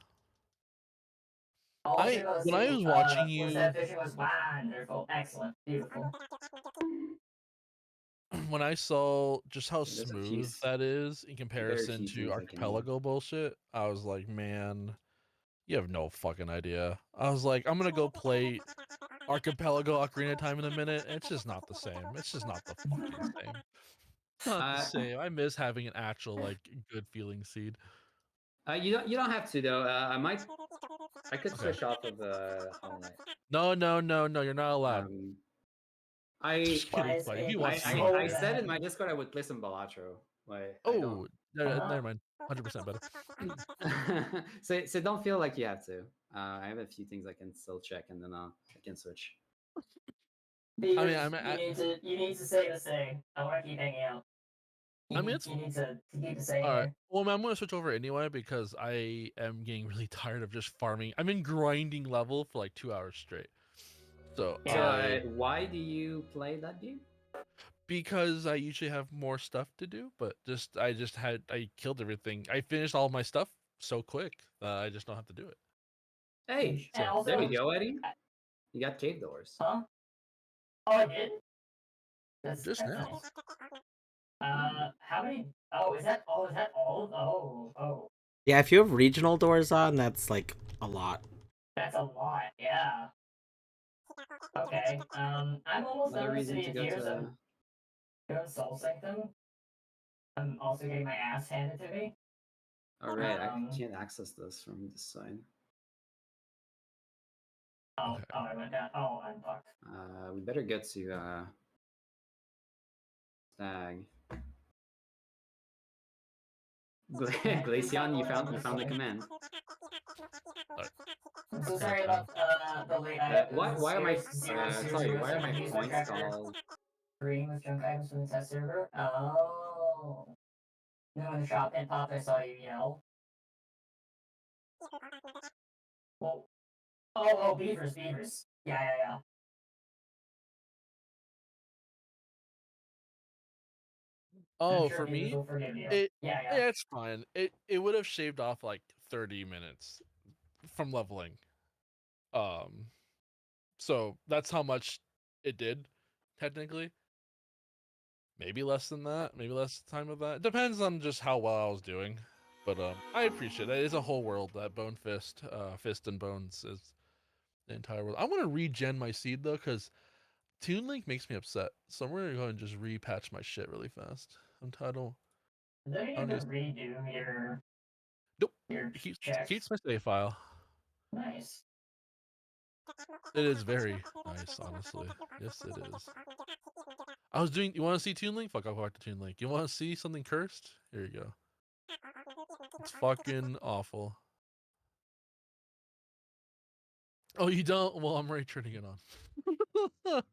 When I was watching you, that fishing was wonderful, excellent, beautiful. When I saw just how There's a smooth few- that is in comparison few to things I can do. Archipelago bullshit, I was like, man, you have no fucking idea. I was like, I'm gonna go play Archipelago Ocarina of Time in a minute. And it's just not the same. It's just not the fucking same. Not the same. I miss having an actual like good feeling seed. You don't have to though. I could switch off of Hollow Knight. No, you're not allowed. I said in my my Discord I would play some Balatro. Like, never mind. 100% better. so don't feel like you have to. I have a few things I can still check, and then I can switch. Because you need to say the same. I want to keep hanging out. You need to keep the same. All right. Well, I'm going to switch over anyway because I am getting really tired of just farming. I'm in grinding level for like 2 hours straight. So why do you play that game? Because I usually have more stuff to do, but I killed everything. I finished all my stuff so quick that I just don't have to do it. Hey, And So also, there we go, Eddie. You got cave doors. huh? Oh, I did. just That's now. nice. How many? Oh, is that? Oh, is that all? Oh. Yeah, if you have regional doors on, that's like a lot. That's a lot. Yeah. Okay. I'm almost Another done with reason City to of go Tears. to. I'm doing Soul Sanctum. I'm also getting my ass handed to me. All right, I Um. can't access this from this side. Okay. Oh, I went down. Oh, I'm fucked. We better get to Stag. Glaceon, you found the command. I'm so Okay, sorry time. about the late night. Why are my sorry, why are my User points tracker called? agreeing with junk items from the test server? Oh. No, when the shop pin popped, I saw you yell. Well, beavers. Yeah. I'm Oh, sure for beavers me, will forgive you. it Yeah. yeah, it's fine. It would have shaved off like 30 minutes from leveling. Um, so that's how much it did, technically. Maybe less than that, maybe less time of that. Depends on just how well I was doing. But I appreciate it. It's a whole world, that Bone Fist, Fist and Bones is the entire world. I want to regen my seed though, because Toon Link makes me upset. So I'm gonna go ahead and just repatch my shit really fast. I'm title. Don't I you don't have to need. redo Nope. your It keeps checks? my save file. Nice. It is very nice, honestly. Yes, it is. I was doing. You want to see Toon Link? Fuck, I'll go back to Toon Link. You want to see something cursed? Here you go. It's fucking awful. Oh, you don't? Well, I'm already turning it on.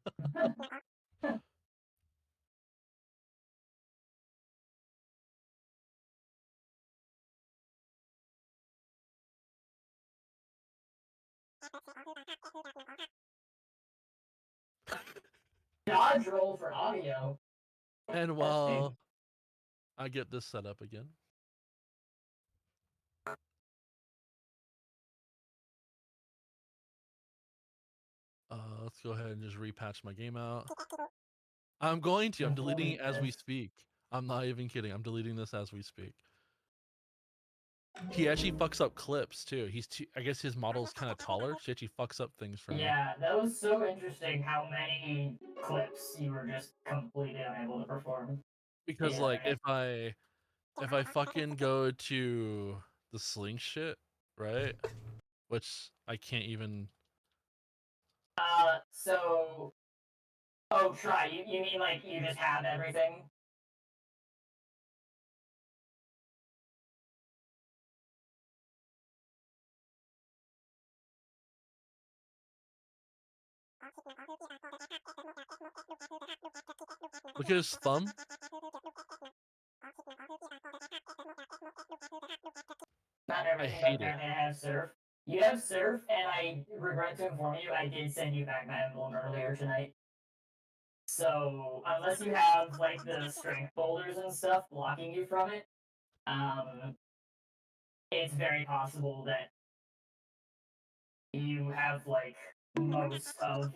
Dodge roll for audio. And That's big. while I get this set up again. Let's go ahead and just repatch my game out. I'm going to. I'm deleting it as we speak. I'm not even kidding. I'm deleting this as we speak. He actually fucks up clips too. I guess his model's kind of taller. She actually fucks up things for me. Yeah, that was so interesting how many clips you were just completely unable to perform. Because like if I fucking go to the sling shit, right? Which I can't even. So oh, try. You mean like you just have everything? Look at his thumb. Not I everything, but hate it. apparently I have surf. You have surf, and I regret to inform you, I did send you back my emblem earlier tonight. So unless you have like the strength boulders and stuff blocking you from it, um, it's very possible that you have like most of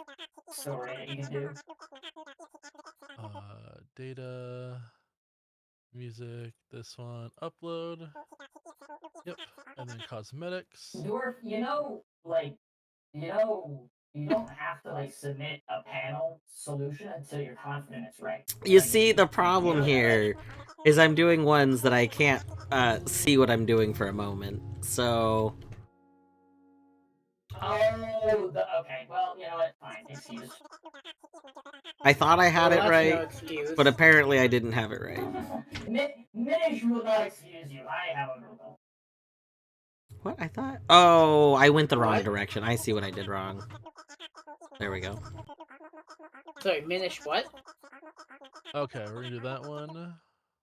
story that you can do. Data, music, this one, upload. Yep, and then cosmetics. Dwarf, you don't have to like submit a panel solution until you're confident it's right. You Like, see, the you problem know that, right? here is I'm doing ones that I can't see what I'm doing for a moment. So Okay. Well, you know what? Fine, excuse. I thought I had Well, it that's no right, excuse. but apparently I didn't have it right. Minish will not excuse you. I, however, will. What? I thought... Oh, I went the wrong What? direction. I see what I did wrong. There we go. Sorry, Minish what? Okay, we're gonna do that one.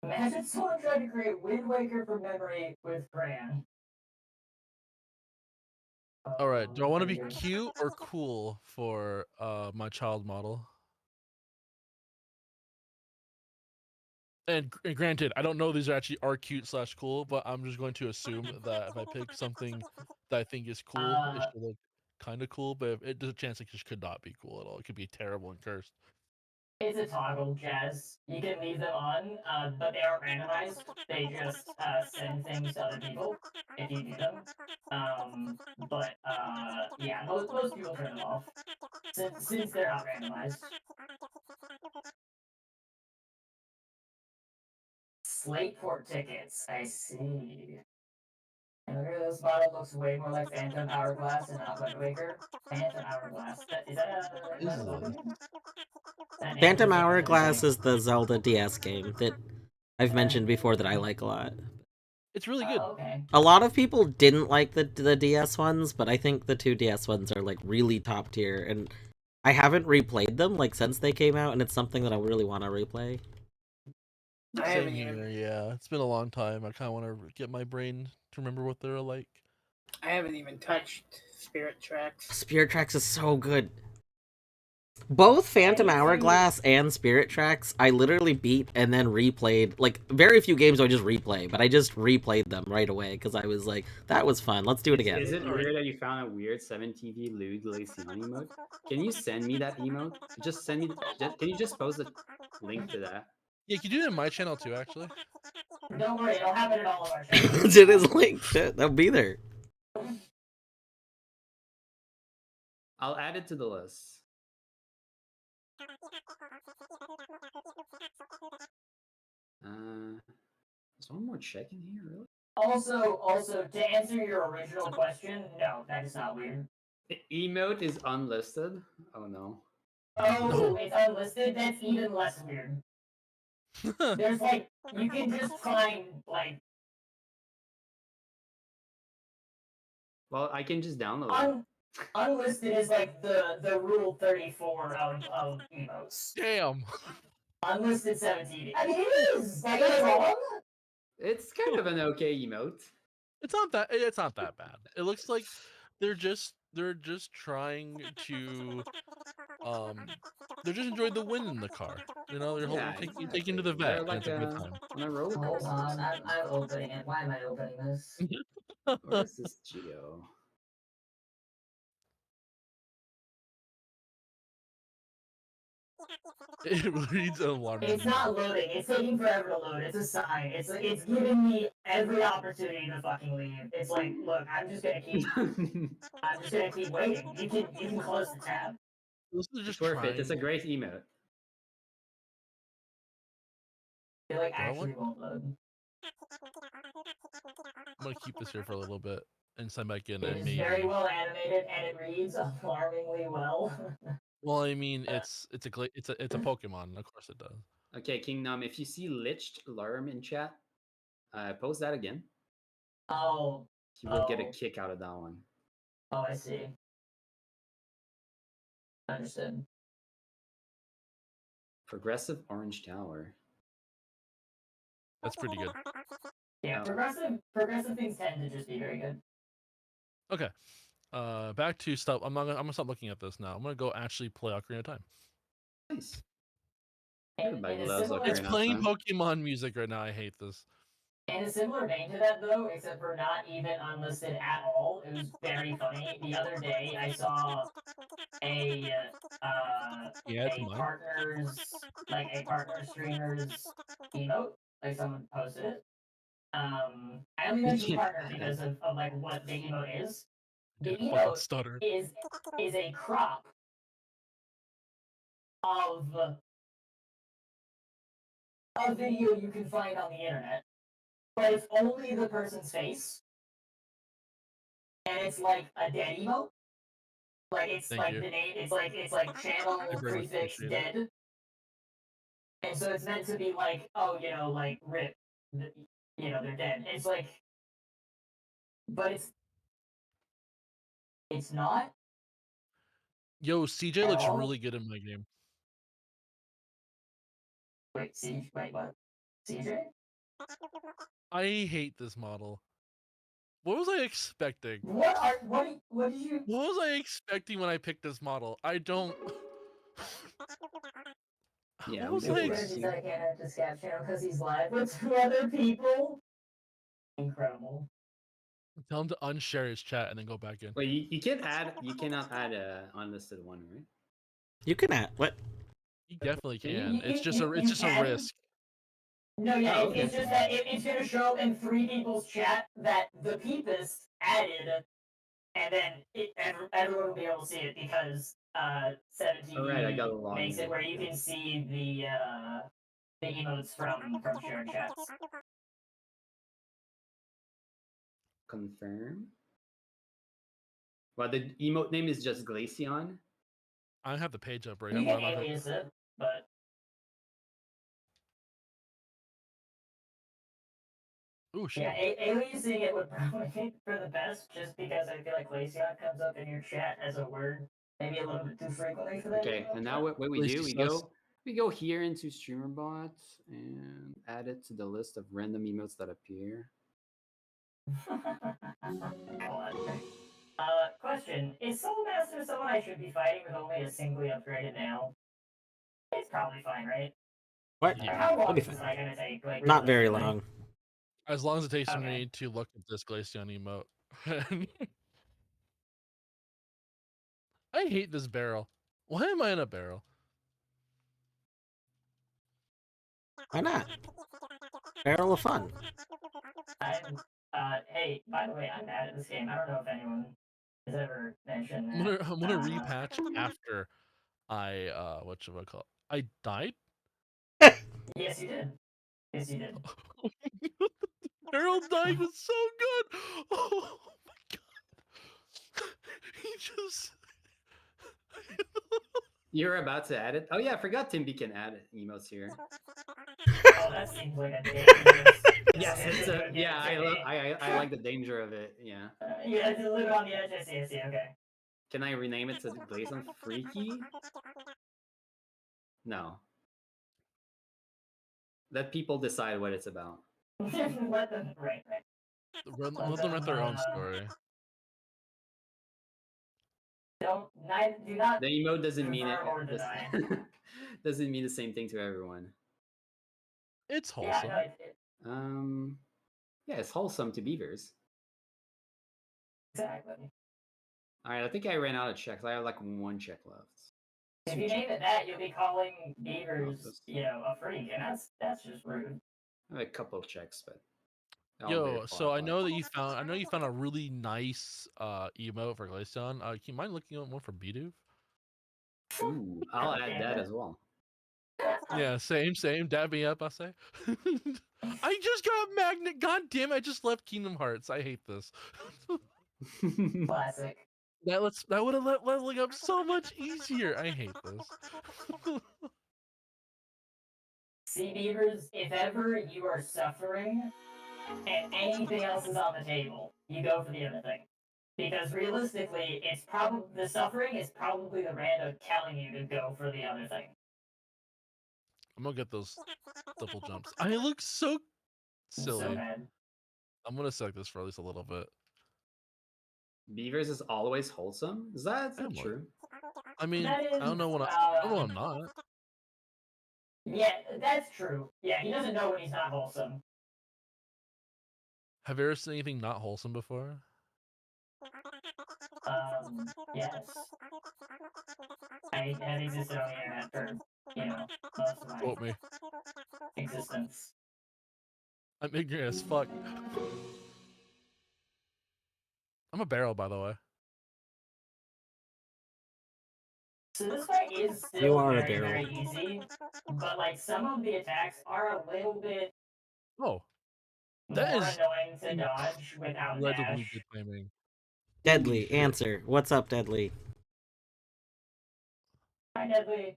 Imagine someone trying to create Wind Waker from memory with Crayon. All right. Do I want to be Pretty good. cute or cool for my child model? And granted, I don't know these are actually cute / cool, but I'm just going to assume that if I pick something that I think is cool, it should look kind of cool. But there's a chance it just could not be cool at all. It could be terrible and cursed. It's a toggle, Jazz. You can leave them on, but they aren't randomized. They just send things to other people if you do them. Yeah, most people turn them off since they're not randomized. Slate port tickets. I see. And look at this bottle. Looks way more like Phantom Hourglass and not Wind Waker. Phantom Hourglass. Is that a Zelda game? Phantom Hourglass is the Zelda DS game that I've mentioned before that I like a lot. It's really good. Okay. A lot of people didn't like the DS ones, but I think the 2DS ones are like really top tier, and I haven't replayed them like since they came out, and it's something that I really want to replay. Same here, yeah. It's been a long time. I kind of want to get my brain to remember what they're like. I haven't even touched Spirit Tracks. Spirit Tracks is so good. Both Phantom Hourglass and Spirit Tracks, I literally beat and then replayed. Like, very few games I just replay, but I just replayed them right away because I was like, that was fun. Let's do it again. Is it weird that you found a weird 7TV Louis Glaciani emote? Can you send me that emote? Just send me. Can you just post a link to that? Yeah, you can do it in my channel too, actually. Don't worry, it'll happen in all of our channels. It is linked. They'll be there. I'll add it to the list. There's one more check in here, really? Also, to answer your original question, no, that is not weird. The emote is unlisted? Oh no. Oh, no. It's unlisted? That's even less weird. There's like, you can just find, like... Well, I can just download it. Unlisted is like the rule 34 of emotes. Damn. Unlisted 17. I mean, it is! Like, it's wrong? It's kind of an okay emote. It's not that bad. It looks like they're just trying to they're just enjoying the wind in the car. You know, you're taking to the vet, and it's a good time. On a roller Hold coaster. on, I'm opening it. Why am I opening this? Where is this Geo? It reads alarming. It's not loading. It's taking forever to load. It's a sign. It's giving me every opportunity to fucking leave. It's like, look, I'm just gonna keep waiting. You can close the tab. This is just it's worth it. It's a great emote. It like actually won't load. I'm gonna keep this here for a little bit and send back in. It's very well animated and it reads alarmingly well. Well, I mean, it's a Pokemon. Of course it does. Okay, Kingdom. If you see Liched Alarm in chat, post that again. Oh. You will get a kick out of that one. Oh, I see. Understood. Progressive Orange Tower. That's pretty good. Yeah, progressive things tend to just be very good. Okay. Back to stuff. I'm gonna stop looking at this now. I'm gonna go actually play Ocarina of Time. Nice. Everybody loves Ocarina It's of playing Time. Pokemon music right now. I hate this. In a similar vein to that, though, except for not even unlisted at all, it was very funny. The other day, I saw a partner streamer's emote. Like someone posted it. I only mentioned partner because of like what the emote is. The emote is a crop of a video you can find on the internet, but it's only the person's face, and it's like a dead emote. Like it's Thank like you. the name. It's like channel prefix dead, and so it's meant to be like, oh, you know, like rip, you know, they're dead. It's like, but it's not. Yo, CJ looks really good in my game. Wait, what? CJ? I hate this model. What was I expecting? What did you? What was I expecting when I picked this model? I don't. Yeah, I was we like, He said I can't have this Skype channel because he's live with two other people. Incredible. tell him to unshare his chat and then go back in. wait, you cannot add a unlisted one, right? You can add what? You definitely You- can. you- It's just you- a you it's just a can? risk. No, yeah, Oh, okay. it's just that it's going to show up in three people's chat that the peepist added, and then everyone will be able to see it because 7TV All right, I got a login. makes it where you can see the emotes from shared chats. Confirm. Well, the emote name is just Glaceon. I have the page up right You now. can alias it, but Oh shit. yeah, aliasing it would probably be for the best, just because I feel like Glaceon comes up in your chat as a word maybe a little bit too frequently for that. Okay, and now what we Glacy do, sus. we go here into StreamerBot and add it to the list of random emotes that appear. Question: is Soul Master someone I should be fighting with only a singly upgraded now? It's probably fine, right? What? Yeah. How long It'll be is this fine. gonna take? Like, Not very realistically? long. As long as it takes Okay. me to look at this Glaceon emote. I hate this barrel. Why am I in a barrel? Why not? Barrel of fun. I'm. Hey, by the way, I'm bad at this game. I don't know if anyone has ever mentioned I'm that. gonna repatch after I whatchamacallit? I died? Yes, you did. Yes, you did. Harold dying was so good. Oh my god. He just You're about to add it. Oh yeah, I forgot Timby can add emotes here. Oh, that seems like a dangerous. Yes, it's a yeah. I I like the danger of it. Yeah. Yeah, it's a little on the edge. I see. Okay. Can I rename it to Glaceon Freaky? No. Let people decide what it's about. Let them. Right. let them write their own story. Do not. The emote doesn't mean it. Confirm or deny. Doesn't mean the same thing to everyone. It's Yeah, wholesome. no, Yeah, it's wholesome to beavers. exactly. All right, I think I ran out of checks. I have like one check left. If you name it that, you'll be calling beavers, this- a freak, and that's just rude. I have a couple of checks, but Yo, so I know you found a really nice emote for Glaceon. Can you mind looking at one for Bidoof? Ooh, I'll add that as well. Yeah, same. Dab me up, I say. I just got magnet. God damn it! I just left Kingdom Hearts. I hate this. Classic. That would have let leveling up so much easier. I hate this. See, beavers, if ever you are suffering and anything else is on the table, you go for the other thing. Because realistically, it's probably the suffering is probably the random telling you to go for the other thing. I'm gonna get those double jumps. I look so silly. So bad. I'm gonna suck this for at least a little bit. Beavers is always wholesome. Is that true? I mean, That is, I don't know when I'm not. Yeah, that's true. Yeah, he doesn't know when he's not wholesome. Have you ever seen anything not wholesome before? Yes. I have existed on the internet for, most of my Quote me. existence. I'm ignorant as fuck. I'm a barrel, by the way. So this fight is You still are a very, barrel. very easy, but like some of the attacks are a little bit Oh, that more is annoying to dodge without incredibly dash. good timing. Deadly, shit. answer. What's up, Deadly? Hi, Deadly.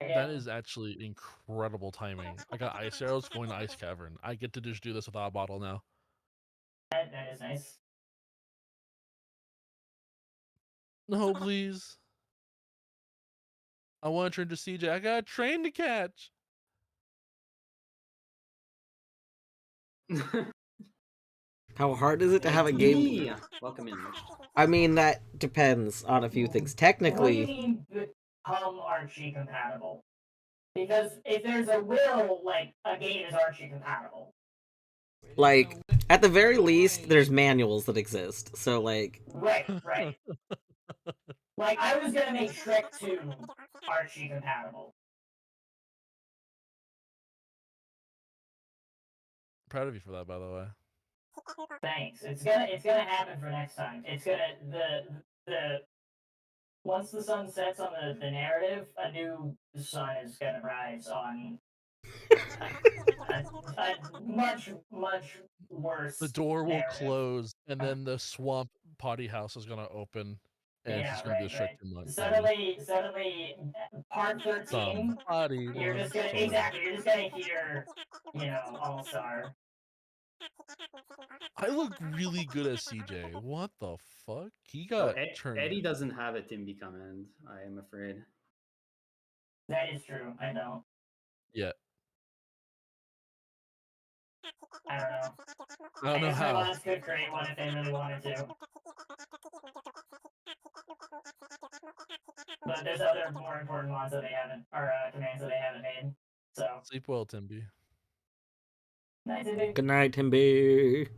That is actually incredible timing. I got ice arrows going to Ice Cavern. I get to just do this without a bottle now. That is nice. No, please. I want to turn to CJ. I got a train to catch. How hard is it to have a game? Welcome in. I mean, that depends on a few things. What do you Technically, mean become Archie compatible? Because if there's a will, like, a game is Archie compatible. Like, at the very least, there's manuals that exist. So, like... Right. Like, I was gonna make Shrek 2 Archie compatible. Proud of you for that, by the way. Thanks. It's gonna happen for next time. It's gonna the once the sun sets on the narrative, a new sun is gonna rise on a much worse. The door will narrative. close, and then the swamp potty house is gonna open, and it's just gonna be a Shrek 2 month. Suddenly, part 13, you're just gonna hear, All Star. I look really good as CJ. What the fuck? He got turned. Eddie doesn't have a Timby command, I am afraid. That is true. I don't. Yeah. I don't know. I don't know how. Mods could create one if they really wanted to. But there's other more important mods that they haven't, or commands that they haven't made. So. Sleep well, Timby. Night, Timby. Good night, Timby.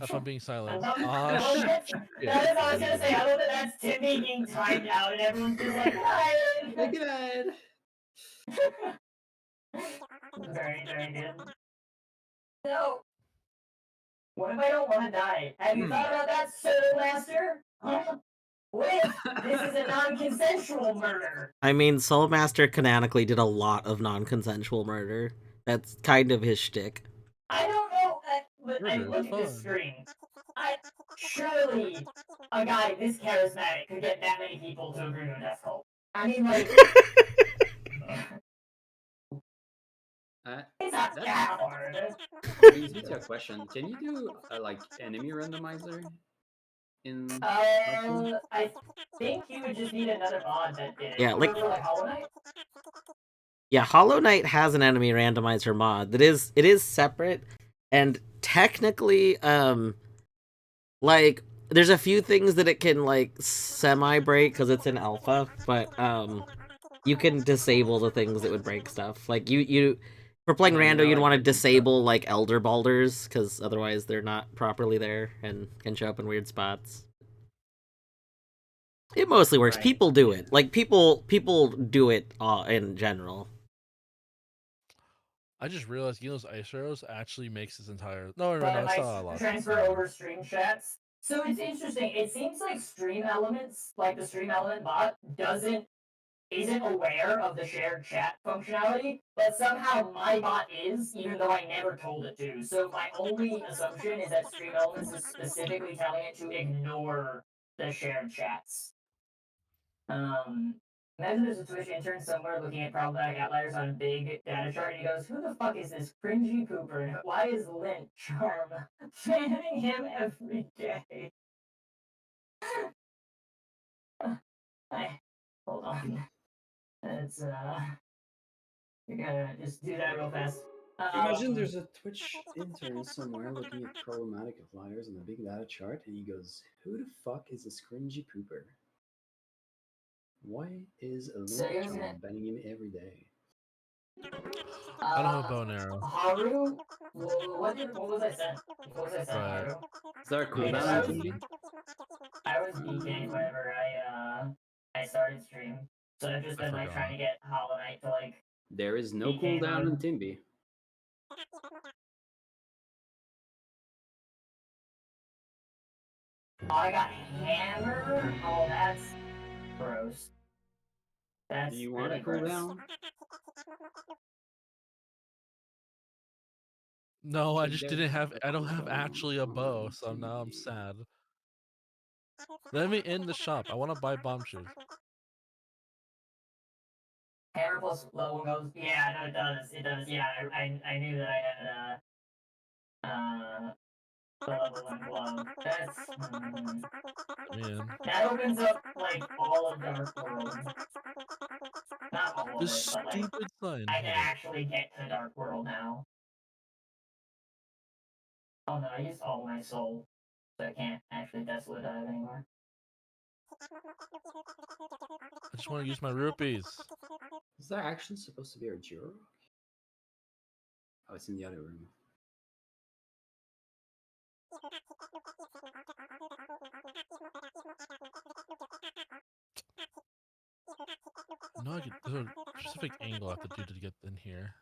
Have fun being silent. Shit. Shit. That is what I was gonna say. I love that that's Timby being timed out and everyone's just like, hi! Look at that! Very good. No! What if I don't want to die? Have you thought about that, Soul Master? Huh? What if this is a non-consensual murder? I mean, Soulmaster canonically did a lot of non-consensual murder. That's kind of his shtick. I don't know, but I look at this screen. Surely a guy this charismatic could get that many people to agree to a death cult. I mean, like... it's not that hard. Brings me to a question. Can you do like enemy randomizer in? I think you would just need another mod that did. Yeah, like Hollow Knight. Yeah, Hollow Knight has an enemy randomizer mod. It is separate, and technically, like there's a few things that it can like semi-break because it's in alpha, but you can disable the things that would break stuff. Like you for playing rando, you'd want to disable like Elder Balders because otherwise they're not properly there and can show up in weird spots. It mostly works. Right. People do it. Like people do it in general. I just realized those ice arrows actually makes this entire. No, I saw a lot. Transfer over stream chats. So it's interesting. It seems like Stream Elements, like the Stream Element bot, isn't aware of the shared chat functionality, but somehow my bot is, even though I never told it to. So my only assumption is that Stream Elements is specifically telling it to ignore the shared chats. Imagine there's a Twitch intern somewhere looking at problematic outliers on a big data chart, and he goes, "Who the fuck is this cringy pooper, and why is Lint Charm fanning him every day?" Hold on. It's you're gonna just do that real fast. Imagine there's a Twitch intern somewhere looking at problematic outliers on a big data chart, and he goes, "Who the fuck is this cringy pooper? Why is a Lint Charm banning him every day?" I don't have a bow and arrow. Haru? What was I saying? What was I saying, Right. Haru? Is there a cooldown? I was DJing whenever I started stream. So I've just been like trying to get Hollow Knight to like... There is no cooldown on Timby. Oh, I got hammered? Oh, that's gross. That's Do you want really a cooldown? No, I just didn't have. I don't have actually a bow, so now I'm sad. Let me in the shop. I want to buy bomb shoes. Hammer plus level goes. Yeah, no, it does. It does. Yeah, I knew that I had level 1 glove. That's that opens up like all of Dark World. Not all of it, but like sign. I can actually get to Dark World now. Oh no, I used all my soul, so I can't actually Desolate Dive anymore. I just want to use my rupees. Is there actually supposed to be a Jiro? Oh, it's in the other room. No, there's a specific angle I have to do to get in here.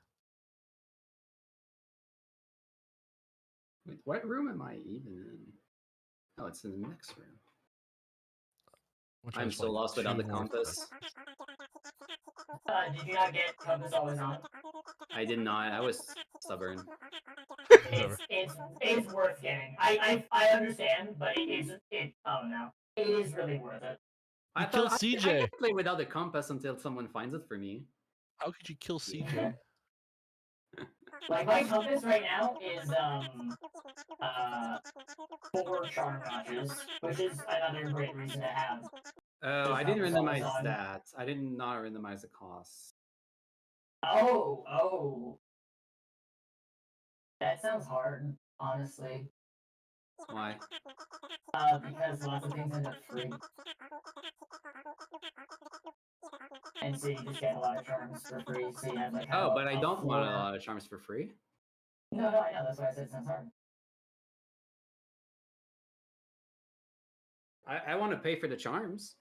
Wait, what room am I even in? Oh, it's in the next room. Which I I'm just so want lost without the two more compass. Did you not get compass always on? I did not. I was stubborn. Whatever. It's worth getting. I understand, but oh no, it is really worth it. You I killed thought I CJ. can play without the compass until someone finds it for me. How could you kill CJ? Like my compass right now is 4 charm notches, which is another great reason to have. Oh, The I didn't compass always randomize on. that. I did not randomize the costs. Oh. That sounds hard, honestly. Why? Because lots of things end up free. And so you just get a lot of charms for free, so you have like Oh, but I don't want a floor. lot of charms for free. No, I know, that's why I said it sounds hard. I want to pay for the charms.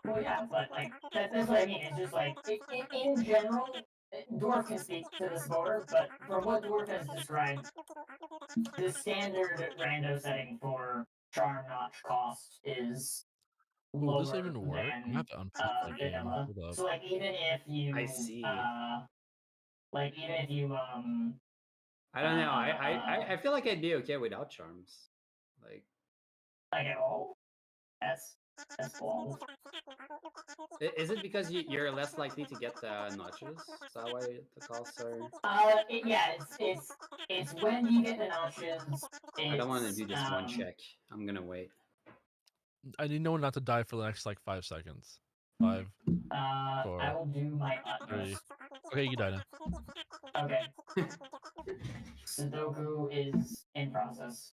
Well, yeah, but like, that's what I mean, it's just like, in general, Dwarf can speak to this more, but from what Dwarf has described, the standard rando setting for charm notch cost is Ooh, lower does this even work? I'm gonna have to unpack that game. vanilla. Hold up. So like even if you I see. like even if you I don't know. I feel like I'd be okay without charms. Like at all, that's bold. Is it because you're less likely to get the notches? Is that why the costs are? Yeah, it's when you get the notches. I don't want to do this one check. I'm gonna wait. I need no one not to die for the next like 5 seconds. 5, 4, I will do my 3. utmost. Okay, you die now. Okay. Sudoku is in process.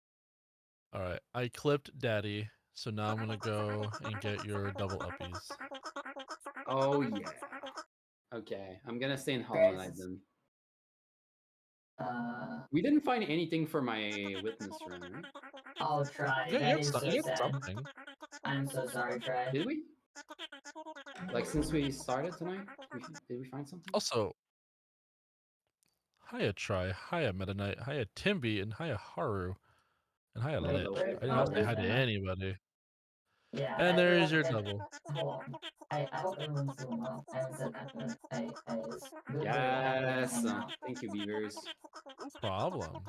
All right, I clipped Daddy, so now I'm gonna go and get your double uppies. Oh yeah. Okay, I'm gonna stay in Hollow Knight then. We didn't find anything for my witness run, right? I'll try. Yeah, That is so you got sad. something. I'm so sorry, Trey. Did we? Like since we started tonight, did we find something? Also, hiya Try, hiya Meta Knight, hiya Timby, and hiya Haru, and hiya Lich. I did not say hi to anybody. Yeah, And there is your double. Hold on. I hope everyone's doing well. I haven't said that, but Yes. Thank you, Beavers. No problem.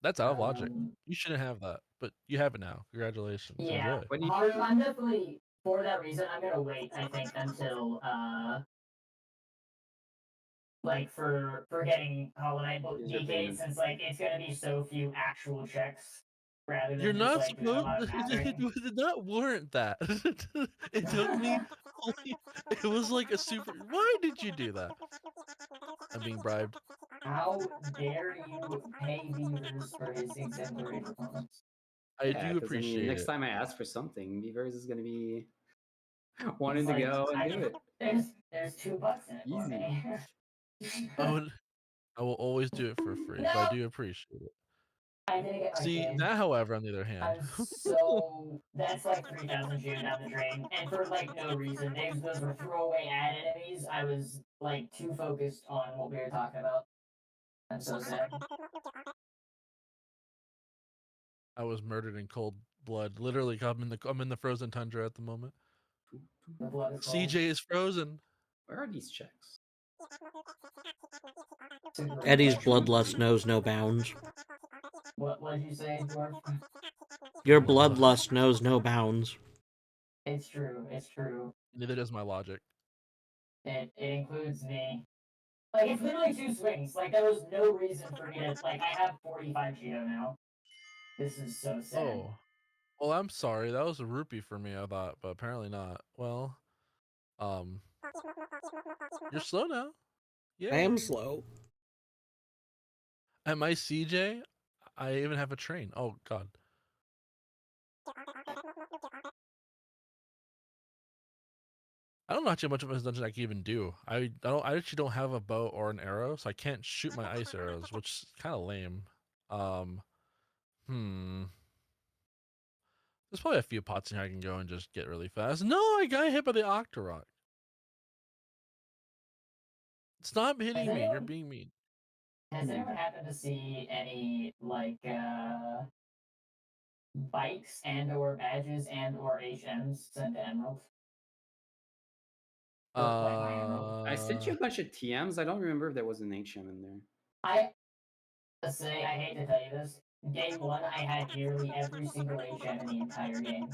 That's out of logic. You shouldn't have that, but you have it now. Congratulations. Yeah, Enjoy. I'm definitely for that reason. I'm gonna wait. I think until like for getting Hollow Knight DK, since like it's gonna be so few actual checks rather than You're just, not like, doing a lot of supposed. math. It did not warrant that. It took me. It was like a super. Why did you do that? I'm being bribed. How dare you pay Beavers for his exemplary performance? I do appreciate next it. time I ask for something, Beavers is gonna be wanting to go and do it. There's $2 in it for me. I will always do it for free, but I do appreciate it. I didn't get my See, kid. that, however, on the other hand, That's like 3,000 geo down the drain, and for like no reason. Those were throwaway ad enemies. I was like too focused on what we were talking about. I'm so sad. I was murdered in cold blood. Literally, I'm in the frozen tundra at the moment. The blood is CJ is frozen. Where are these checks? Eddie's bloodlust knows no bounds. What did you say, Dwarf? Your bloodlust knows no bounds. It's true. It's true. Neither does my logic. It includes me. Like, it's literally 2 swings. Like, there was no reason for me to, like, I have 45 Geo now. This is so sad. Oh. Well, I'm sorry. That was a rupee for me, I thought, but apparently not. Well, you're slow now. Yeah. I am slow. At my CJ, I even have a train. Oh, God. I don't know actually how much of this dungeon I can even do. I actually don't have a bow or an arrow, so I can't shoot my ice arrows, which is kind of lame. Hmm. There's probably a few pots in here I can go and just get really fast. No, I got hit by the Octorok. Stop hitting me. You're being mean. Has anyone happened to see any like bikes and or badges and or HMs sent to Emerald? Like my Emerald. I sent you a bunch of TMs. I don't remember if there was an HM in there. Let's say, I hate to tell you this. Day one, I had nearly every single HM in the entire game.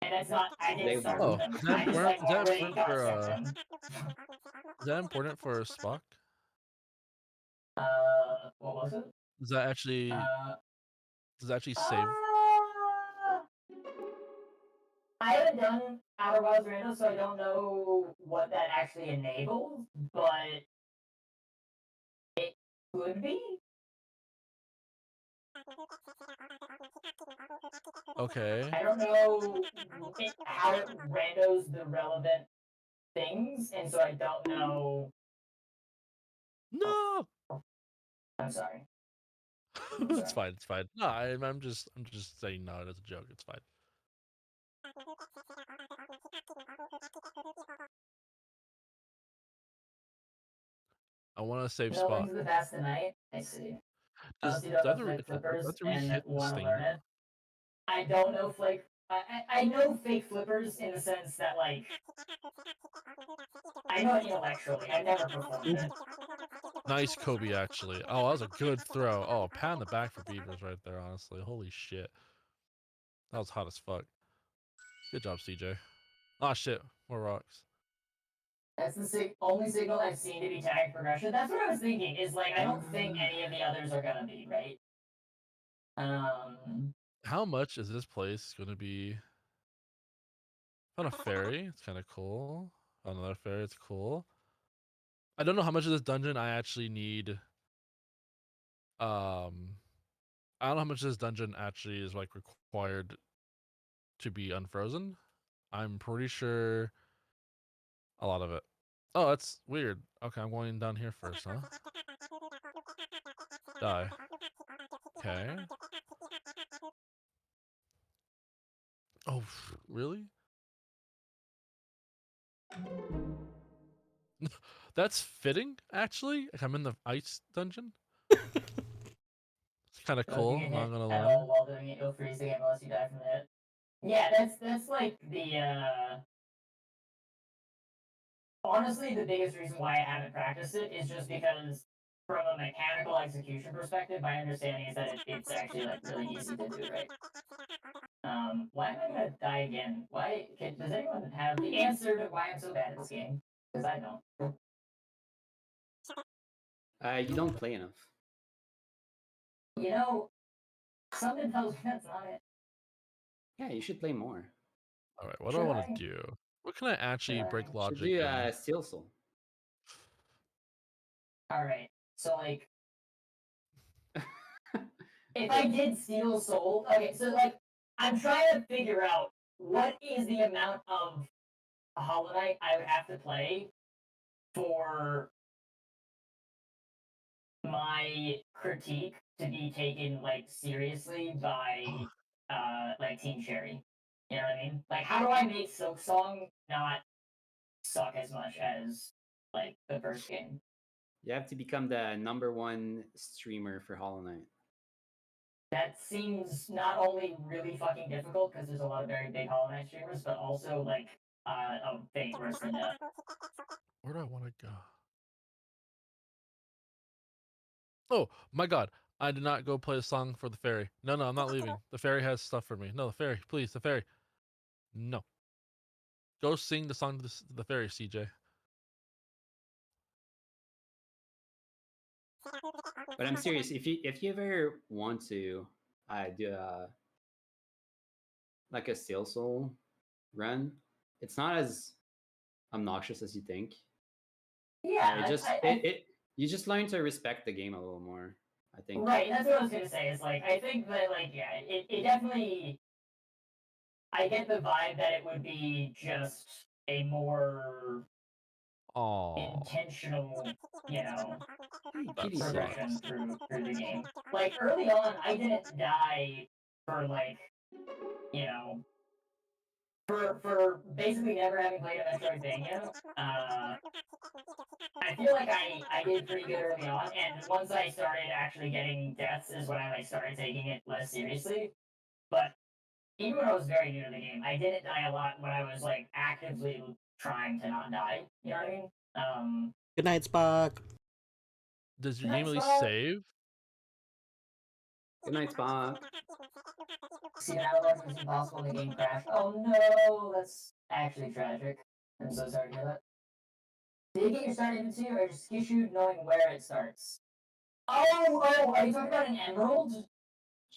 And that's not, I didn't start with them. Is that I just important? like already got sent them. Is that important for Spock? What was it? Does that actually save? I haven't done Outer Wilds Random, so I don't know what that actually enables, but it could be. Okay. I don't know how it randos the relevant things, and so I don't know. No. I'm sorry. It's fine. It's fine. No, I'm just saying no. That's a joke. It's fine. I want to save Spock. When's the best tonight? I see. Does You don't that know fake flippers hit and the want to sting? learn it. I don't know flake. I know fake flippers in the sense that like I know it intellectually. I've never performed it. Nice Kobe, actually. Oh, that was a good throw. Oh, pat on the back for Beavers right there, honestly. Holy shit. That was hot as fuck. Good job, CJ. Oh, shit. More rocks. That's the only signal I've seen to be tag progression. That's what I was thinking, is like, I don't think any of the others are gonna be, right? How much is this place gonna be? Found a ferry. It's kind of cool. Found another ferry. It's cool. I don't know how much of this dungeon I actually need. I don't know how much this dungeon actually is like required to be unfrozen. I'm pretty sure a lot of it. Oh, that's weird. Okay, I'm going down here first, huh? Die. Okay. Oh, really? That's fitting, actually. Like I'm in the ice dungeon. It's kind of cool. Not gonna lie. While doing it, you'll freeze the game unless you die from it. Yeah, that's like the honestly the biggest reason why I haven't practiced it is just because from a mechanical execution perspective, my understanding is that it's actually like really easy to do, right? Why am I gonna die again? Does anyone have the answer to why I'm so bad at this game? Because I don't. You don't play enough. You know, something tells me that's not it. Yeah, you should play more. All right, what do I want to do? What can I actually break logic? Should do Steel Soul. All right, so like, if I did Steel Soul, okay, so like, I'm trying to figure out what is the amount of Hollow Knight I would have to play for my critique to be taken like seriously by like Team Cherry. You know what I mean? Like, how do I make Silk Song not suck as much as like the first game? You have to become the #1 streamer for Hollow Knight. That seems not only really fucking difficult because there's a lot of very big Hollow Knight streamers, but also like a thing worse than death. Where do I want to go? Oh my god. I did not go play a song for the ferry. No, I'm not leaving. The ferry has stuff for me. No, the ferry, please, the ferry. No. Go sing the song to the ferry, CJ. But I'm serious. If you ever want to do like a Steel Soul run, it's not as obnoxious as you think. Yeah, you just learn to respect the game a little more, I think. Right, that's what I was gonna say. Is like I think that like yeah, it definitely. I get the vibe that it would be just a more intentional, That progression sucks. through the game. Like early on, I didn't die for like, you know, for basically never having played a Metroidvania. I feel like I did pretty good early on, and once I started actually getting deaths is when I like started taking it less seriously. But even when I was very new to the game, I didn't die a lot when I was like actively trying to not die. You know what I mean? Good night, Spock. Does your Night, game at least Spock. save? Good night, Spock. See, now it was impossible in the game crash. Oh no, that's actually tragic. I'm so sorry to hear that. Did you get your start inventory or just issued knowing where it starts? Oh, are you talking about an emerald?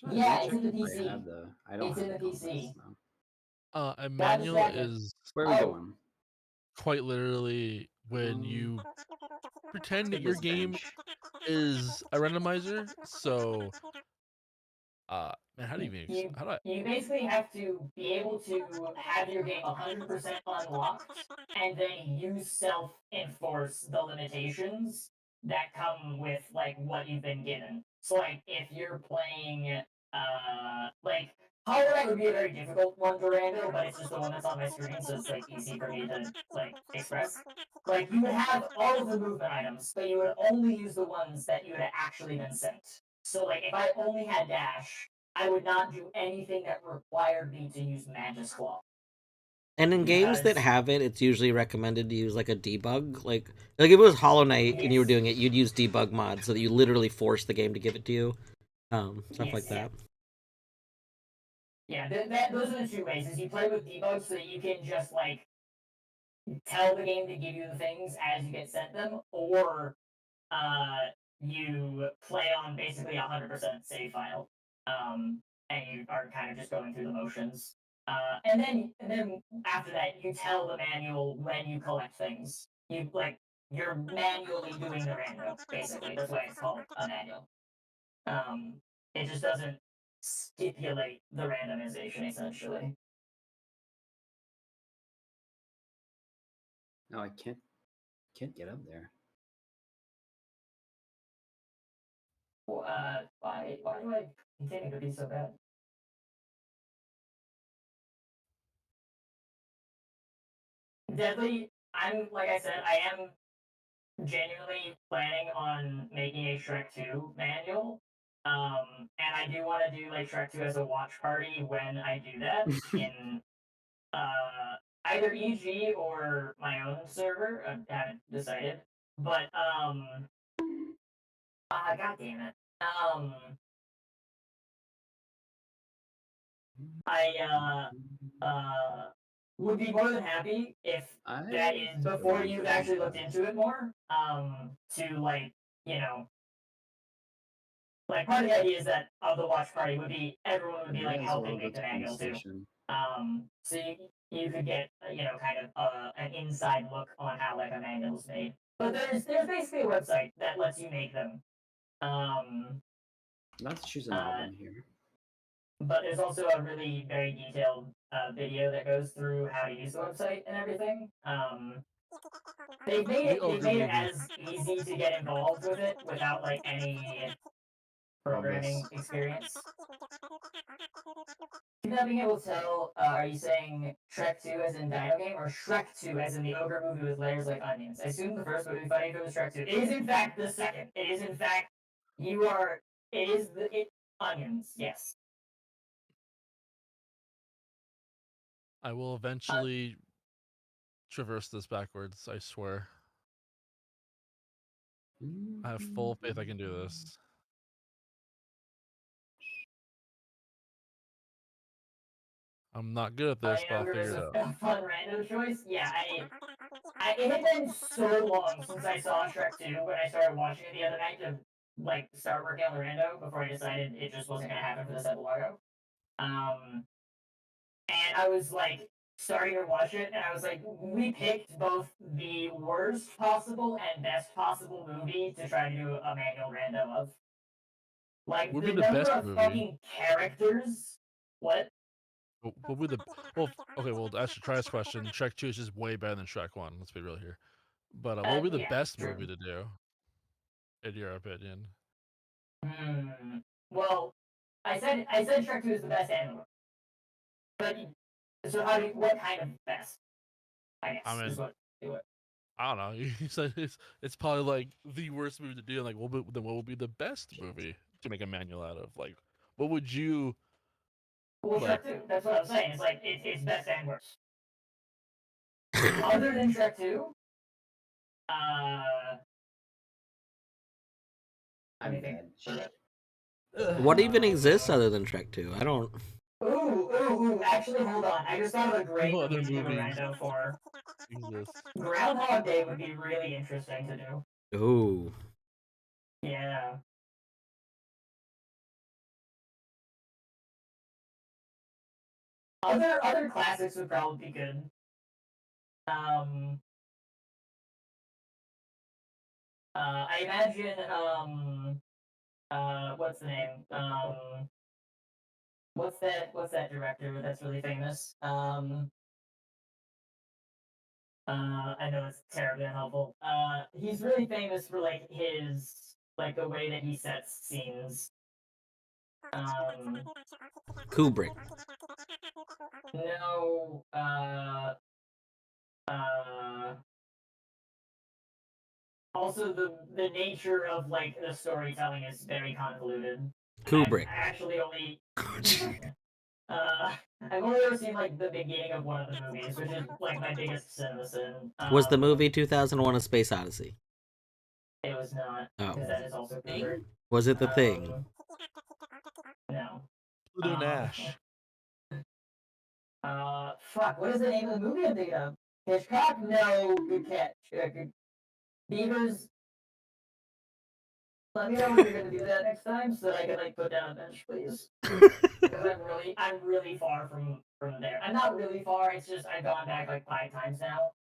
Yeah, it's in the PC. I don't It's have in the the compass. PC. No. A Got manual distracted. is Where are we going? quite literally when you pretend that your This game bench. is a randomizer. So, man, how do you even? How do I? You basically have to be able to have your game 100% unlocked and then use self-enforce the limitations that come with like what you've been given. So like if you're playing like Hollow Knight would be a very difficult one to rando, but it's just the one that's on my screen, so it's like easy for me to like express. Like you would have all of the movement items, but you would only use the ones that you had actually been sent. So like if I only had dash, I would not do anything that required me to use Magus Claw. And in games that have it, it's usually recommended to use like a debug. Like if it was Hollow Knight and you were doing it, you'd use debug mod so that you literally force the game to give it to you. Stuff like that. Yeah, those are the two ways. Is you play with debug so that you can just like tell the game to give you the things as you get sent them, or you play on basically 100% save file, and you are kind of just going through the motions. And then after that, you tell the manual when you collect things. You're manually doing the random. Basically, that's why it's called a manual. It just doesn't stipulate the randomization essentially. No, I can't get up there. Why do I continue to be so bad? Deadly, like I said, I am genuinely planning on making a Shrek 2 manual. And I do want to do like Shrek 2 as a watch party when I do that in either EG or my own server. I haven't decided. But god damn it. I would be more than happy if that is before you've actually looked into it more. To like, you know, like part of the idea is that of the watch party would be everyone would be like helping make the manual too. So you could get kind of an inside look on how like a manual's made. But there's basically a website that lets you make them. Let's choose an album here. But there's also a really very detailed video that goes through how to use the website and everything. They've made it as easy to get involved with it without like any programming experience. Not being able to tell, are you saying Shrek 2 as in Dino Game or Shrek 2 as in the ogre movie with layers like onions? I assume the first would be funny if it was Shrek 2. It is in fact the second. It is in fact onions, yes. I will eventually traverse this backwards, I swear. I have full faith I can do this. I'm not good at this, but I'll figure it out. A fun random choice? Yeah, it had been so long since I saw Shrek 2 when I started watching it the other night to like start working on the rando before I decided it just wasn't gonna happen for this Epilago. And I was like starting to watch it, and I was like, we picked both the worst possible and best possible movie to try to do a manual rando of. Like Would the be the number best of movie. fucking characters. What? What would the well? Okay, well, actually, try this question. Shrek 2 is just way better than Shrek 1. Let's be real here. But what would be the Yeah, best true. movie to do, in your opinion? Well, I said Shrek 2 is the best animal. But so what kind of best? I I guess is mean, what do it. I don't know. You said it's probably like the worst movie to do. And like, then what would be the best movie to make a manual out of? Like, what would you Well, like? Shrek 2. That's what I'm saying. It's like it's best and worst. Other than Shrek 2, let me think. What even exists other than Shrek 2? I don't. Ooh. Actually, hold on. I just thought of a great No movie other to give a movies rando for. exist. Groundhog Day would be really interesting to do. Ooh. Yeah. Other classics would probably be good. Um. I imagine. What's the name? What's that director that's really famous? I know it's terribly unhelpful. He's really famous for like the way that he sets scenes. Kubrick. No, uh, also the nature of like the storytelling is very convoluted. Kubrick. I actually only I've only ever seen like the beginning of one of the movies, which is like my biggest cinema sin. Was the movie 2001: A Space Odyssey? It was not, Oh. because that is also Kubrick. Was it The Thing? No. Pluto Nash. Fuck. What is the name of the movie I'm thinking of? Hitchcock? No. Good catch. Good. Beavers. Let me know when you're gonna do that next time, so that I can like put down a bench, please. Because I'm really far from there. I'm not really far. It's just I've gone back like 5 times now.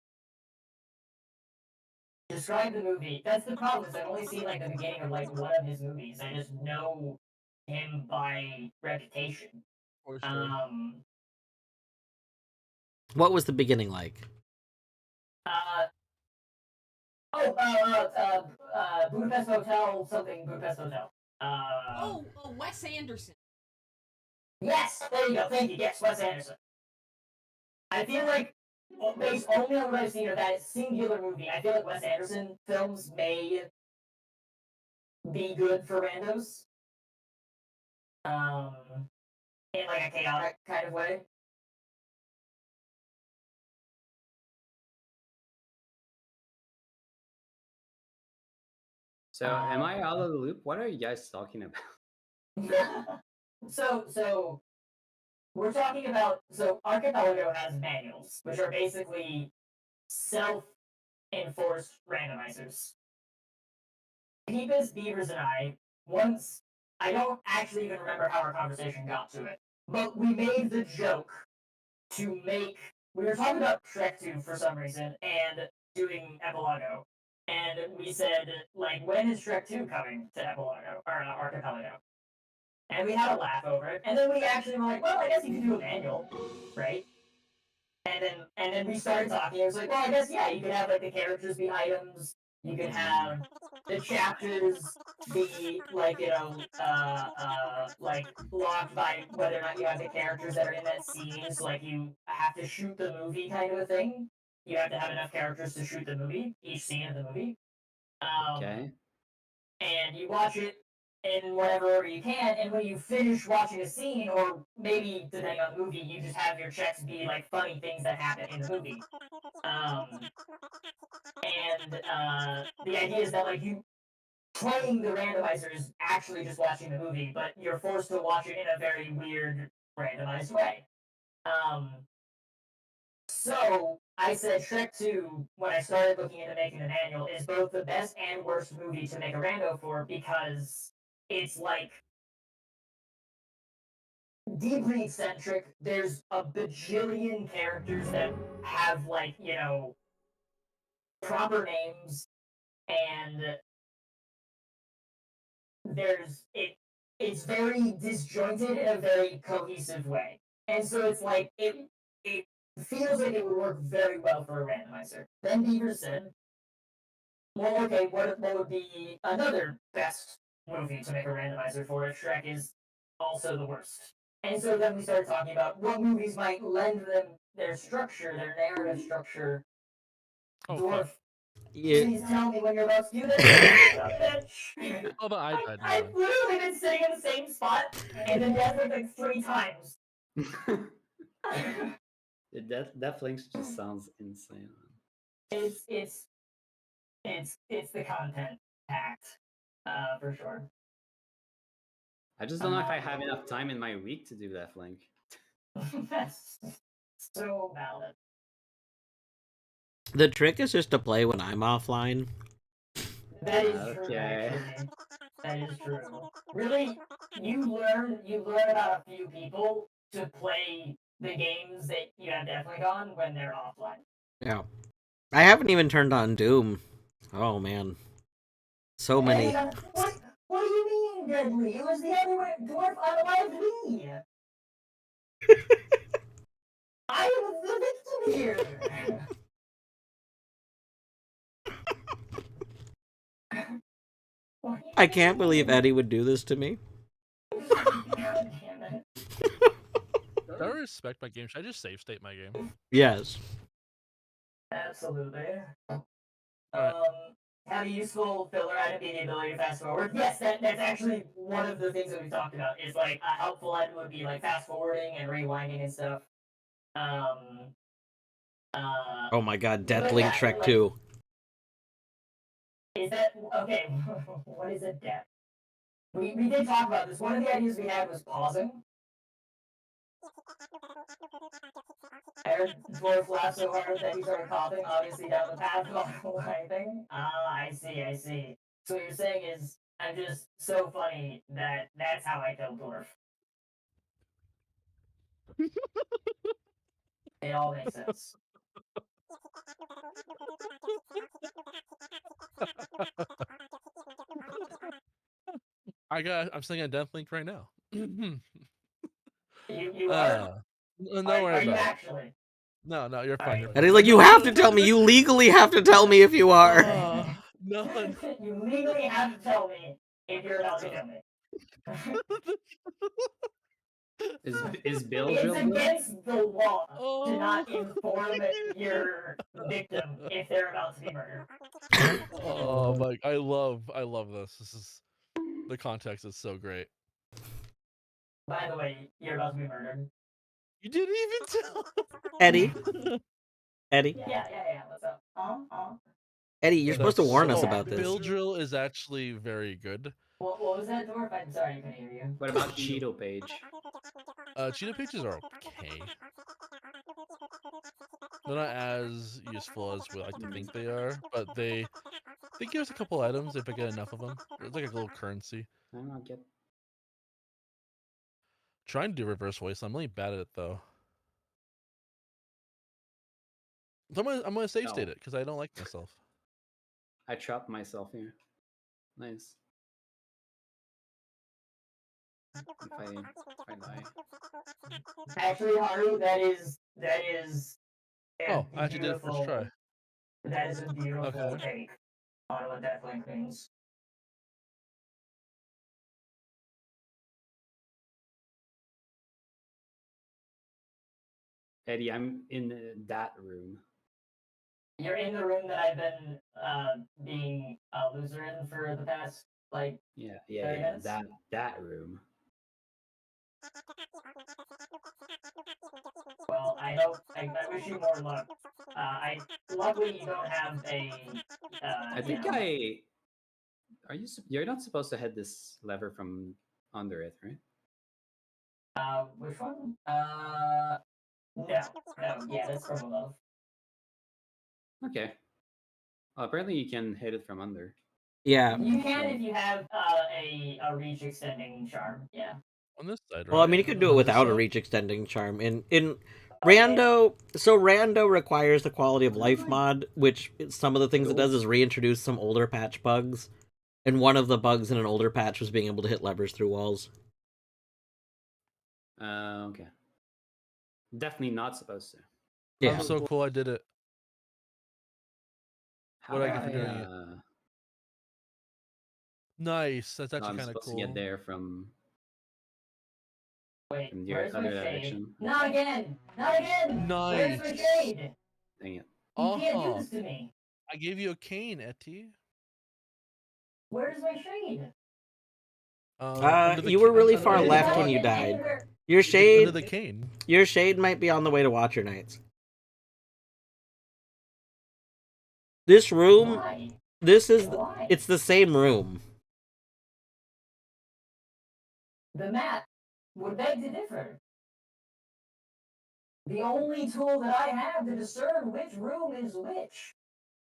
Describe the movie. That's the problem. Is I've only seen like the beginning of like one of his movies. I just know him by reputation. For sure. What was the beginning like? Budapest Hotel, something Budapest Hotel. Wes Anderson. Yes, there you go. Thank you. Yes, Wes Anderson. I feel like, based only on what I've seen of that singular movie, I feel like Wes Anderson films may be good for randos. In like a chaotic kind of way. So, am I out of the loop? What are you guys talking about? So we're talking about Archipelago has manuals, which are basically self-enforced randomizers. Peepus, Beavers, and I don't actually even remember how our conversation got to it, but we made the joke to make. We were talking about Shrek 2 for some reason and doing Epilago, and we said like, when is Shrek 2 coming to Epilago or Archipelago? And we had a laugh over it, and then we actually were like, well, I guess you could do a manual, right? And then we started talking. It was like, well, I guess yeah, you could have like the characters be items. You could have the chapters be like like locked by whether or not you have the characters that are in that scene. So like you have to shoot the movie kind of a thing. You have to have enough characters to shoot the movie, each scene of the movie. Okay. And you watch it in whatever order you can, and when you finish watching a scene, or maybe depending on the movie, you just have your checks be like funny things that happen in the movie. The idea is that like you playing the randomizer is actually just watching the movie, but you're forced to watch it in a very weird randomized way. So I said Shrek 2, when I started looking into making the manual, is both the best and worst movie to make a rando for, because it's like deeply eccentric. There's a bajillion characters that have like, proper names, and it's very disjointed in a very cohesive way. And so it's like it feels like it would work very well for a randomizer. Then Beaver said, well, okay, what would be another best movie to make a randomizer for if Shrek is also the worst? And so then we started talking about what movies might lend them their structure, their narrative structure. Dwarf, Yeah. please tell me when you're about to do this. Oh, the iPad. I've literally been sitting in the same spot and then death like 3 times. That Link just sounds insane. It's the content packed, for sure. I just don't know if I have enough time in my week to do that Link. That's so valid. The trick is just to play when I'm offline. That is true, actually. That is true. Really, you learn about a few people to play the games that you have definitely gone when they're offline. Yeah. I haven't even turned on Doom. Oh man. So many. What do you mean, Deadly? It was the other way. Dwarf unalived me. I was the victim here. I can't believe Eddie would do this to me. God damn it. I respect my game. Should I just save state my game? Yes. Absolutely. Alright. Have a useful filler item being the ability to fast forward. Yes, that's actually one of the things that we talked about. Is like a helpful item would be like fast forwarding and rewinding and stuff. Oh my god, Deathling yeah, Shrek like, 2. Is that okay? What is a death? We did talk about this. One of the ideas we had was pausing. I heard Dwarf laugh so hard that he started coughing, obviously down the path of unwinding. Ah, I see. So what you're saying is, I'm just so funny that that's how I killed Dwarf. It all makes sense. I'm singing a Death Link right now. You are? No, Are worry you about it. actually? No, you're fine. You're And fine. he's like, you have to tell me. You legally have to tell me if you are. No. You legally have to tell me if you're about to kill me. Is Bill It's real? against the law to Oh. not inform your victim if they're about to be murdered. Oh my! I love this. This is the context is so great. By the way, you're about to be murdered. You didn't even tell. Eddie. Yeah. What's up? Eddie, you're supposed to warn us about this. Bill drill is actually very good. What was that, Dwarf? I'm sorry, I couldn't hear you. What about Cheeto Page? Cheetah pages are okay. They're not as useful as we like to think they are, but they give us a couple items if we get enough of them. It's like a little currency. I don't get. Trying to do reverse voice. I'm really bad at it though. So I'm gonna save state it because I don't like myself. I trapped myself here. Nice. If I die. Actually, Haru, that is. Oh, I actually did it first try. That is a beautiful take on what Deathling means. Eddie, I'm in that room. You're in the room that I've been being a loser in for the past yeah minutes? that room. Well, I wish you more luck. Luckily you don't have a. I think You're not supposed to hit this lever from under it, right? Which one? No. Yeah, that's from above. Okay. Well, apparently you can hit it from under. Yeah. You can if you have a reach extending charm. Yeah. On this side, right? Well, I mean, you could do it without a reach extending charm. In Rando, so Rando requires the quality of life mod, which some of the things it does is reintroduce some older patch bugs. And one of the bugs in an older patch was being able to hit levers through walls. Okay. Definitely not supposed to. Yeah. I'm so cool I did it. How What do I do get for doing it? Nice. That's no, actually I'm kind of supposed cool. to get there from Wait, your where's my other shade? direction. Not again! Not again! Where's my Nice. shade? Dang it. You can't do this to me. I gave you a cane, Etty. Where's my shade? You were really far There's left not when you even died. anywhere- Your Under shade, the cane. your shade might be on the way to Watcher Nights. This room, Why? this is, Why? it's the same room. The map would beg to differ. The only tool that I have to discern which room is which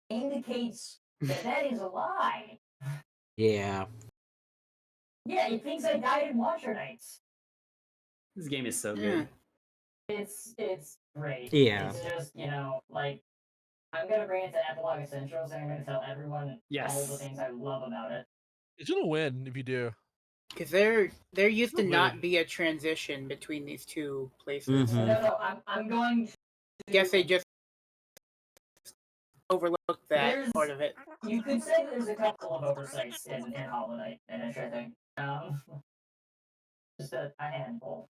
indicates that that is a lie. Yeah. Yeah, it thinks I died in Watcher Nights. This game is so good. It's great. Yeah. It's just, like, I'm gonna bring it to Epilago Essentials and I'm gonna tell everyone all the things I love about it. It's gonna win if you do. Because there used to Weird. not be a transition between these two places. Mhm. No, I'm going to... I guess they just overlooked that part of it. You could say there's a couple of oversights in Hollow Knight Finish, I think. Just a handful.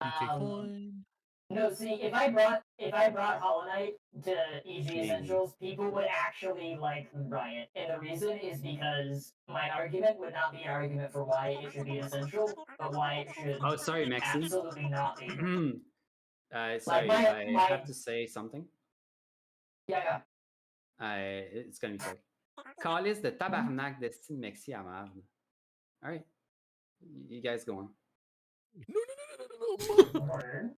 DK coin. No, see, if I brought Hollow Knight to EG Essentials, people would actually like riot, and the reason is because my argument would not be an argument for why it should be essential, but why it should. Oh, sorry, Maxi. Absolutely not be. Sorry, I have to say something. Yeah. It's gonna be quick. Calice de tabarnak de style Maxi à merde. All right, you guys go on. Word.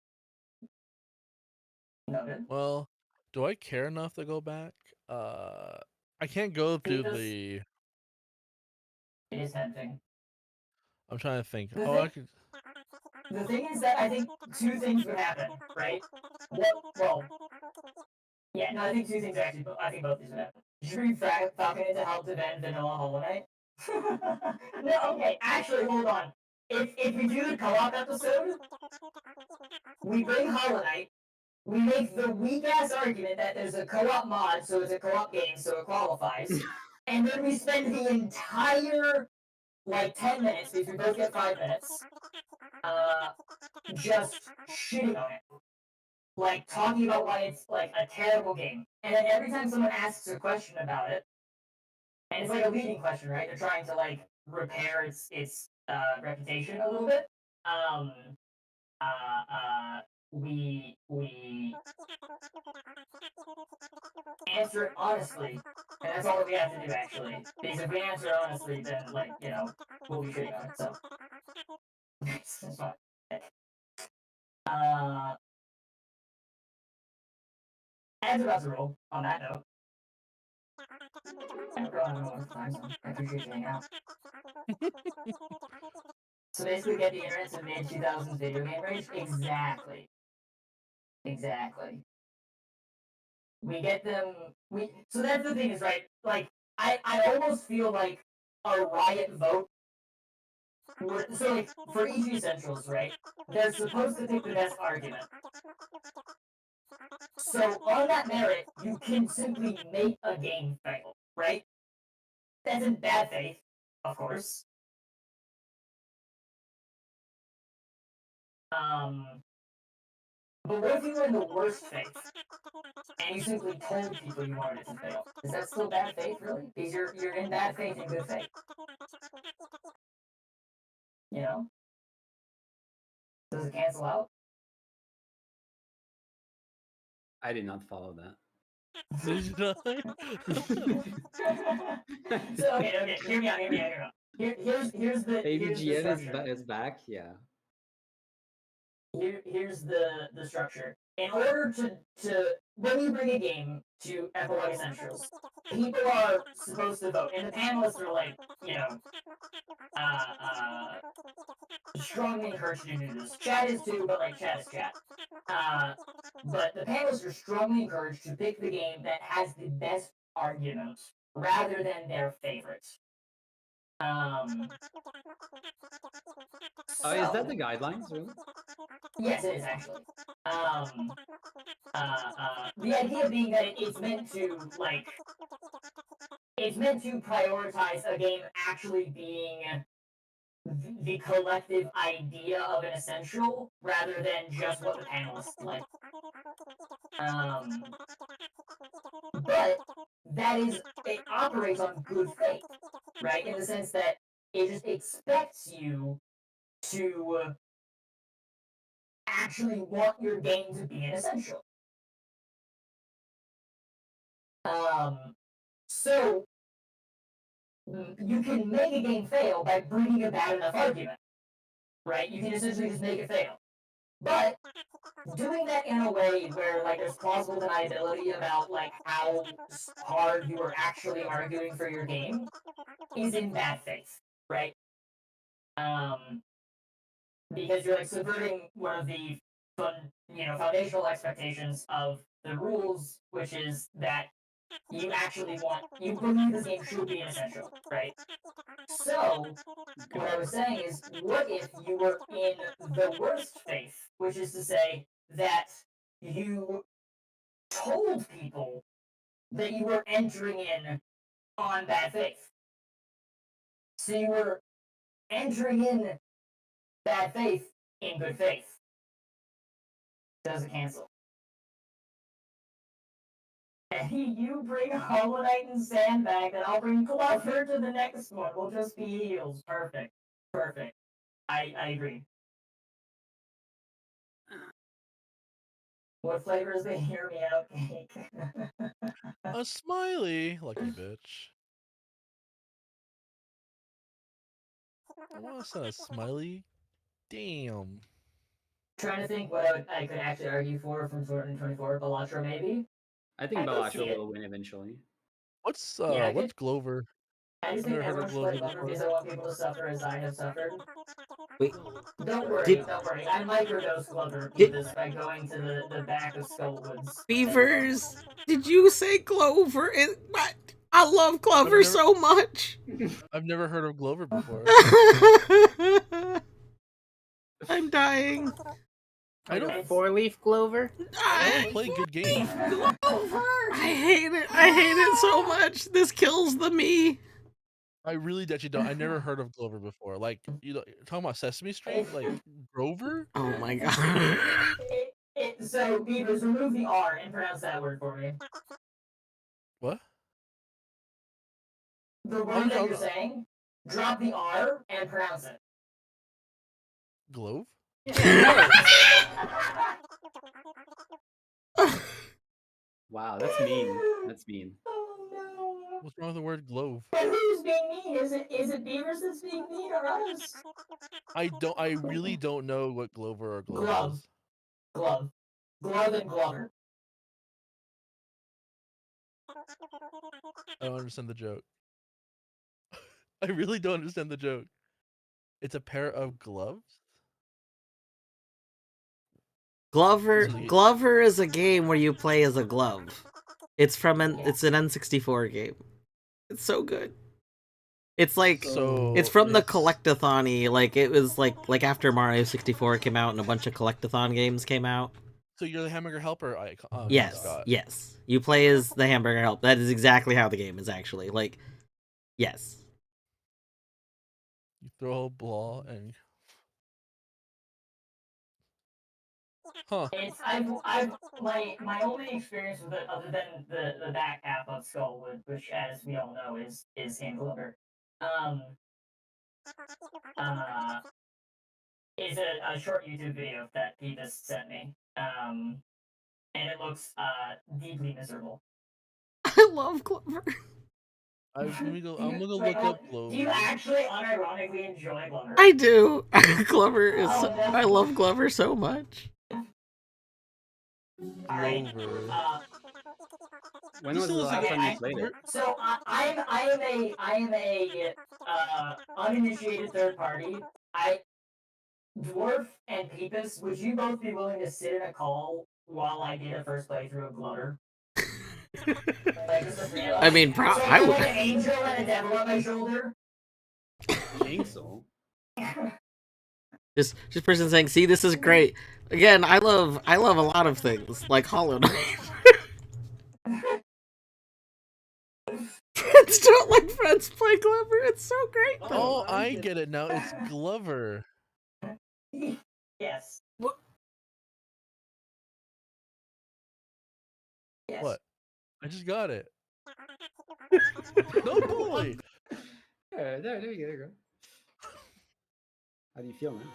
Noted. Well, do I care enough to go back? I can't go through the. It is tempting. I'm trying to think. The thing is that I think two things would happen, right? Well, yeah, no, I think two things actually. I think both these would happen. You should bring Falcon in to help defend Vanilla Hollow Knight. No, okay, actually, hold on. If we do the co-op episode, we bring Hollow Knight, we make the weak-ass argument that there's a co-op mod, so it's a co-op game, so it qualifies, and then we spend the entire, 10 minutes, because we both get 5 minutes, just shitting on it. Talking about why it's, a terrible game. And then every time someone asks a question about it, and it's a leading question, right? They're trying to, repair its reputation a little bit. We answer it honestly, and that's all that we have to do, actually. Because if we answer honestly, then, we'll be shitting on it, so. It's fine. As about to roll, on that note. I appreciate you hanging out. So basically get the internet to mid-2000s video game range? Exactly. We get them... So that's the thing is, right, I almost feel like a riot vote... So, for EG Essentials, right, they're supposed to pick the best argument. So, on that merit, you can simply make a game fail, right? That's in bad faith, of course. But what if you were in the worst faith, and you simply told people you wanted it to fail? Is that still bad faith, really? Because you're in bad faith and good faith. You know? Does it cancel out? I did not follow that. So, okay, hear me out. Here's the AVGN is back, yeah. Here's the structure. In order to when you bring a game to Epilago Essentials, people are supposed to vote, and the panelists are strongly encouraged to do this. Chat is too, but chat is chat. But the panelists are strongly encouraged to pick the game that has the best arguments rather than their favorites. Is that the guidelines, really? Yes, it is actually. The idea being that it's meant to it's meant to prioritize a game actually being the collective idea of an essential rather than just what the panelists like. But it operates on good faith, right? In the sense that it just expects you to actually want your game to be an essential. So you can make a game fail by bringing a bad enough argument, right? You can essentially just make it fail. But doing that in a way where there's plausible deniability about how hard you are actually arguing for your game is in bad faith, right? Because you're subverting one of the foundational expectations of the rules, which is that you believe this game should be an essential, right? So what I was saying is, what if you were in the worst faith, which is to say that you told people that you were entering in on bad faith. So you were entering in bad faith in good faith. Doesn't cancel. You bring Hollow Knight and Sand back, and I'll bring Glover to the next one. We'll just be heels. Perfect. Perfect. I agree. What flavor is the Hear Me Out cake? A smiley, lucky bitch. I want to send a smiley. Damn. Trying to think what I could actually argue for from Sword and 24. Balatro, maybe? I think I could see Balatro it. will win eventually. What's Yeah, Glover? I just I've think never heard of everyone should play Glover Glover before. because I want people to suffer as I have suffered. Wait, Don't worry. I microdose Glover by going to the back of Skullwoods. Beavers, did you say Glover? I love Glover so much. I've never heard of Glover before. I'm dying. I don't 4-leaf Clover. I don't play good games. Glover. I hate it. I hate it so much. This kills the me. I really actually don't. I never heard of Glover before. Talking about Sesame Street, Grover. Oh my god. So Beavers, remove the R and pronounce that word for me. What? The word that you're saying, drop the R and pronounce it. Glove? Wow, that's mean. That's mean. Oh no. What's wrong with the word glove? But who's being mean? Is it Beavers that's being mean or us? I really don't know what Glover or Glove Glove. is. Glove. Glove and Glover. I don't understand the joke. I really don't understand the joke. It's a pair of gloves? Glover is a game where you play as a glove. It's an N64 game. It's so good. It's it's from the collectathon-y, it was like after Mario 64 came out and a bunch of collectathon games came out. So you're the Hamburger Helper icon. Yes. You play as the Hamburger Help. That is exactly how the game is actually. Yes. You throw a ball and... Huh. My only experience with it, other than the back half of Skullwood, which, as we all know, is Hand Glover, is a short YouTube video that Peebus sent me, and it looks deeply miserable. I love Glover. I'm gonna look up Glover. Do you actually unironically enjoy Glover? I do. Glover is. I love Glover so much. Glover. When was the last time you played it? So I am a uninitiated third party. Dwarf and Peepus, would you both be willing to sit in a call while I did a first playthrough of Glover? I mean, I would. An angel and a devil on my shoulder. Angel. Just person saying, "See, this is great." Again, I love a lot of things like Hollow Knight. Friends don't like friends play Glover. It's so great. Oh, I get it now. It's Glover. Yes. Yes. What? I just got it. No bully. There you go. There you go. How do you feel, man?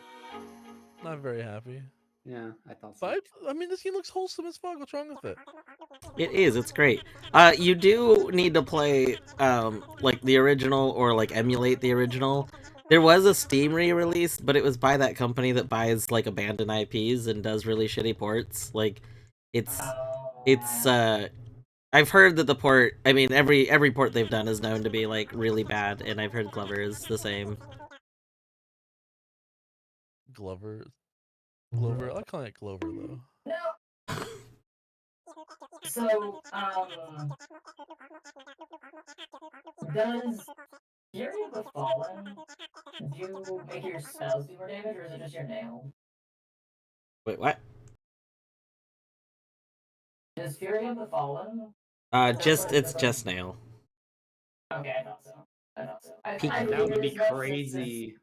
Not very happy. Yeah, I thought so. But I mean, this game looks wholesome as fuck. What's wrong with it? It is. It's great. You do need to play like the original or like emulate the original. There was a Steam re-release, but it was by that company that buys like abandoned IPs and does really shitty ports. Like, it's I've heard that the port. I mean, every port they've done is known to be like really bad, and I've heard Glover is the same. Glover. I call it Glover though. No. So, does Fury of the Fallen do make your spells do more damage, or is it just your nail? Wait, what? Does Fury of the Fallen? It's just nail. Okay, I thought so. That would be crazy.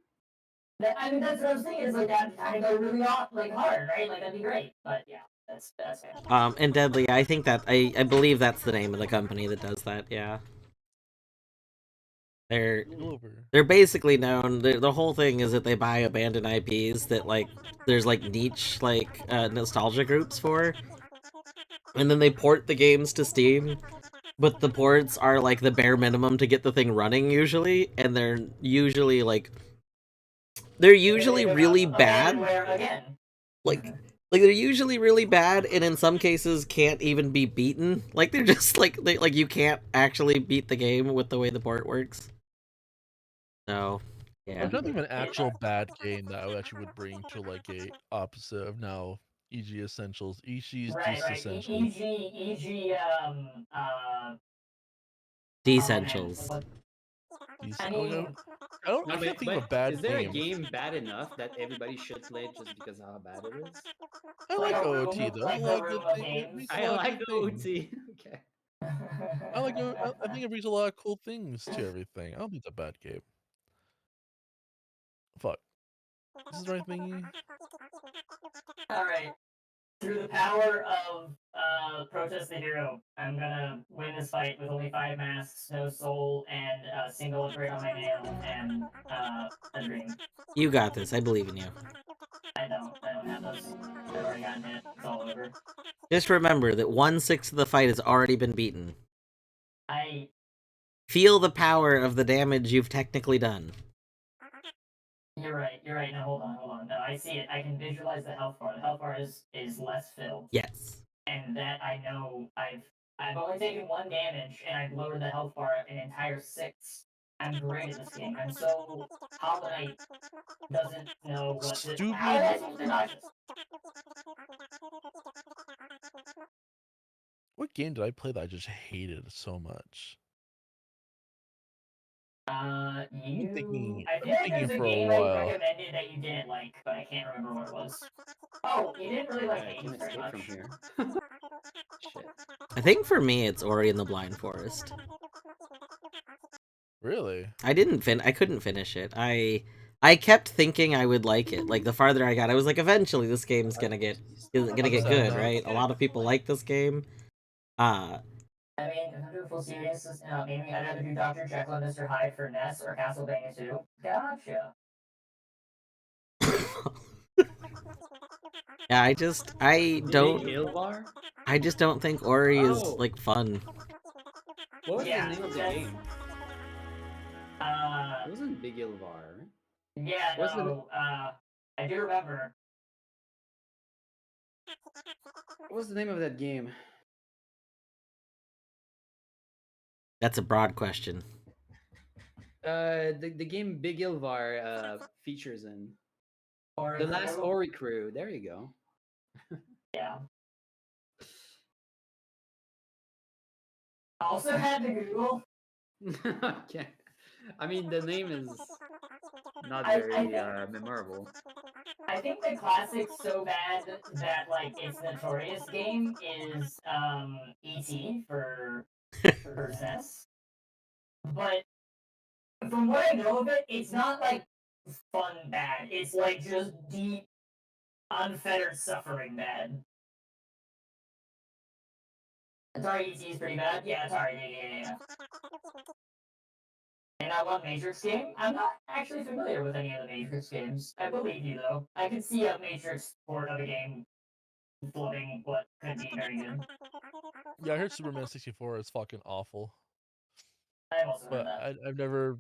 I mean, that's what I was thinking. Is like that kind of go really like hard, right? Like that'd be great. But yeah, that's fair. And Deadly, I think that I believe that's the name of the company that does that. Yeah. They're basically known. The whole thing is that they buy abandoned IPs that like there's like niche like nostalgia groups for, and then they port the games to Steam. But the ports are like the bare minimum to get the thing running usually, and they're usually really bad. Like they're usually really bad, and in some cases can't even be beaten. Like they're just like you can't actually beat the game with the way the port works. So yeah. I'm trying to think of an actual bad game that I actually would bring to like a opposite of now. E.g. Essentials. E.g. Essentials. E.g. Essentials. I mean, I can't think of a bad is there game. a game bad enough that everybody should play it just because of how bad it is? I like OOT though. Like I like OOT. Okay. I think it brings a lot of cool things to everything. I don't think it's a bad game. Fuck. This is the right thingy. Alright. Through the power of Protest the Hero, I'm gonna win this fight with only 5 masks, no soul, and a single upgrade on my nail, and a dream. You got this. I believe in you. I don't have those. I've already gotten hit. It's all over. Just remember that 1/6 of the fight has already been beaten. I feel the power of the damage you've technically done. You're right. Now hold on. No, I see it. I can visualize the health bar. The health bar is less filled. Yes. And that I know I've only taken 1 damage, and I've lowered the health bar an entire 6. I'm great at this game. I'm so Hollow Knight doesn't know what to. How did I supposed to dodge this? What game did I play that I just hated so much? I feel like thinking there's a for a game while. I recommended that you didn't like, but I can't remember what it was. Oh, you didn't really like Hades very much. From here. Shit. I think for me, it's Ori and the Blind Forest. Really? I couldn't finish it. I kept thinking I would like it. Like the farther I got, I was like, eventually this game's gonna get good, right? A lot of people like this game. I mean, if I'm doing full seriousness, maybe I'd rather do Dr. Jekyll and Mr. Hyde for NES or Castlevania 2. Gotcha. Yeah, I just don't think Ori is like fun. What was the name of the game? It wasn't Big Ilvar. Yeah, I do remember. What was the name of that game? That's a broad question. The game Big Ilvar features in. The Last Ori Crew. There you go. Yeah. Also had to Google. Okay. I mean, the name is not very memorable. I think the classic so bad that like it's notorious game is E.T. for SNES. But from what I know of it, it's not like fun bad. It's like just deep, unfettered suffering bad. Atari ET is pretty bad. Yeah, Atari. Yeah. And that one Matrix game, I'm not actually familiar with any of the Matrix games. I believe you though. I could see a Matrix port of a game floating what could be very good. Yeah, I heard Superman 64 is fucking awful. I've also heard But that. I've never.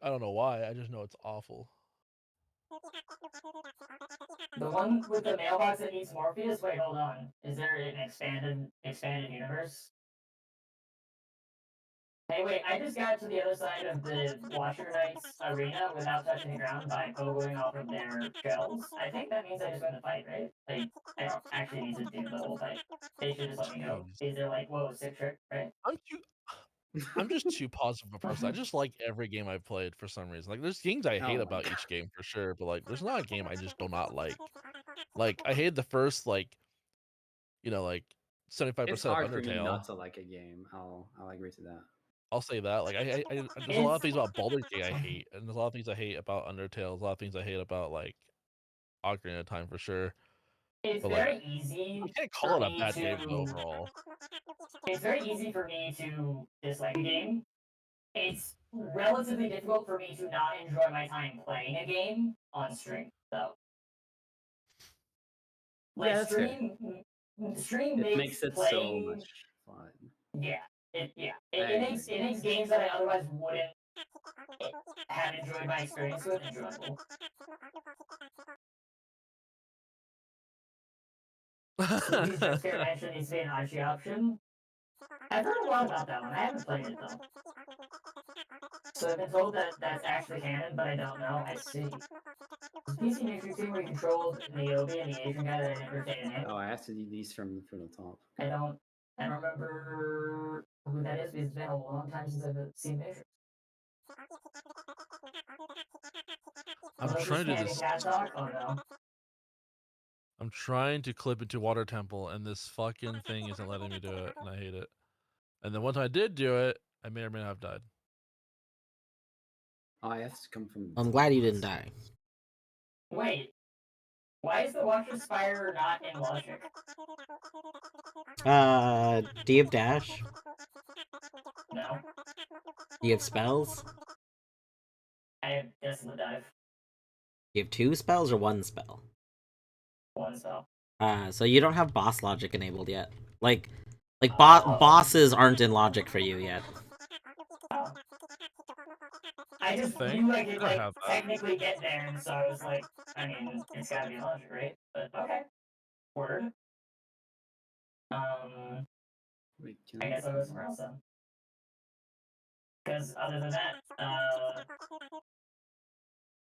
I don't know why. I just know it's awful. The one with the mailbox that eats Morpheus. Wait, hold on. Is there an expanded universe? Hey, wait! I just got to the other side of the Washer Knights arena without touching the ground by pogoing off of their shells. I think that means I just win the fight, right? Like, I don't actually need to do the whole fight. They should just let me go. Jeez. Because they're like, whoa, sick trick, right? I'm just too positive a person. I just like every game I've played for some reason. Like, there's things I hate my about God. each game for sure, but like, there's not a game I just do not like. Like, I hated the first like 75% It's of hard for me not Undertale. to like a game. I'll agree to that. I'll say that. Like, there's a lot of things about Baldur's Gate I hate, and there's a lot of things I hate about Undertale. There's a lot of things I hate about like Ocarina of Time for sure. It's But like, very I easy can't for call it a me bad game to. overall. It's very easy for me to dislike a game. It's relatively difficult for me to not enjoy my time playing a game on stream, though. Yeah, Like that's fair. stream It makes makes it so playing. much fun. Yeah, it I makes agree. games that I otherwise wouldn't have enjoyed my experience with enjoyable. Sleepy's Jump Scare Mansion needs to be an Archie option. I've heard a lot about that one. I haven't played it though. So I've been told that that's actually canon, but I don't know. I see. Is PC Matrix game where you controlled Niobe and the Asian guy that I never dated him? Oh, I have to do these from the top. I don't remember who that is because it's been a long time since I've seen Matrix. I'm Unless trying it's to do spamming this. cat talk. Oh no. I'm trying to clip into Water Temple, and this fucking thing isn't letting me do it, and I hate it. And then once I did do it, I may or may not have died. Oh, I have to come from. I'm glad you didn't die. Wait. Why is the Watcher Spire not in Logic? Do you have dash? No. Do you have spells? I have Desolate Dive. You have 2 spells or 1 spell? One spell. So you don't have boss logic enabled yet. Like Oh. bosses aren't in logic for you yet. Oh. I just Thing? knew I could I have that. technically get there, and so I was like, I mean, it's gotta be Logic, right? But okay. Word. Wait, I guess I'll go somewhere else then. Because other than that,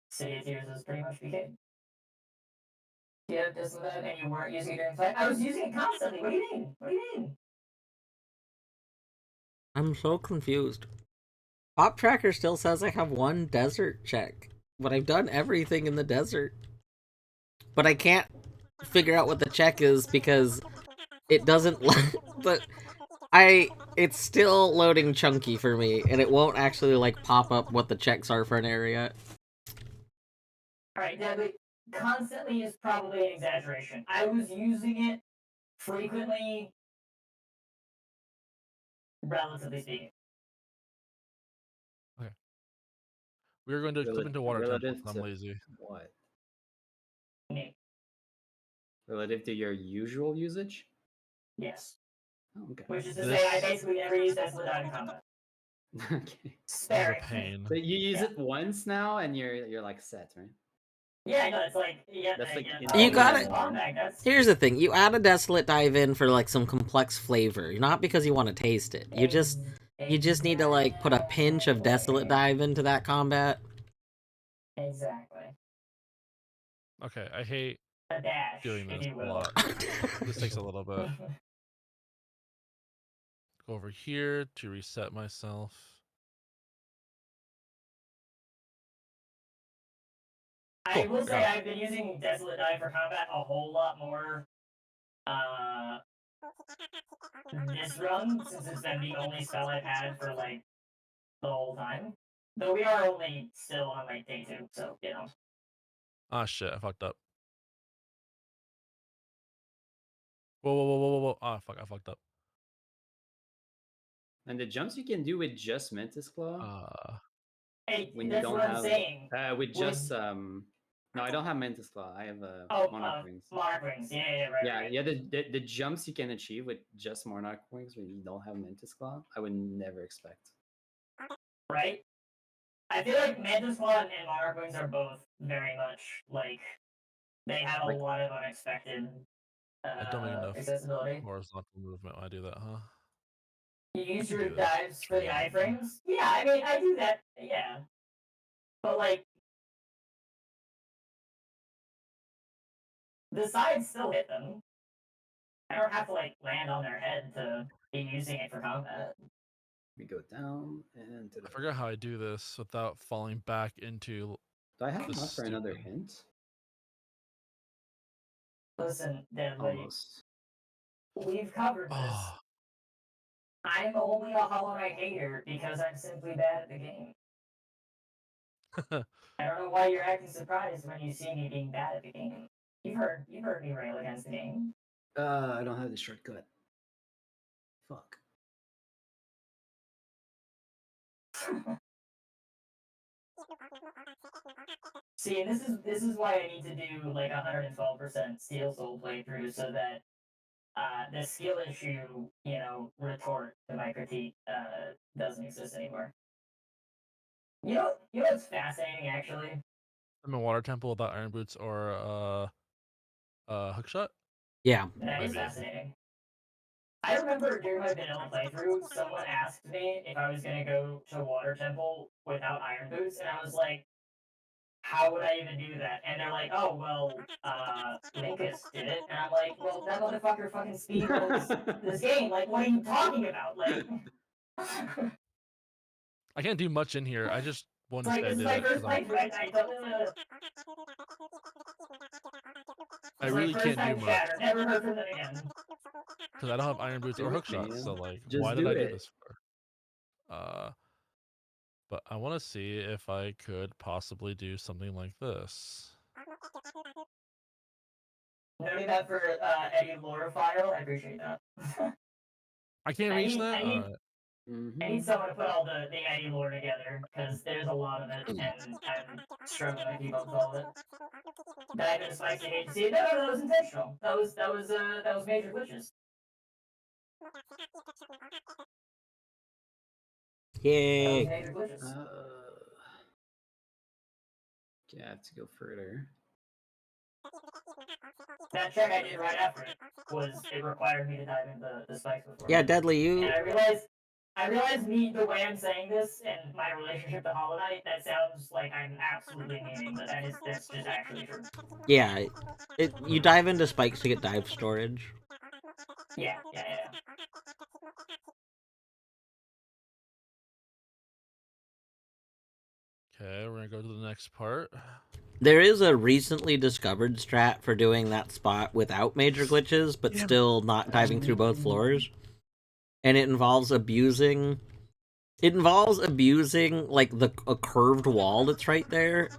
City of Tears is pretty much BK. Yeah, this and that, and you weren't using it during fight. I was using it constantly. What do you mean? What do you mean? I'm so confused. Pop Tracker still says I have 1 desert check, but I've done everything in the desert. But I can't figure out what the check is because it doesn't. But it's still loading chunky for me, and it won't actually like pop up what the checks are for an area. All right, Deadly. Constantly is probably an exaggeration. I was using it frequently, relatively speaking. Okay. We're going to clip into Water Temple relative because to I'm lazy. what? Me. Relative to your usual usage? Yes. Oh, okay. Which is to say, I basically never use Desolate Dive in combat. Okay. This is a Sparingly. pain. But you use it once now, and you're like set, right? Yeah, no, it's like That's like You got it. Here's the thing: you add a Desolate Dive in for like some complex flavor, not because you want to taste it. You just need to like put a pinch of Desolate Dive into that combat. Exactly. Okay, I hate A dash, doing if this you a will. lot. This takes a little bit. Go over here to reset myself. I Cool, will I say got it. I've been using Desolate Die for combat a whole lot more this run, since it's been the only spell I've had for like the whole time. Though we are only still on like day 2, so you know. Ah, shit, I fucked up. Whoa. Ah, fuck, I fucked up. And the jumps you can do with just Mantis Claw. Hey, When you that's don't what I'm have saying. with just no, I don't have Mantis Claw. I have Monarch Wings. Monarch Wings, yeah, right. Yeah. The jumps you can achieve with just Monarch Wings when you don't have Mantis Claw, I would never expect. Right? I feel like Mantis Claw and Monarch Wings are both very much like they have a lot of unexpected I don't make enough accessibility. horizontal movement when I do that, huh? You use can your do this. dives for the iframes? Yeah, I mean, I do that, yeah. But, like, the sides still hit them. I don't have to, like, land on their head to be using it for combat. We go down and to the... I forgot how I do this without falling back into... Do I have enough for another hint? Listen, Deadly, Almost. we've covered this. I'm only a Hollow Knight hater because I'm simply bad at the game. I don't know why you're acting surprised when you see me being bad at the game. You've heard me rail against the game. I don't have the shortcut. Fuck. See, this is why I need to do like 112% Steel Soul playthrough so that the skill issue, you know, retort to my critique doesn't exist anymore. You know what's fascinating actually? I'm in Water Temple without Iron Boots or Hookshot? Yeah. That is fascinating. I remember during my vanilla playthrough, someone asked me if I was gonna go to Water Temple without Iron Boots, and I was like, how would I even do that? And they're like, oh, well, Linkus did it. And I'm like, well, that motherfucker fucking speedruns this game. Like, what are you talking about? Like, I can't do much in here. I just want to say I this is did my it. first playthrough. I really can't do much. Never heard from them again. Because I don't have Iron Boots or Hookshot, so like, why did I do this for? But I want to see if I could possibly do something like this. Noting that for Eddie lore file, I appreciate that. I can't reach that? I need someone to put all the Eddie lore together, because there's a lot of it, and I'm struggling to keep up with all of it. Dive into spicy hate to see it. No, that was intentional. That was major glitches. Yay! That was major glitches. Okay, I have to go further. That check I did right after it it required me to dive into the spikes before. Yeah, Deadly, you... And I realized the way I'm saying this and my relationship to Hollow Knight, that sounds like I'm absolutely meaning, but that's just actually true. Yeah, you dive into spikes to get dive storage. Yeah. Okay, we're gonna go to the next part. There is a recently discovered strat for doing that spot without major glitches, but still not diving through both floors. And it involves abusing... like, a curved wall that's right there.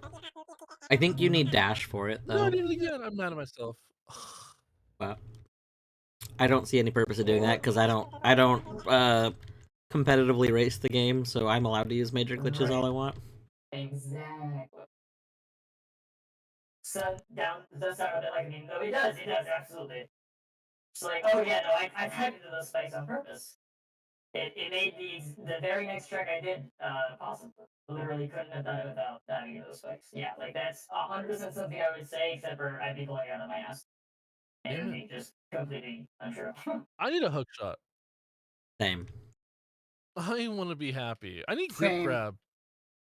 I think you need dash for it, though. No, I did it again. I'm mad at myself. Well, I don't see any purpose of doing that, because I don't competitively race the game, so I'm allowed to use major glitches all I want. Exactly. Sun down does sound a bit like a meme, though it does, absolutely. It's like, oh yeah, no, I typed into those spikes on purpose. It made the very next track I did possible. Literally couldn't have done it without diving into those spikes. Yeah, like that's 100% something I would say, except for I'd be blowing out of my ass. And it would be just completely untrue. I need a hook shot. Same. I want to be happy. I need grip grab.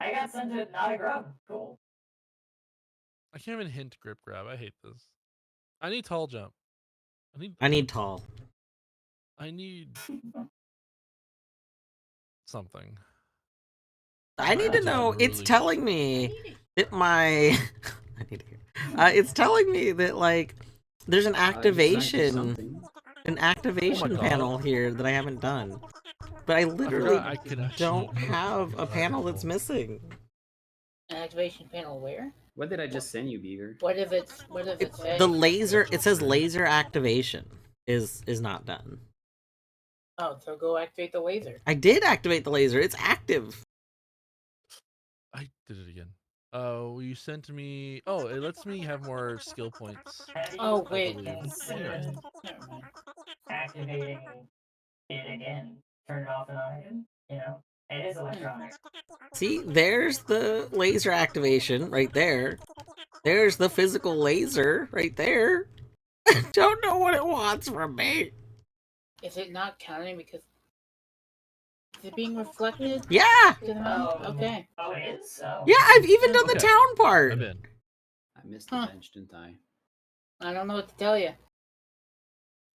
I got sent to not a grub. Cool. I can't even hint grip grab. I hate this. I need tall jump. I need tall. I need something. I need to know. It's telling me that my I need to hear. It's telling me that like there's an activation panel here that I haven't done, but I literally don't have a panel that's missing. An activation panel where? What did I just send you, Beaver? What if it's the laser? It says laser activation is not done. Oh, so go activate the laser. I did activate the laser. It's active. I did it again. Oh, you sent me. Oh, it lets me have more skill points. Oh wait. Consider activating it again. Turn it off and on again. You know, it is electronic. See, there's the laser activation right there. There's the physical laser right there. I don't know what it wants from me. Is it not counting because is it being reflected? Yeah. Okay. Oh, it is. Yeah, I've even done the town part. I'm in. I missed the bench, didn't I? I don't know what to tell you.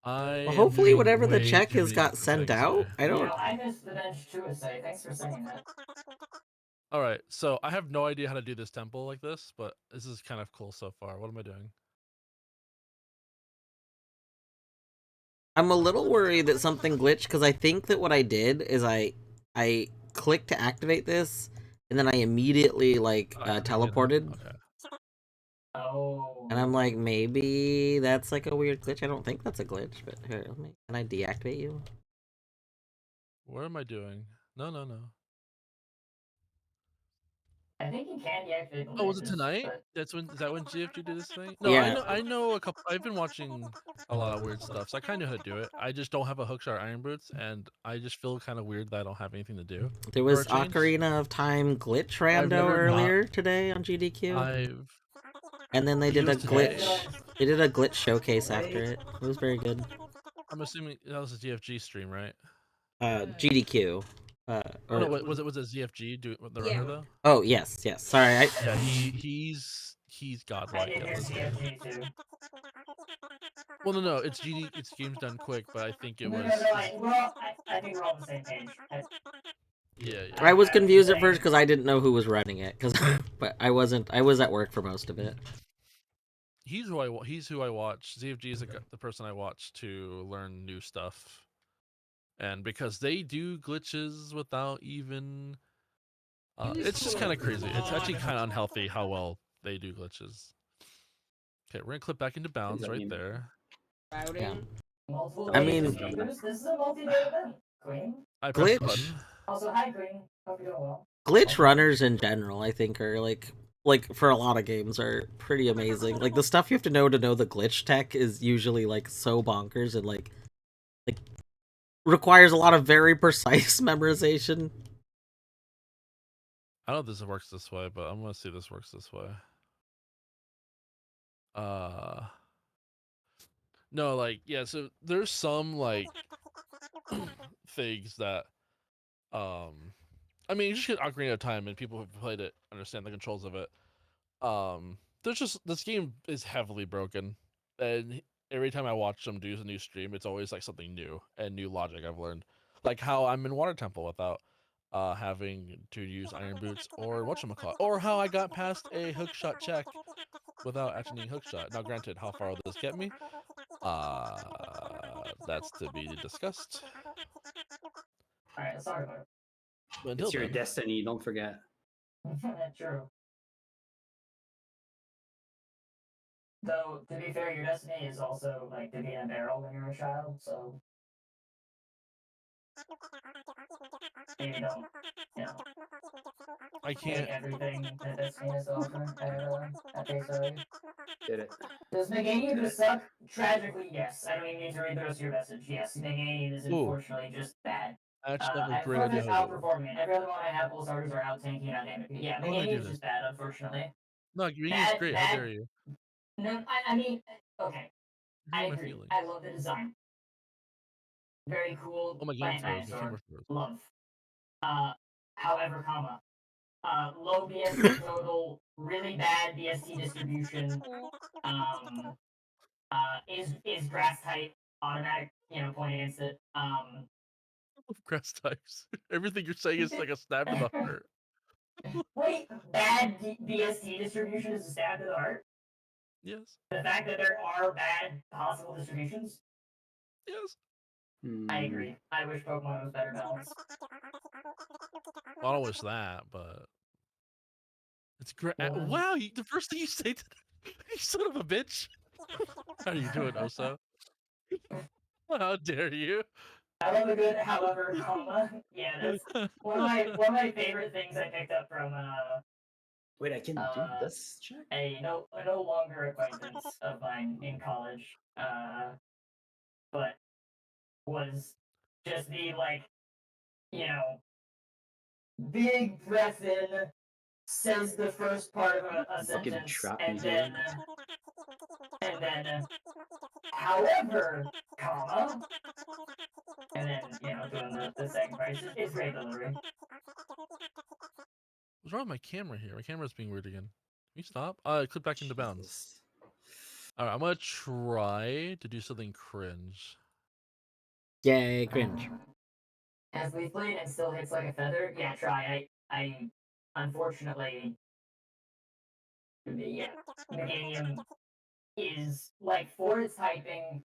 Well, hopefully, whatever the check has got sent out. I don't. Yeah, I missed the bench too. So thanks for saying that. All right, so I have no idea how to do this temple like this, but this is kind of cool so far. What am I doing? I'm a little worried that something glitched because I think that what I did is I clicked to activate this, and then I immediately like teleported. Okay. Oh. And I'm like, maybe that's like a weird glitch. I don't think that's a glitch, but here, can I deactivate you? What am I doing? No. I think you can deactivate the Oh, was it lasers, tonight? but... Is that when GFG did this thing? No, Yeah. I know a couple. I've been watching a lot of weird stuff, so I kind of know how to do it. I just don't have a hookshot iron boots, and I just feel kind of weird that I don't have anything to do. There was Ocarina of Time glitch rando earlier today on GDQ. And then they did a glitch. They did a glitch showcase after it. It was very good. I'm assuming that was a GFG stream, right? GDQ. No, was it ZFG do the runner though? Oh yes. Sorry, yeah, he's godlike at this game. Well, no, it's games done quick, but I think it was. I think we're all on the same page. Yeah. I was confused at first because I didn't know who was running it, but I wasn't. I was at work for most of it. He's who I watch. ZFG is the person I watch to learn new stuff, and because they do glitches without even, it's just kind of crazy. It's actually kind of unhealthy how well they do glitches. Okay, we're gonna clip back into bounds right there. Yeah. I mean, this is a multi-day event, Queen. I pressed the button. Also, hi, Queen. Hope you're doing well. Glitch runners in general, I think, are like for a lot of games are pretty amazing. Like the stuff you have to know the glitch tech is usually like so bonkers and like requires a lot of very precise memorization. I don't know if this works this way, but I'm gonna see if this works this way. No, like, yeah, so there's some like things that I mean, you just get Ocarina of Time and people who've played it understand the controls of it. There's just this game is heavily broken, and every time I watch them do a new stream, it's always like something new and new logic I've learned, like how I'm in Water Temple without having to use iron boots or whatchamacallit, or how I got past a hookshot check without actually needing hookshot. Now, granted, how far will this get me? That's to be discussed. Alright, sorry about it. But it's your destiny, don't forget. True. Though, to be fair, your destiny is also, like, to be in a barrel when you're a child, so... Maybe don't, you know... I can't... take everything that destiny has to offer at face value. Did it. Does Meganium suck? Tragically, yes. I don't even need to read the rest of your message. Yes, Meganium is unfortunately just bad. I actually have a great idea. idea. Outperforming. Every other one I have, all starters are out tanking on damage. Yeah, Meganium is just bad, unfortunately. No, Meganium is great. How dare you? No, I mean, okay. I agree. I love the design. Very cool. Oh, my game froze. Love. However, low BST total, really bad BST distribution. Is grass type automatic, point against it. Grass types. Everything you're saying is like a stab in the heart. Wait, bad BST distribution is a stab to the heart? Yes. The fact that there are bad possible distributions? Yes. I agree. I wish Pokemon was better balanced. Well, I don't wish that, but it's great. Well, Wow, the first thing you say to you son of a bitch. How are you doing, Oso? How dare you? I love a good however, comma. Yeah, that's one of my favorite things I picked up from Wait, I can do this check? a no longer acquaintance of mine in college. But was just the like, you know, big breath in, says the first part of a Fucking sentence, trap and music. then however, comma, and then doing the second part. It's great delivery. What's wrong with my camera here? My camera's being weird again. Can you stop? Click back into bounds. Jesus. Alright, I'm gonna try to do something cringe. Yay, cringe. As we played and still hits like a feather. Yeah, try. I unfortunately, yeah, the game is like for its typing,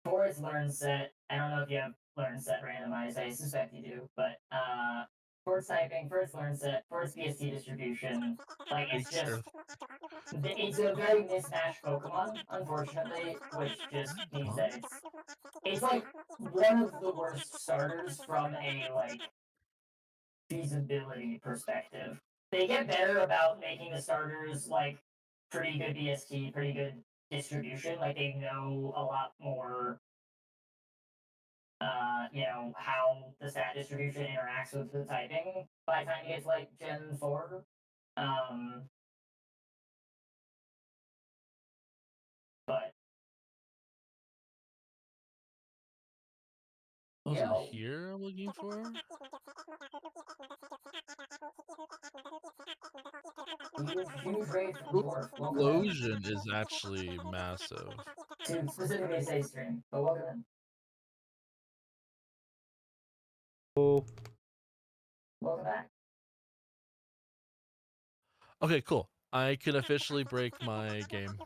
for its learn set. I don't know if you have learn set randomized. I suspect you do, but for its typing, for its learn set, for its BST distribution, like it's just it's a very mismatched Pokemon, unfortunately, which just means that it's like one of the worst starters from a like feasibility perspective. They get better about making the starters like pretty good BST, pretty good distribution. Like they know a lot more, how the stat distribution interacts with the typing by the time you get to like Gen 4. But Was it here I'm looking for? huge rage from Dwarf. Explosion is actually massive. To specifically say stream, but welcome in. Oh. Welcome back. Okay, cool. I can officially break my game.